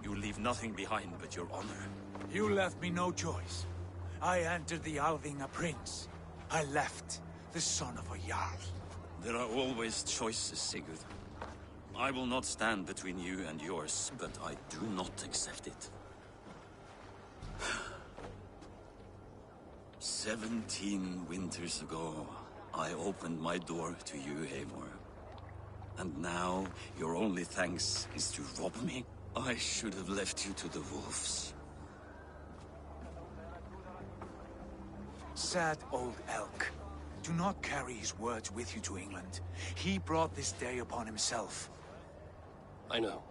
You leave nothing behind but your honor. You left me no choice. I entered the Alving a prince. I left the son of a Jarl. There are always choices, Sigurd. I will not stand between you and yours, but I do not accept it. 17 winters ago, I opened my door to you, Eivor. And now, your only thanks is to rob me? I should have left you to the wolves. Sad old elk. Do not carry his words with you to England. He brought this day upon himself. I know.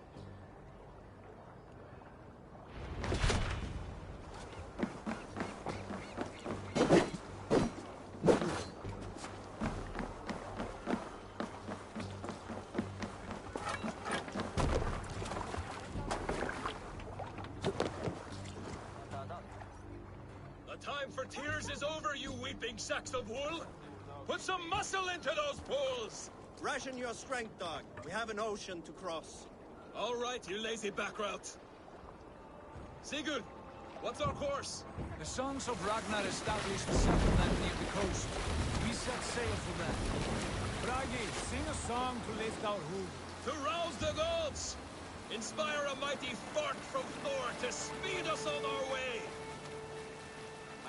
Tears is over, you weeping sacks of wool! Put some muscle into those pulls! Ration your strength, dog. We have an ocean to cross. All right, you lazy backrout. Sigurd, what's our course? The sons of Ragnar established a settlement near the coast. We set sail for them. Bragi, sing a song to lift our hoof. To rouse the gods! Inspire a mighty fart from Thor to speed us on our way!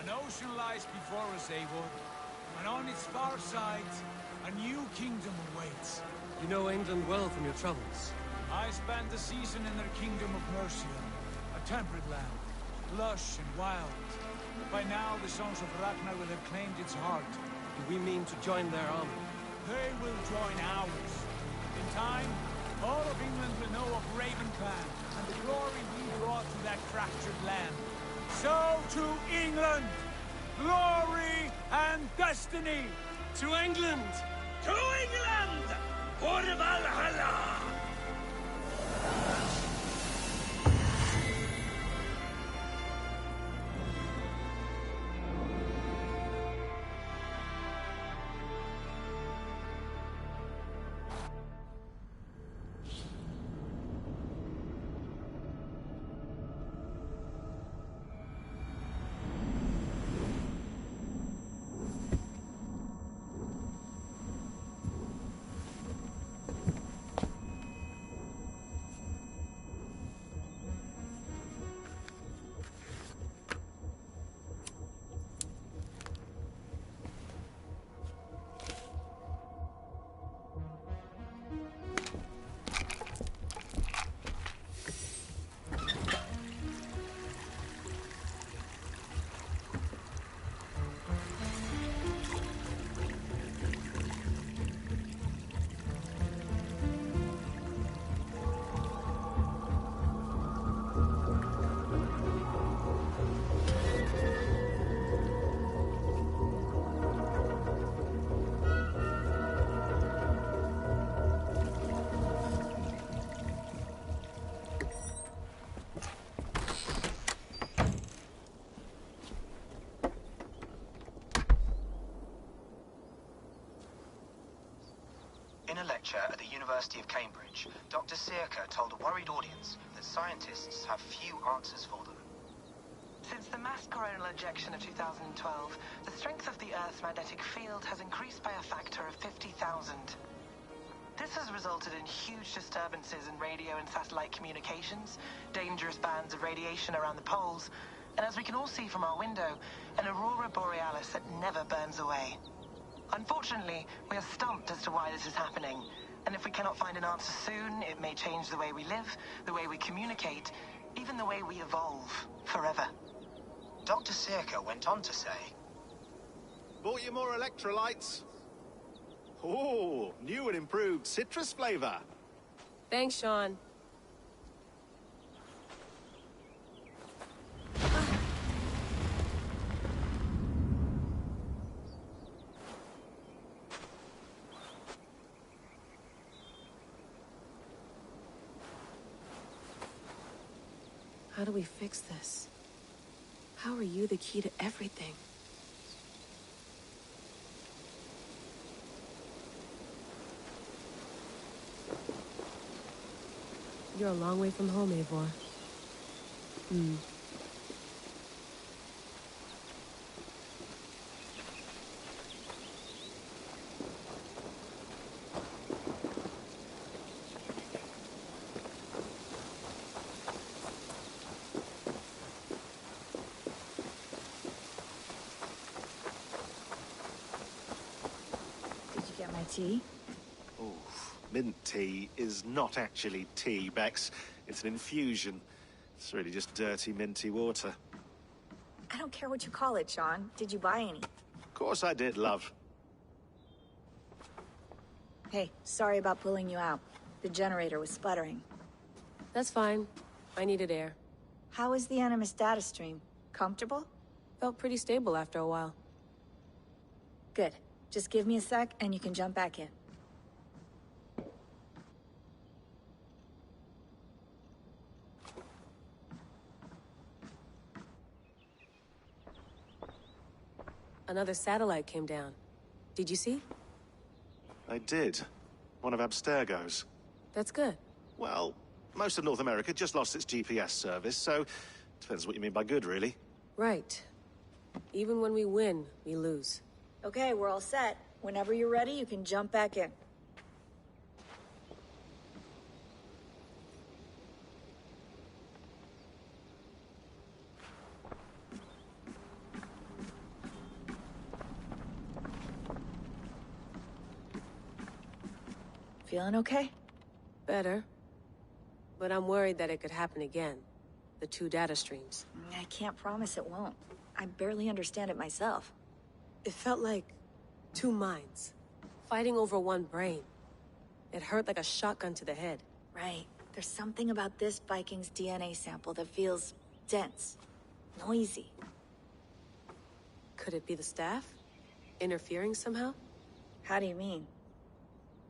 An ocean lies before us, Eivor, and on its far side, a new kingdom awaits. You know England well from your travels. I spent the season in their kingdom of Mercia, a temperate land, lush and wild. By now, the Sons of Ragnar will have claimed its heart. Do we mean to join their army? They will join ours. In time, all of England will know of Ravenclan and the glory we brought to that fractured land. So to England! Glory and destiny! To England! To England! For Valhalla! In a lecture at the University of Cambridge, Dr. Searca told a worried audience that scientists have few answers for them. Since the mass coronal ejection of 2012, the strength of the Earth's magnetic field has increased by a factor of 50,000. This has resulted in huge disturbances in radio and satellite communications, dangerous bands of radiation around the poles, and as we can all see from our window, an aurora borealis that never burns away. Unfortunately, we are stumped as to why this is happening, and if we cannot find an answer soon, it may change the way we live, the way we communicate, even the way we evolve, forever. Dr. Searca went on to say, Bought you more electrolytes? Oh, new and improved citrus flavor. Thanks, Sean. How do we fix this? How are you the key to everything? You're a long way from home, Eivor. Tea? Oh, mint tea is not actually tea, Bex. It's an infusion. It's really just dirty, minty water. I don't care what you call it, Sean. Did you buy any? Of course I did, love. Hey, sorry about pulling you out. The generator was sputtering. That's fine. I needed air. How is the Animus data stream? Comfortable? Felt pretty stable after a while. Good. Just give me a sec, and you can jump back in. Another satellite came down. Did you see? I did. One of Abstergo's. That's good. Well, most of North America just lost its GPS service, so depends what you mean by good, really. Right. Even when we win, we lose. Okay, we're all set. Whenever you're ready, you can jump back in. Feeling okay? Better. But I'm worried that it could happen again. The two data streams. I can't promise it won't. I barely understand it myself. It felt like two minds, fighting over one brain. It hurt like a shotgun to the head. Right. There's something about this Viking's DNA sample that feels dense, noisy. Could it be the staff? Interfering somehow? How do you mean?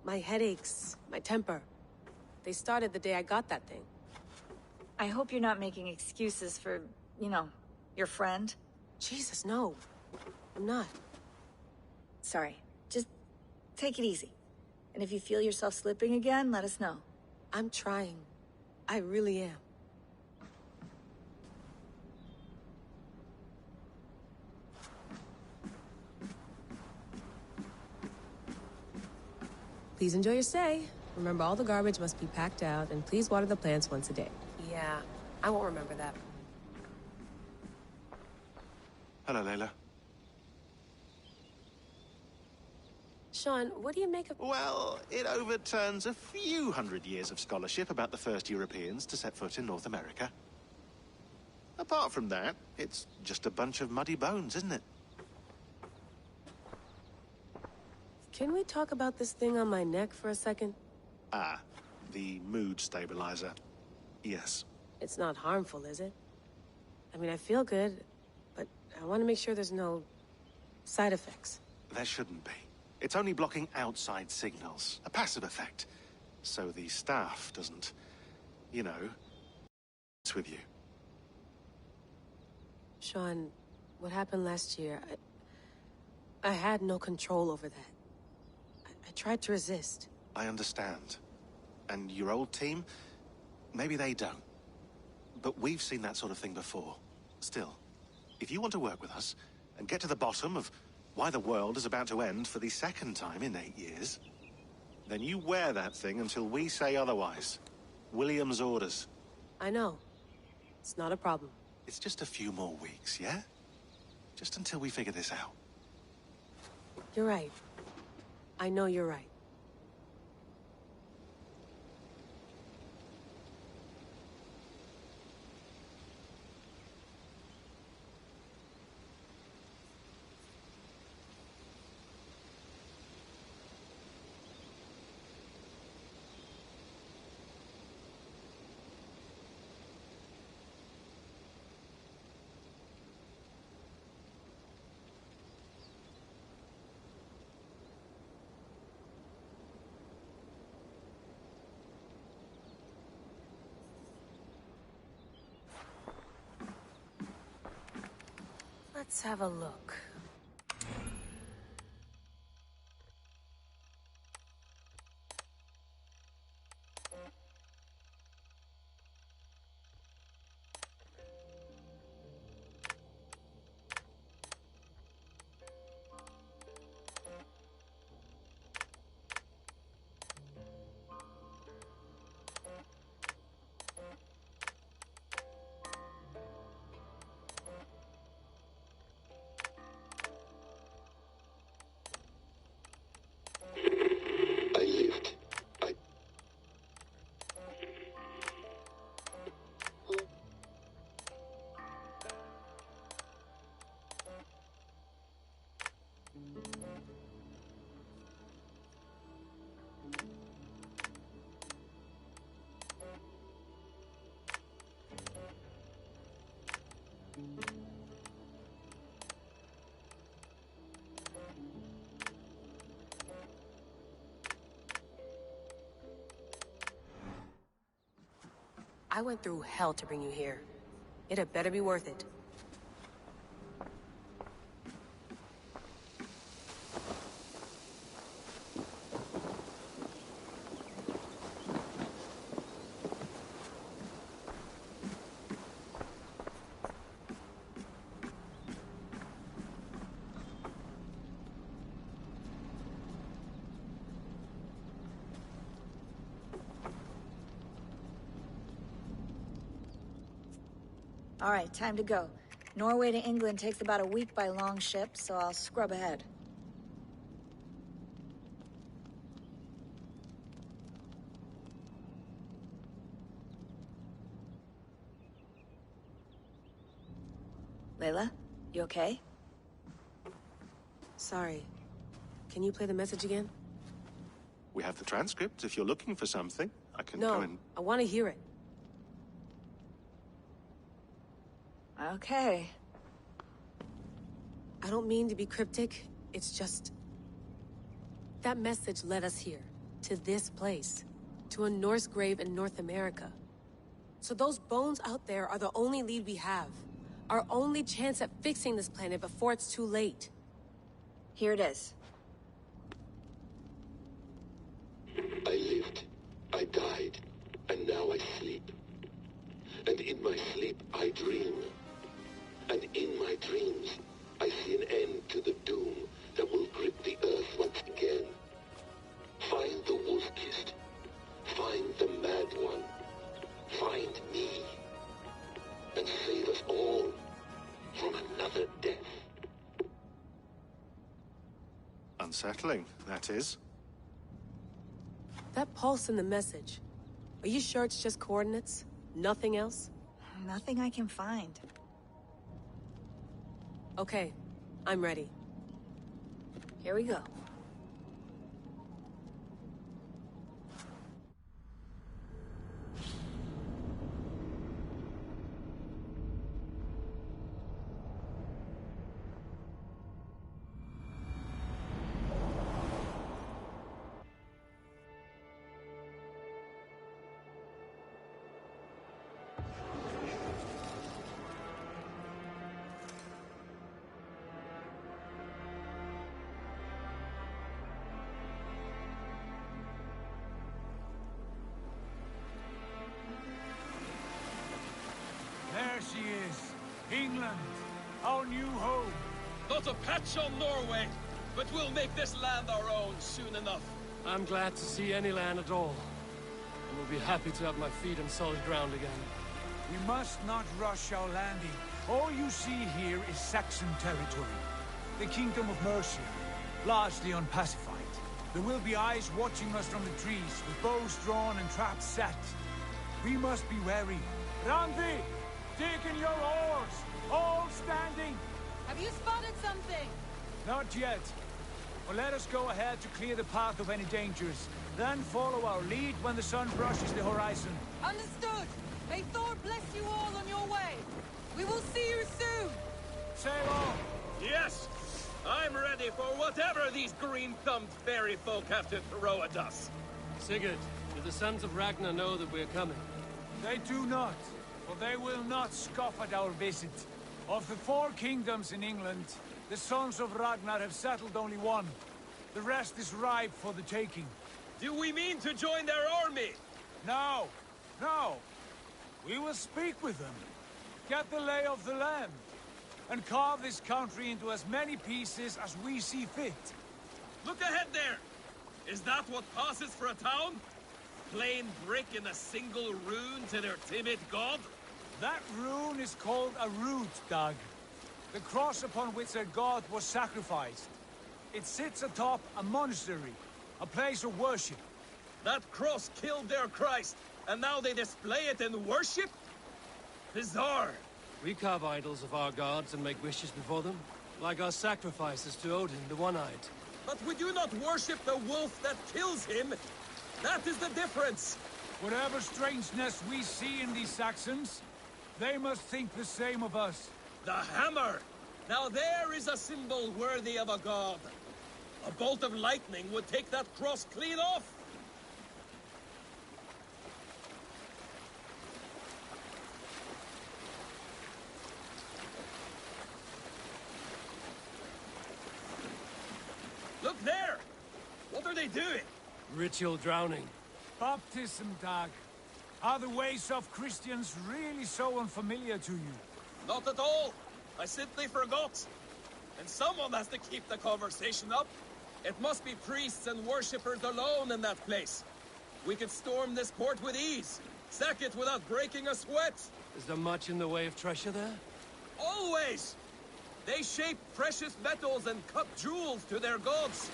My headaches, my temper. They started the day I got that thing. I hope you're not making excuses for, you know, your friend. Jesus, no. I'm not. Sorry. Just take it easy. And if you feel yourself slipping again, let us know. I'm trying. I really am. Please enjoy your stay. Remember, all the garbage must be packed out, and please water the plants once a day. Yeah, I won't remember that. Hello, Layla. Sean, what do you make of... Well, it overturns a few hundred years of scholarship about the first Europeans to set foot in North America. Apart from that, it's just a bunch of muddy bones, isn't it? Can we talk about this thing on my neck for a second? Ah, the mood stabilizer. Yes. It's not harmful, is it? I mean, I feel good, but I want to make sure there's no side effects. There shouldn't be. It's only blocking outside signals, a passive effect. So the staff doesn't, you know, it's with you. Sean, what happened last year, I had no control over that. I tried to resist. I understand. And your old team, maybe they don't. But we've seen that sort of thing before. Still, if you want to work with us and get to the bottom of why the world is about to end for the second time in 8 years, then you wear that thing until we say otherwise. William's orders. I know. It's not a problem. It's just a few more weeks, yeah? Just until we figure this out. You're right. I know you're right. Let's have a look. I went through hell to bring you here. It had better be worth it. All right, time to go. Norway to England takes about a week by long ship, so I'll scrub ahead. Layla, you okay? Sorry. Can you play the message again? We have the transcript. If you're looking for something, I can No, go and... I want to hear it. Okay. I don't mean to be cryptic. It's just... that message led us here. To this place. To a Norse grave in North America. So those bones out there are the only lead we have. Our only chance at fixing this planet before it's too late. Here it is. I lived, I died, and now I sleep. And in my sleep I dream. And in my dreams I see an end to the doom that will grip the earth once again. Find the wolf-kissed. Find the mad one. Find me. And save us all from another death. Unsettling, that is. That pulse in the message. Are you sure it's just coordinates? Nothing else? Nothing I can find. Okay, I'm ready. Here we go. There she is. England. Our new home. Not a patch on Norway, but we'll make this land our own soon enough. I'm glad to see any land at all. And will be happy to have my feet on solid ground again. We must not rush our landing. All you see here is Saxon territory. The Kingdom of Mercia, largely unpacified. There will be eyes watching us from the trees, with bows drawn and traps set. We must be wary. Randi! Dig in your oars! All standing! Have you spotted something? Not yet. But let us go ahead to clear the path of any dangers. Then follow our lead when the sun brushes the horizon. Understood. May Thor bless you all on your way. We will see you soon. Sail on! Yes! I'm ready for whatever these green-thumbed fairy folk have to throw at us. Sigurd, do the sons of Ragnar know that we're coming? They do not, for they will not scoff at our visit. Of the 4 kingdoms in England, the sons of Ragnar have settled only one. The rest is ripe for the taking. Do we mean to join their army? No, no. We will speak with them, get the lay of the land, and carve this country into as many pieces as we see fit. Look ahead there! Is that what passes for a town? Plain brick in a single rune to their timid god? That rune is called a root, Dag. The cross upon which their god was sacrificed. It sits atop a monastery, a place of worship. That cross killed their Christ, and now they display it in worship? Bizarre. We carve idols of our gods and make wishes before them, like our sacrifices to Odin, the One-Eyed. But we do not worship the wolf that kills him. That is the difference. Whatever strangeness we see in these Saxons, they must think the same of us. The hammer! Now there is a symbol worthy of a god. A bolt of lightning would take that cross clean off. Look there! What are they doing? Ritual drowning. Baptism, Dag. Are the ways of Christians really so unfamiliar to you? Not at all. I simply forgot. And someone has to keep the conversation up. It must be priests and worshippers alone in that place. We could storm this port with ease. Sack it without breaking a sweat. Is there much in the way of treasure there? Always! They shape precious metals and cut jewels to their gods.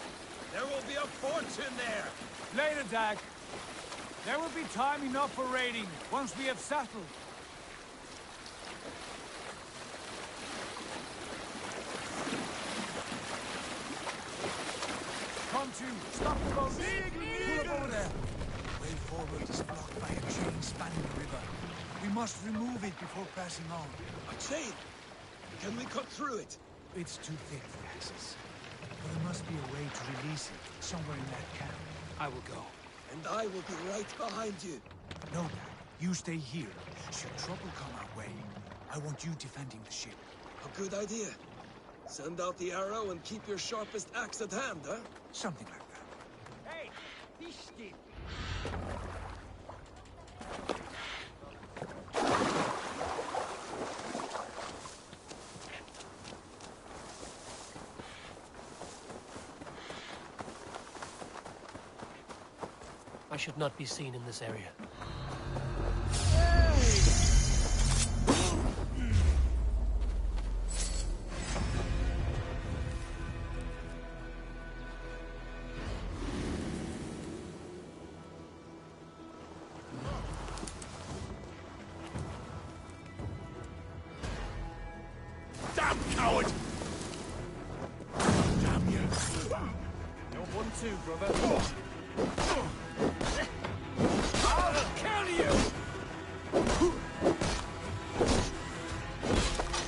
There will be a fortune there. Later, Dag. There will be time enough for raiding, once we have settled. 1-2. Stop the boat. Pull up over there. The way forward is blocked by a chain spanning the river. We must remove it before passing on. A chain? Can we cut through it? It's too thick for axes. But there must be a way to release it somewhere in that camp. I will go. And I will be right behind you. No, Dad. You stay here. Should trouble come our way, I want you defending the ship. A good idea. Send out the arrow and keep your sharpest axe at hand, huh? Something like that. Hey, fish skin. I should not be seen in this area. Damn coward! Damn you! No 1-2, brother. I'll kill you!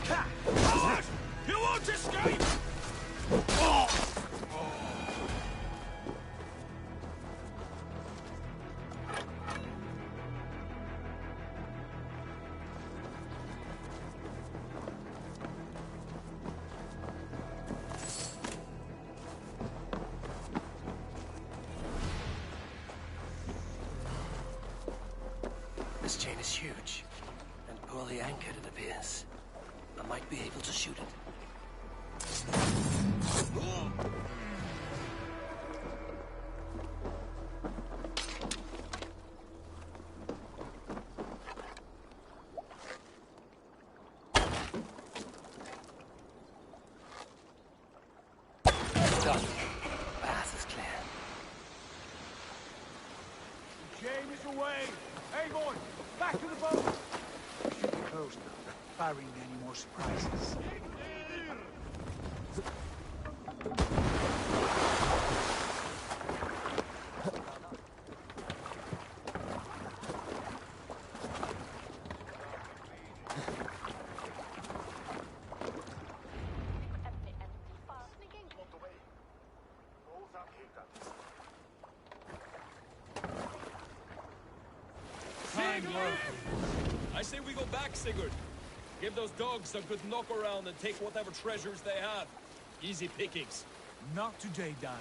Coward! You won't escape! This chain is huge, and poorly anchored it appears. I might be able to shoot it. Done. Path is clear. The chain is away! Hey, boy! Back to the boat! Should be close now, barring any more surprises. I say we go back, Sigurd. Give those dogs a good knock around and take whatever treasures they have. Easy pickings. Not today, Dad.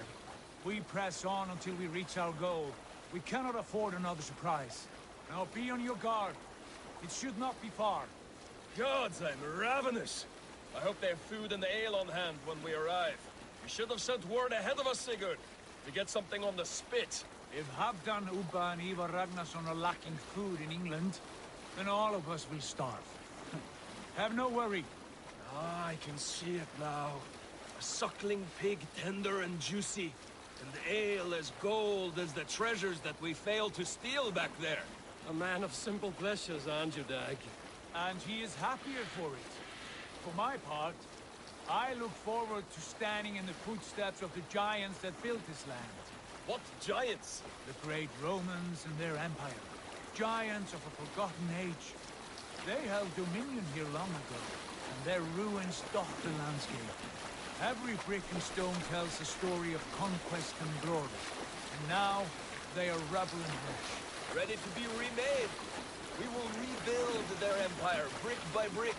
We press on until we reach our goal. We cannot afford another surprise. Now be on your guard. It should not be far. Gods, I'm ravenous. I hope they have food and ale on hand when we arrive. You should have sent word ahead of us, Sigurd, to get something on the spit. If Halfdan, Ubba and Ivar Ragnarsson are lacking food in England, then all of us will starve. Have no worry. Ah, I can see it now. A suckling pig, tender and juicy. And ale as gold as the treasures that we failed to steal back there. A man of simple pleasures, aren't you, Dag? And he is happier for it. For my part, I look forward to standing in the footsteps of the giants that built this land. What giants? The great Romans and their empire. Giants of a forgotten age. They held dominion here long ago, and their ruins dot the landscape. Every brick and stone tells a story of conquest and glory. And now, they are rubble and ash. Ready to be remade. We will rebuild their empire, brick by brick.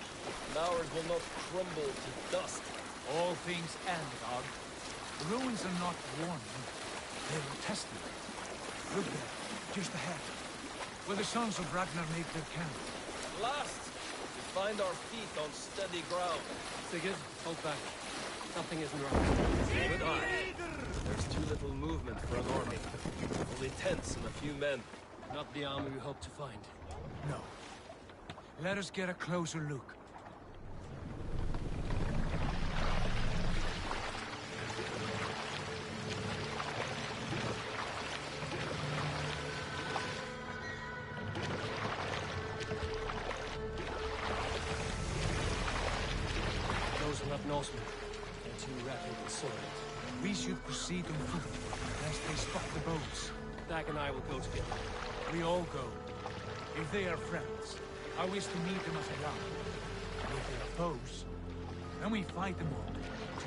And ours will not crumble to dust. All things end, Og. The ruins are not warning. They're a testament. Look there, just ahead. Where the sons of Ragnar make their camp. At last, we find our feet on steady ground. Sigurd, hold back. Something isn't right. Good eye. There's too little movement for an army. Only tents and a few men. Not the army we hope to find. No. Let us get a closer look. Those are not Norsemen. They're too rapid and soiled. We should proceed on foot, lest they spot the boats. Dak and I will go together. We all go. If they are friends, I wish to meet them as they are. And if they are foes, then we fight them all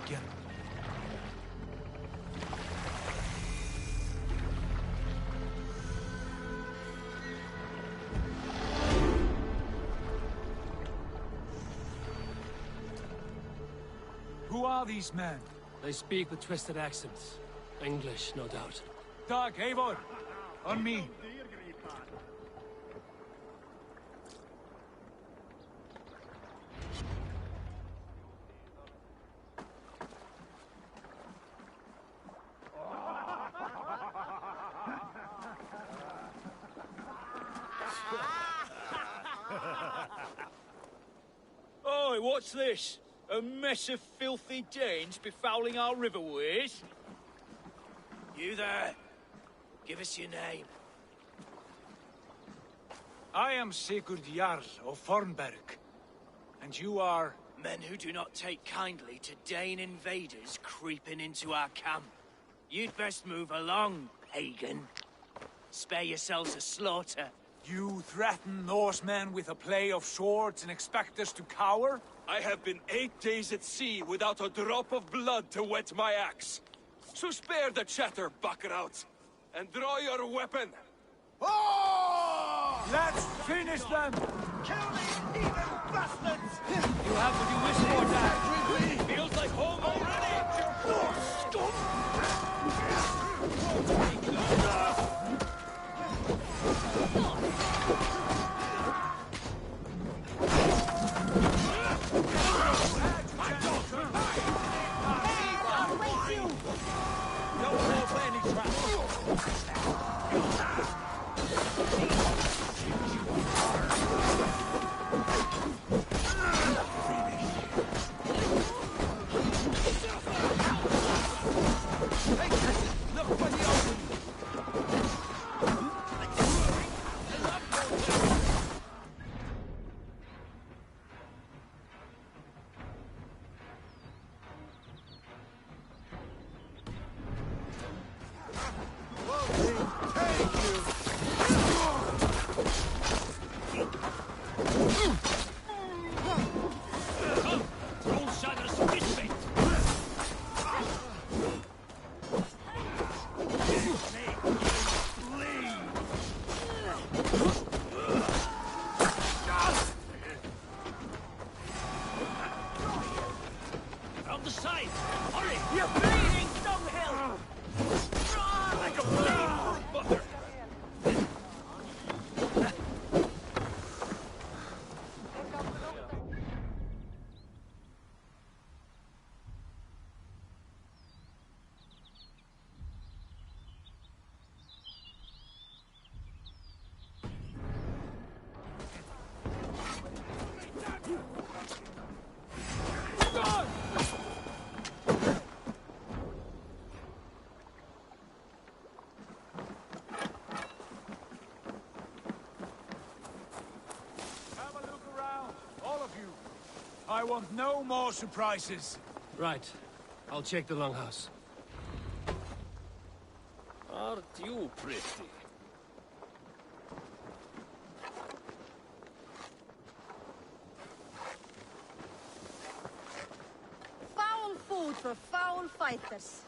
together. Who are these men? They speak with twisted accents. English, no doubt. Dag, Eivor! On me! Oi, what's this? A mess of filthy Danes befouling our riverways? You there. Give us your name. I am Sigurd Jarl of Fornberg. And you are... Men who do not take kindly to Dane invaders creeping into our camp. You'd best move along, pagan. Spare yourselves a slaughter. You threaten Norsemen with a play of swords and expect us to cower? I have been 8 days at sea without a drop of blood to wet my axe. So spare the chatter, buckerouts, and draw your weapon. Oh! Let's finish them! Kill these heathen bastards! You have what you wish for, Dad. Feels like home already. I want no more surprises. Right. I'll check the longhouse. Aren't you pretty? Foul food for foul fighters.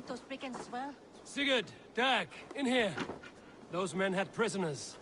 those brigands as well? Sigurd, Dag, in here. Those men had prisoners.